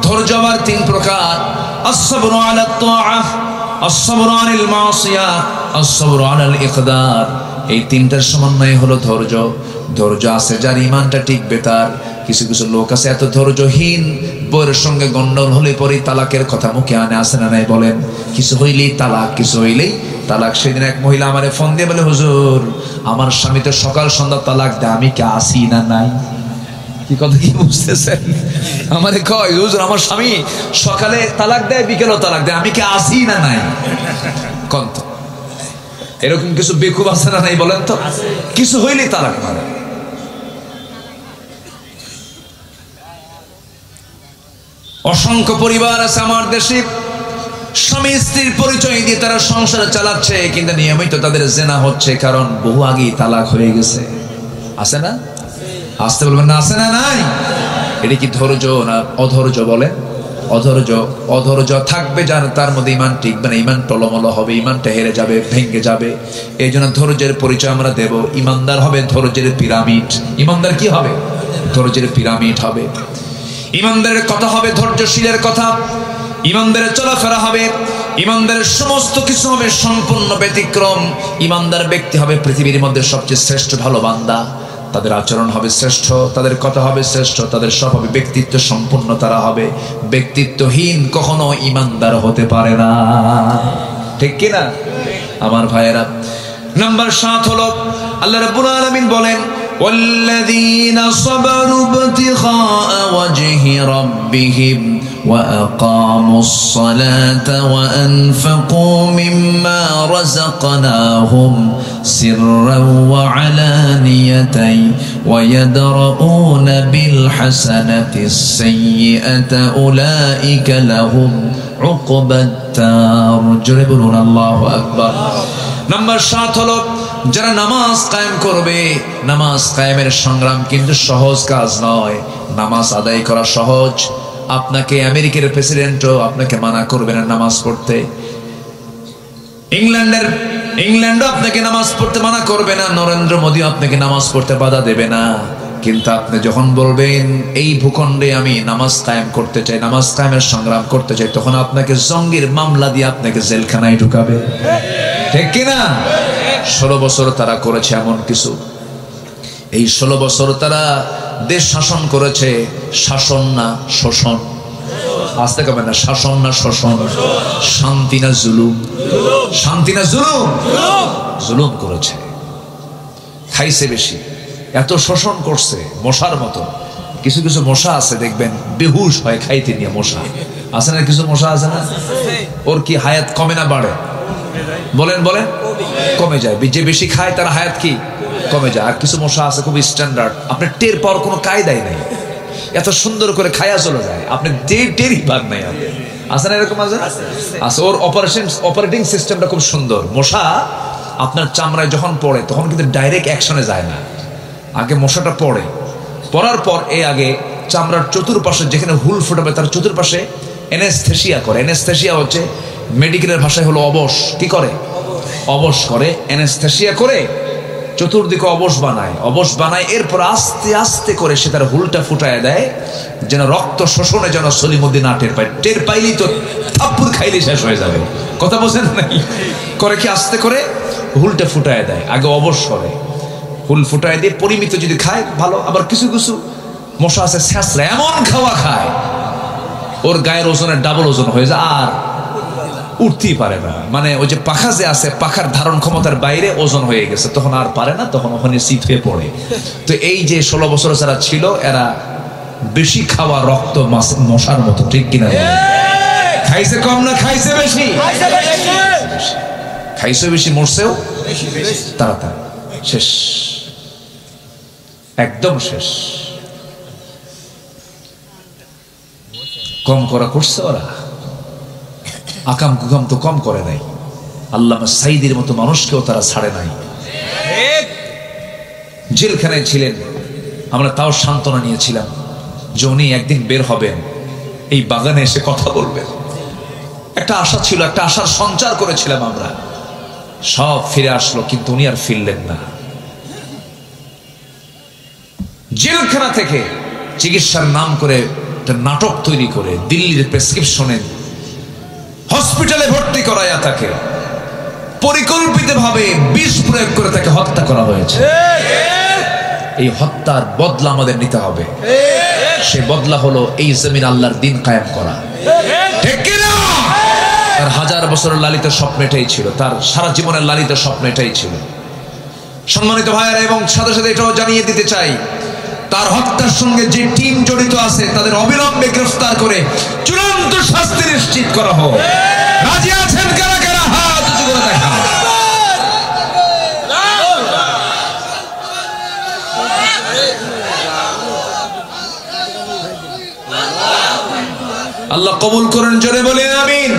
ধৈর্য আবার 3 প্রকার। আস-সাবরু আলা আত-তাআহ, আস-সাবরু আনিল মাসিয়া, আস-সাবরু আলাল ইকদার। এই 3টার সমন্বয় হলো ধৈর্য। ধৈর্য আছে যার ইমানটা টিকবে তার। কিছু কিছু লোক আছে এত ধৈর্যহীন, বউয়ের সঙ্গে গন্ডগোল হলে পরে তালাকের কথা মুখে আনে, আসে না নাই বলেন? কিছু হইলেই তালাক, কিছু হইলেই তালাক। সেদিন এক মহিলা আমারে ফোন দিয়ে বলে, হুজুর আমার স্বামী তো সকাল সন্ধ্যা তালাক দেয়, আমি কি আসি না নাই? কি কথা কি বুঝতেছেন? আমারে কয়, হুজুর আমার স্বামী সকালে তালাক দেয়, বিকেলও তালাক দেয়, আমি কি আসি না নাই? কন্ত এরকম কিছু বেকুব আছে না নাই বলেন তো? কিছু হইলেই তালাক মারে। অসংখ্য পরিবার আছে আমার দেশে, স্বামী স্ত্রীর পরিচয় দিয়ে তারা সংসার চালাচ্ছে, কিন্তু নিয়মিত তাদের জেনা হচ্ছে, কারণ বহু আগেই তালাক হয়ে গেছে। আছে না? আসতে বলবেন না, আছে না নাই? এটা কি ধৈর্য না অধৈর্য? বলেন অধৈর্য। অধৈর্য থাকবে যার, তার মধ্যে ইমান টিকবে না, ইমান টলমল হবে, ইমানটা হেরে যাবে, ভেঙে যাবে। এই জন্য ধৈর্যের পরিচয় আমরা দেব। ইমানদার হবে ধৈর্যের পিরামিড। ইমানদার কি হবে? ধৈর্যের পিরামিড হবে। ইমানদারের কথা হবে ধৈর্যশীলের কথা। ইমানদারের চলাফেরা হবে, ইমানদারের সমস্ত কিছু হবে সম্পূর্ণ ব্যতিক্রম। ইমানদার ব্যক্তি হবে পৃথিবীর মধ্যে সবচেয়ে শ্রেষ্ঠ ভালো বান্দা। তাদের আচরণ হবে শ্রেষ্ঠ, তাদের কথা হবে শ্রেষ্ঠ, তাদের সব হবে ব্যক্তিত্ব সম্পূর্ণ তারা হবে। ব্যক্তিত্বহীন কখনো ইমানদার হতে পারে না, ঠিক কি না আমার ভাইয়েরা? নাম্বার 7 হলো আল্লাহ রাব্বুল আলামিন বলেন, والذين صبروا ابتغاء وجه ربهم وأقاموا الصلاة وأنفقوا مما رزقناهم سرا وعلانية ويدرؤون بالحسنة السيئة أولئك لهم عقبى الدار। جربون الله أكبر। নাম্বার 7 হলো যারা নামাজ কায়েম করবে। নামাজ কায়েমের সংগ্রাম কিন্তু সহজ কাজ নয়। নামাজ আদায় করা সহজ। আপনাকে আমেরিকার প্রেসিডেন্টও আপনাকে মানা করবে না নামাজ পড়তে। ইংল্যান্ডও আপনাকে নামাজ পড়তে মানা করবে না। নরেন্দ্র মোদী আপনাকে নামাজ পড়তে বাধা দেবে না। কিন্তু আপনি যখন বলবেন এই ভূখণ্ডে আমি নামাজ কায়েম করতে চাই, নামাজ কায়েমের সংগ্রাম করতে চাই, তখন আপনাকে জঙ্গির মামলা দিয়ে আপনাকে জেলখানায় ঢুকাবে, ঠিক কিনা? 16 বছর তারা করেছে এমন কিছু। এই 16 বছর তারা দেশ শাসন করেছে। শাসন না শোষণ? আসতে কবে না? শাসন না শোষণ? শান্তি না জুলুম? শান্তি না জুলুম? জুলুম করেছে, খাইছে বেশি, এত শোষণ করছে মশার মতো। কিছু কিছু মশা আছে দেখবেন বেহুশ হয় খাইতে নিয়ে। মশা আছে না? কিছু মশা আছে না? ওর কি হায়াত কমে না বাড়ে? বলেন বলেন, কমে যায়। যে বেশি খায় তার হায়াত কি কমে যায়। আর কিছু মশা আছে খুব স্ট্যান্ডার্ড, আপনি টের পাওয়ার কোনো কায়দাই নাই, এত সুন্দর করে খায়া চলে যায়, আপনি টেরই পান নাই। আছে না এরকম? আছে। ওর অপারেটিং সিস্টেমটা খুব সুন্দর। মশা আপনার চামড়ায় যখন পড়ে তখন কিন্তু ডাইরেক্ট অ্যাকশনে যায় না। আগে মশাটা পড়ার পর আগে চামড়ার চতুর্পাশে যেখানে হুল ফোটাবে তার চতুর্পাশে অ্যানেস্থেসিয়া করে। অ্যানেস্থেসিয়া হচ্ছে মেডিকেলের ভাষায় হলো অবশ। কি করে? অবশ করে, অ্যানেস্থেসিয়া করে চতুর্দিকে অবশ বানায়। এরপর আস্তে আস্তে করে সে তার হুলটা ফুটায় দেয়, যেন রক্ত শোষণে যেন সলিমুদ্দিন না টের পায়। টের পাইলেই তো থাপ্পড় খাইলে শেষ হয়ে যাবে। কথা বোঝেন নাকি? করে কি আস্তে করে হুলটা ফুটায় দেয়, আগে অবশ করে, হুল ফুটায় দিয়ে পরিমিত যদি খায় ভালো। আবার কিছু কিছু মশা আছে ছেঁচড়া, এমন খাওয়া খায় ওর গায়ের ওজনের ডাবল ওজন হয়ে যায়, আর উঠতেই পারে না। মানে ওই যে পাখা যে আছে, পাখার ধারণ ক্ষমতার বাইরে ওজন হয়ে গেছে, তখন আর পারে না, তখন ওখানে শীত হয়ে পড়ে। তো এই যে 16 বছর যারা ছিল, এরা বেশি খাওয়া রক্ত মশার মতো, ঠিক কিনা? খাইছে কম না খাইছে বেশি? খাইছে বেশি, মরছেও তাড়াতাড়ি। শেষ, একদম শেষ। কম করা করছে ওরা, আকাম কুকাম তো কম করে নাই। আল্লামা সাইদির মতো মানুষকেও তারা ছাড়ে নাই। জেলখানায় ছিলেন, আমরা তাও সান্ত্বনা নিয়েছিলাম যে উনি একদিন বের হবেন, এই বাগানে এসে কথা বলবেন। একটা আশা ছিল, একটা আশার সঞ্চার করেছিলাম আমরা। সব ফিরে আসলো, কিন্তু উনি আর ফিরলেন না। জেলখানা থেকে চিকিৎসার নাম করে একটা নাটক তৈরি করে দিল্লির প্রেসক্রিপশনে হসপিটালে ভর্তি করায়া তাকে পরিকল্পিতভাবে বিষ প্রয়োগ করে তাকে হত্যা করা হয়েছে। এই হত্যার বদলা আমাদের নিতে হবে। সে বদলা হলো এই জমিন আল্লাহর দিন কায়েম করা, ঠিক কি না? তার 1000 বছরের লালিত স্বপ্ন এটাই ছিল, তার সারা জীবনের লালিত স্বপ্ন এটাই ছিল। সম্মানিত ভাইয়েরা, এবং সাথে সাথে এটাও জানিয়ে দিতে চাই, তার হত্যার সঙ্গে যে টিম জড়িত আছে তাদের অবিলম্বে গ্রেফতার করে চূড়ান্ত শাস্তি নিশ্চিত করা হোক। রাজি আছেন কারা কারা? হাত উঁচু করে দেখা। আল্লাহ কবুল করেন, জোরে বলে আমিন।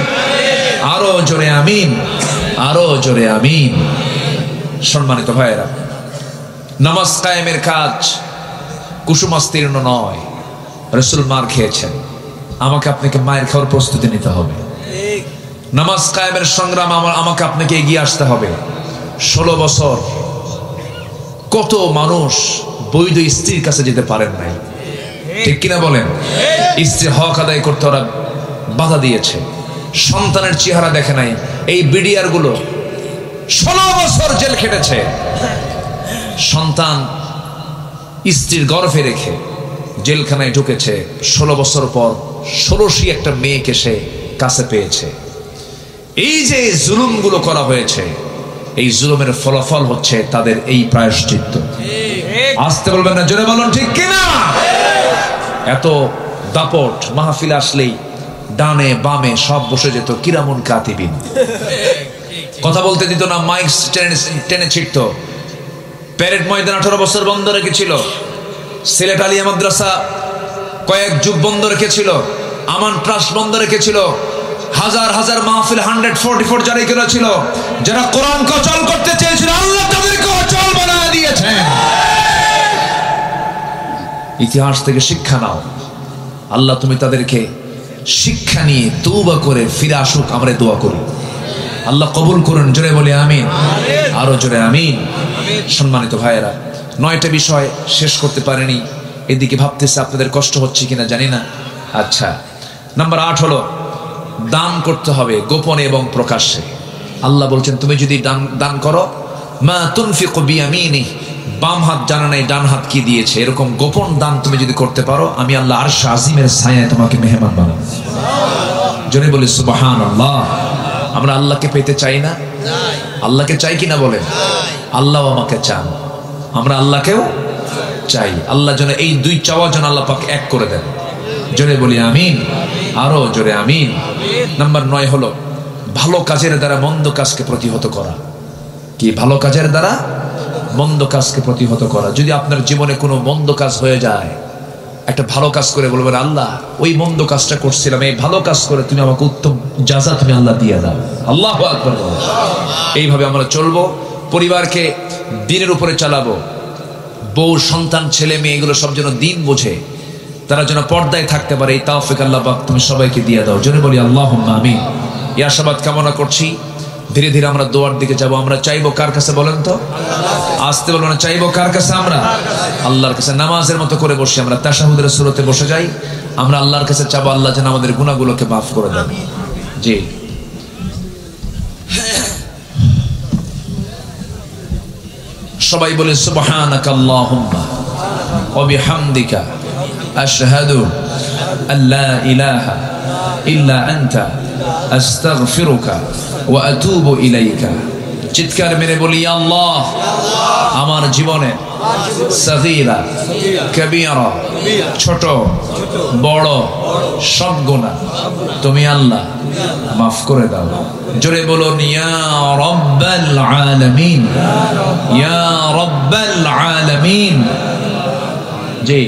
আরো জোরে আমিন, আরো জোরে আমিন। সম্মানিত ভাইয়েরা, নামাজ কায়েমের কাজ কুসুমাস্তীর্ণ নয়। রাসূল মার খেয়েছেন, আমাকে আপনাকে মায়ের খাওয়ার প্রস্তুতি নিতে হবে। নামাজ কায়েমের সংগ্রাম আমাকে আপনাকে এগিয়ে আসতে হবে। 16 বছর কত মানুষ বৈধ স্ত্রীর কাছে যেতে পারেন নাই, ঠিক কিনা বলেন? স্ত্রীর হক আদায় করতে ওরা বাধা দিয়েছে। সন্তানের চেহারা দেখে নাই। এই বিডিআর গুলো 16 বছর জেল খেটেছে। সন্তান স্ত্রীর গর্ভে রেখে জেলখানায় ঢুকেছে। 16 বছর পর 16টি একটা মেয়েকে সে কাছে পেয়েছে। এই যে জুলুমগুলো করা হয়েছে, এই জুলুমের ফলাফল হচ্ছে তাদের এই প্রায়শ্চিত্ত। আসতে বলবেন না, জোরে বলুন, ঠিক কিনা? এত দাপট, মাহফিল আসলেই ডানে বামে সব বসে যেত কিরামুন কাতিবিন, কথা বলতে দিত না, মাইক টেনে ছিটত। প্যারেড ময়দান 18 বছর বন্ধ রেখেছিল। সিলেট আলিয়া মাদ্রাসা কয়েক যুগ বন্ধ রেখেছিল। আমান ট্রাস্ট বন্ধ রেখেছিল। হাজার হাজার মাহফিল 144 জারি করেছিল। যারা কোরআনকে অচল করতে চেয়েছিল, আল্লাহ তাদেরকে অচল বানিয়ে দিয়েছেন। ইতিহাস থেকে শিক্ষা নাও। আল্লাহ তুমি তাদেরকে শিক্ষা নিয়ে তওবা করে ফিরে আসুক, আমরা দোয়া করি। আল্লাহ কবুল করুন, জোরে বলে আমিন, আরো জোরে আমিন। সম্মানিত ভাইয়েরা, 9টা বিষয় শেষ করতে পারেনি। এদিকে ভাবতেছে আপনাদের কষ্ট হচ্ছে কিনা জানি না। আচ্ছা, নাম্বার 8 হলো দান করতে হবে গোপনে এবং প্রকাশ্যে। আল্লাহ বলছেন, তুমি যদি দান করো, মা তুনফিকু বিয়ামিনি, বাম হাত জানে নাই ডান হাত কি দিয়েছে, এরকম গোপন দান তুমি যদি করতে পারো, আমি আল্লাহ আরশ আজিমের ছায়ায় তোমাকে মেহমান বানাবো। জোরে বলি সুবহানাল্লাহ। আমরা আল্লাহকে পেতে চাই না? আল্লাহকে চাই কিনা বলেন? আল্লাহ আমাকে চান, আমরা আল্লাহকেও চাই। আল্লাহ যেন এই দুই চাওয়া যেন আল্লাহ পাক এক করে দেন। জোরে বলি আমিন, আরো জোরে আমিন। নাম্বার 9 হলো ভালো কাজের দ্বারা মন্দ কাজকে প্রতিহত করা। কি? ভালো কাজের দ্বারা মন্দ কাজকে প্রতিহত করা। যদি আপনার জীবনে কোনো মন্দ কাজ হয়ে যায়, একটা ভালো কাজ করে বলবেন, আল্লাহ ওই মন্দ কাজটা করছিলাম, এই ভালো কাজ করে তুমি আমাকে উত্তম জাযা তুমি আল্লাহ দিয়ে দাও। আল্লাহু আকবার। এইভাবে আমরা চলবো, পরিবারকে দ্বীনের উপরে চালাবো। বউ, সন্তান, ছেলে মেয়ে এগুলো সব যেন দিন বোঝে, তারা যেন পর্দায় থাকতে পারে। এই তাওফিক আল্লাহ পাক তুমি সবাইকে দিয়ে দাও। জোরে বলি আল্লাহুম্মা আমিন। এই আশাবাদ কামনা করছি। ধীরে ধীরে আমরা দোয়ার দিকে যাব। আমরা চাইবো কার কাছে বলেন তো? আসতে বলবো না, চাইবো কার কাছে? আমরা আল্লাহর কাছে। নামাজের মতো করে বসি, আমরা তাশাহুদের সূরতে বসে যাই। আমরা আল্লাহর কাছে চাবো আল্লাহ যেন আমাদের গুনাহগুলোকে মাফ করে দেন। জি, সবাই বলে সুবহানাকা আল্লাহুম্মা ওয়া বিহামদিকা আশহাদু আল্লা ইলাহা ইল্লা আনতা আস্তাগফিরুকা ওয়া আতুবু ইলাইকা। চিৎকার মেরে বলি, আল্লাহ আমার জীবনে সগীরা কবিরা, ছোট বড় সব গুনাহ তুমি আল্লাহ মাফ করে দাও। জোরে বলুন, ইয়া রাব্বাল আলামিন, ইয়া রাব্বাল আলামিন। জি,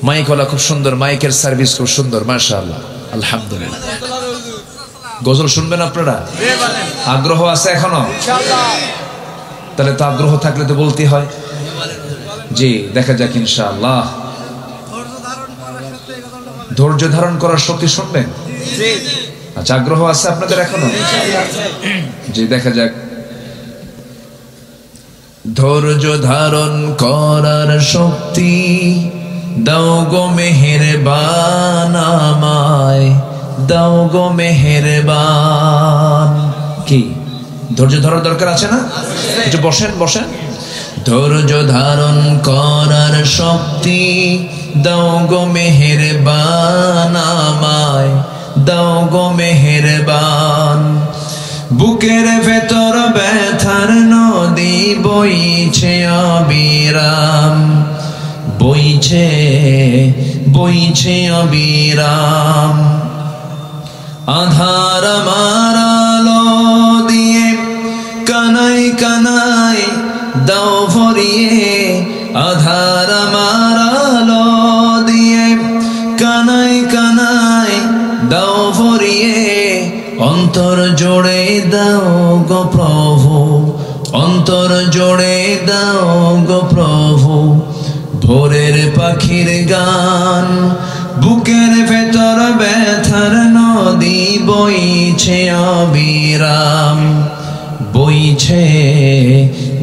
মাইকওয়ালা খুব সুন্দর, মাইকের সার্ভিস খুব সুন্দর, মাশাআল্লাহ, আলহামদুলিল্লাহ। গজল শুনবেন আপনারা? আগ্রহ আছে এখনো? তাহলে তো আগ্রহ থাকলে তো বলতে হয়। জি, দেখা যাক ইনশাআল্লাহ। ধৈর্য ধারণ করার শক্তি শুনবেন? আচ্ছা, আগ্রহ আছে আপনাদের এখনো? জি, দেখা যাক। ধৈর্য ধারণ করার শক্তি দাও গো মেহেরবান আমায়, দাও গো মেহেরবান। কি ধৈর্য ধরার দরকার আছে না? একটু বসেন বসেন। ধৈর্য ধারণ করার শক্তি দাও গো মেহেরবান আমায়, দাও গো মেহেরবান। বুকের ভেতর ব্যথার নদী বইছে অবিরাম, বইছে বইছে অবিরাম। আধার আমার আলো দিয়ে কানাই কানাই দাও ভরিয়ে, আধার আমার আলো দিয়ে কানাই কানাই দাও ভরিয়ে। অন্তর জোড়ে দাও গো প্রভু, অন্তর জোড়ে দাও গো প্রভু। ভোরের পাখির গান, বুকের ভেতর ব্যথার নদী বইছে অবিরাম, বইছে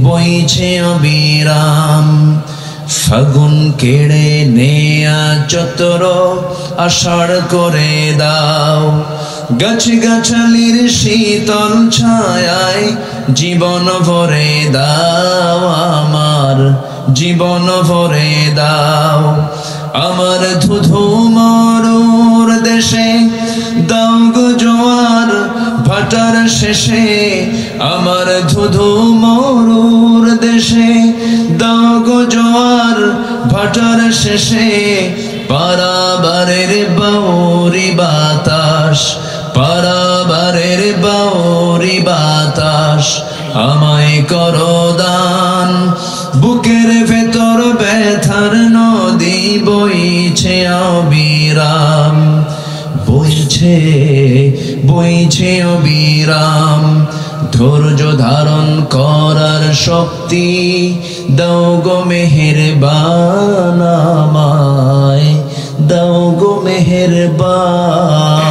বইছে অবিরাম। ফাগুন কেড়ে নেয়া চতর আষাঢ় করে দাও, গাছ গাছালির শীতল ছায়ায় জীবন ভরে দাও আমার, জীবন ভরে দাও। আমার ধুধু মরুর দেশে দাও গো জোয়ার ভাটার শেষে, আমার ধুধু মরুর দেশে দাও গো জোয়ার ভাটার শেষে। পারাবারের বাউরি বাতাস, পারাবারের বাউরি বাতাস আমায় করো দান। বুকের ভেতর ব্যথার নদী বইছে অবিরাম, বইছে বইছে অবিরাম। ধৈর্য ধারণ করার শক্তি দাও গো মেহেরবান আমায়, দাও গো মেহেরবান।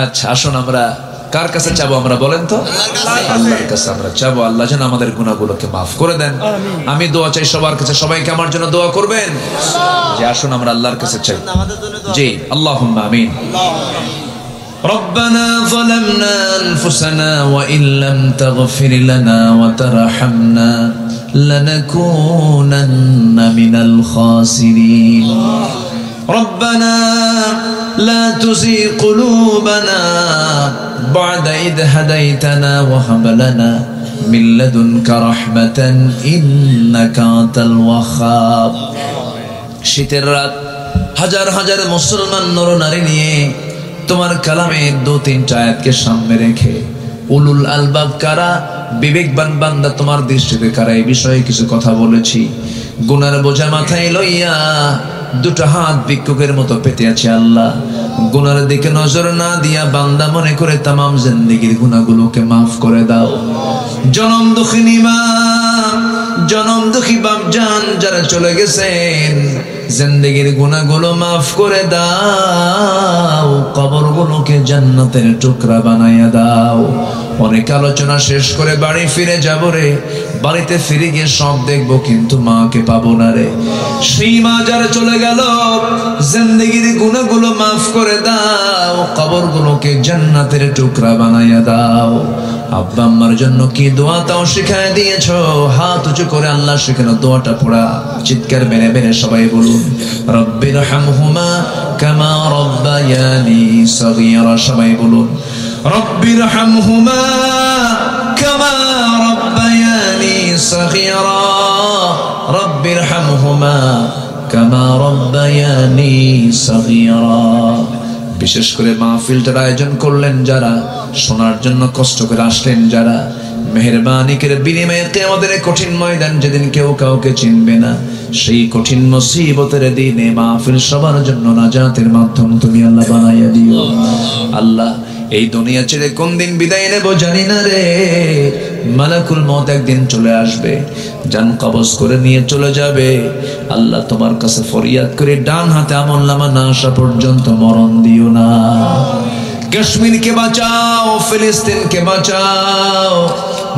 আচ্ছা, আসুন আমরা কার কাছে চাবো? আমরা বলেন তো? আল্লাহর কাছে আমরা চাবো আল্লাহ যেন আমাদের গুনাহগুলোকে মাফ করে দেন। আমি দোয়া চাই সবার কাছে, সবাইকে আমার জন্য দোয়া করবেন। যে আসুন আমরা আল্লাহর কাছে চাই। জি, আল্লাহুম্মা আমিন। ربنا ظلمنا أنفسنا وإن لم تغفر لنا وترحمنا لنكونن من الخاسرين. ربنا لا تزغ قلوبنا بعد إذ هديتنا وهب لنا من لدنك رحمة إنك أنت الوهاب. শীতের রাত, হাজার হাজার মুসলমান নরনারী নিয়ে তোমার কালামের দু তিনটা আয়াতকে সামনে রেখে উলুল আলবাব কারা, বিবেকবান বান্দা তোমার দৃষ্টিতে কারা, এই বিষয়ে কিছু কথা বলেছি। গুনার বোঝা মাথায় লইয়া দুটো হাত ভিক্ষুকের মতো পেতে আছে আল্লাহ। গুনার দিকে নজর না দিয়া বান্দা মনে করে তামাম জিন্দেগির গুনাহগুলোকে মাফ করে দাও। জনম দুঃখিনী মা, জনম দুঃখী বাপজান যারা চলে গেছেন, জিন্দেগির গুনাহগুলো মাফ করে দাও, কবরগুলোকে জান্নাতের টুকরা বানাইয়া দাও। অনেক আলোচনা শেষ করে বাড়ি ফিরে যাব রে, বাড়িতে ফিরে গিয়ে সব দেখবো কিন্তু মাকে পাবো না রে। সেই মা যারা চলে গেল, জিন্দেগির গুনাহগুলো মাফ করে দাও, কবরগুলোকে জান্নাতের টুকরা বানাইয়া দাও। আব্বা আম্মার জন্য কি দোয়া তাও শিখায় দিয়েছো, হাত উঁচু করে আল্লাহ শেখানো দোয়াটা পড়া চিৎকার মেরে মেরে সবাই বলুন, রব্বির হামহুমা কামা রব্বায়ানি সগীরা। সবাই বলুন, রব্বির হামহুমা কামা রব্বায়ানি সগীরা, রব্বির হামহুমা কামা রব্বায়ানি সগীরা। বিশেষ করে মাহফিলটার আয়োজন করলেন যারা, শোনার জন্য কষ্ট করে আসলেন যারা, মেহেরবানি করে বিনিময়ে কিয়ামতের কঠিন ময়দান যেদিন কেউ কাউকে চিনবে না, সেই কঠিন মুসিবতের দিনে মাহফিল সবার জন্য নাজাতের মাধ্যম তুমি আল্লাহ বানাইয়া দিও। আল্লাহ এই দুনিয়া ছেড়ে কোন দিন বিদায় নেব জানি না রে, মালাকুল মউত একদিন চলে আসবে, জান কবজ করে নিয়ে চলে যাবে। আল্লাহ তোমার কাছে ফরিয়াদ করে ডান হাতে আমলনামা না আসা পর্যন্ত মরণ দিও না। কাশ্মীরকে বাঁচাও, ফিলিস্তিনকে বাঁচাও,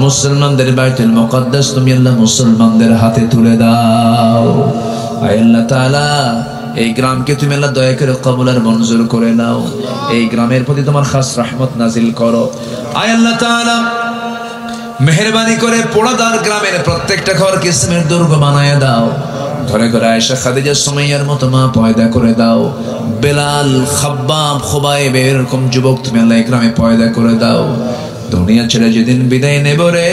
মুসলমানদের বাইতুল মুকদ্দাস তুমি আল্লাহ মুসলমানদের হাতে তুলে দাও। আয় আল্লাহ তাআলা এই গ্রামকে তুমি আল্লাহ দয়া করে কবুল আর মঞ্জুর করে নাও, এই গ্রামের প্রতি তোমার খাস রহমত নাজিল করো। আয় আল্লাহ তাআলা মেহেরবানি করে পোড়াদার গ্রামের প্রত্যেকটা ঘর কিসমের দুর্গ বানায় দাও, ঘরে ঘরে আয়েশা খাদিজা সুমাইয়ার মতো মা পয়দা করে দাও, বেলাল খাব্বাব খুবাইব এরকম যুবক তুমি আল্লাহ এই গ্রামে পয়দা করে দাও। দুনিয়া ছেড়ে যেদিন বিদায় নেব রে,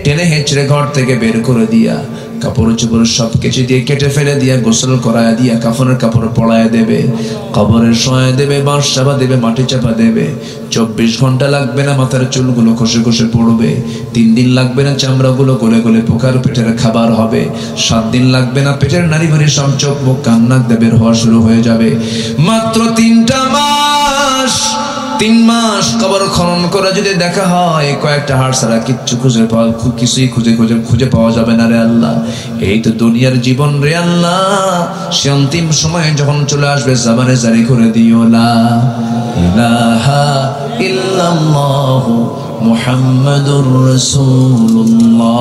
টেনে হেঁচড়ে ঘর থেকে বের করে দিয়া, কাপড় চোপড় সব কিছু দিয়ে কেটে ফেলে দিয়া, গোসল করায় দিয়া, কাফনের কাপড় পরায় দেবে, কবরের শোয়ায় দেবে, বাঁশ চাপা দেবে, মাটি চাপা দেবে। 24 ঘন্টা লাগবে না মাথার চুলগুলো খসে খসে পড়বে, 3 দিন লাগবে না চামড়াগুলো গলে গলে পোকার পেটের খাবার হবে, 7 দিন লাগবে না পেটের নাড়ি ভরি সব চোখ মুখ কান নাক দিয়ে বের হওয়া শুরু হয়ে যাবে। মাত্র 3 মাস কবর খনন করে যদি দেখা হয় কয়েকটা হাড় ছাড়া কিচ্ছু কিছুই খুঁজে পাওয়া যাবে না রে আল্লাহ। এই তো দুনিয়ার জীবন রে আল্লাহ, সে অন্তিম সময়ে যখন চলে আসবে জবানে জারি করে দিও লা ইলাহা ইল্লাল্লাহু মুহাম্মাদুর রাসূলুল্লাহ।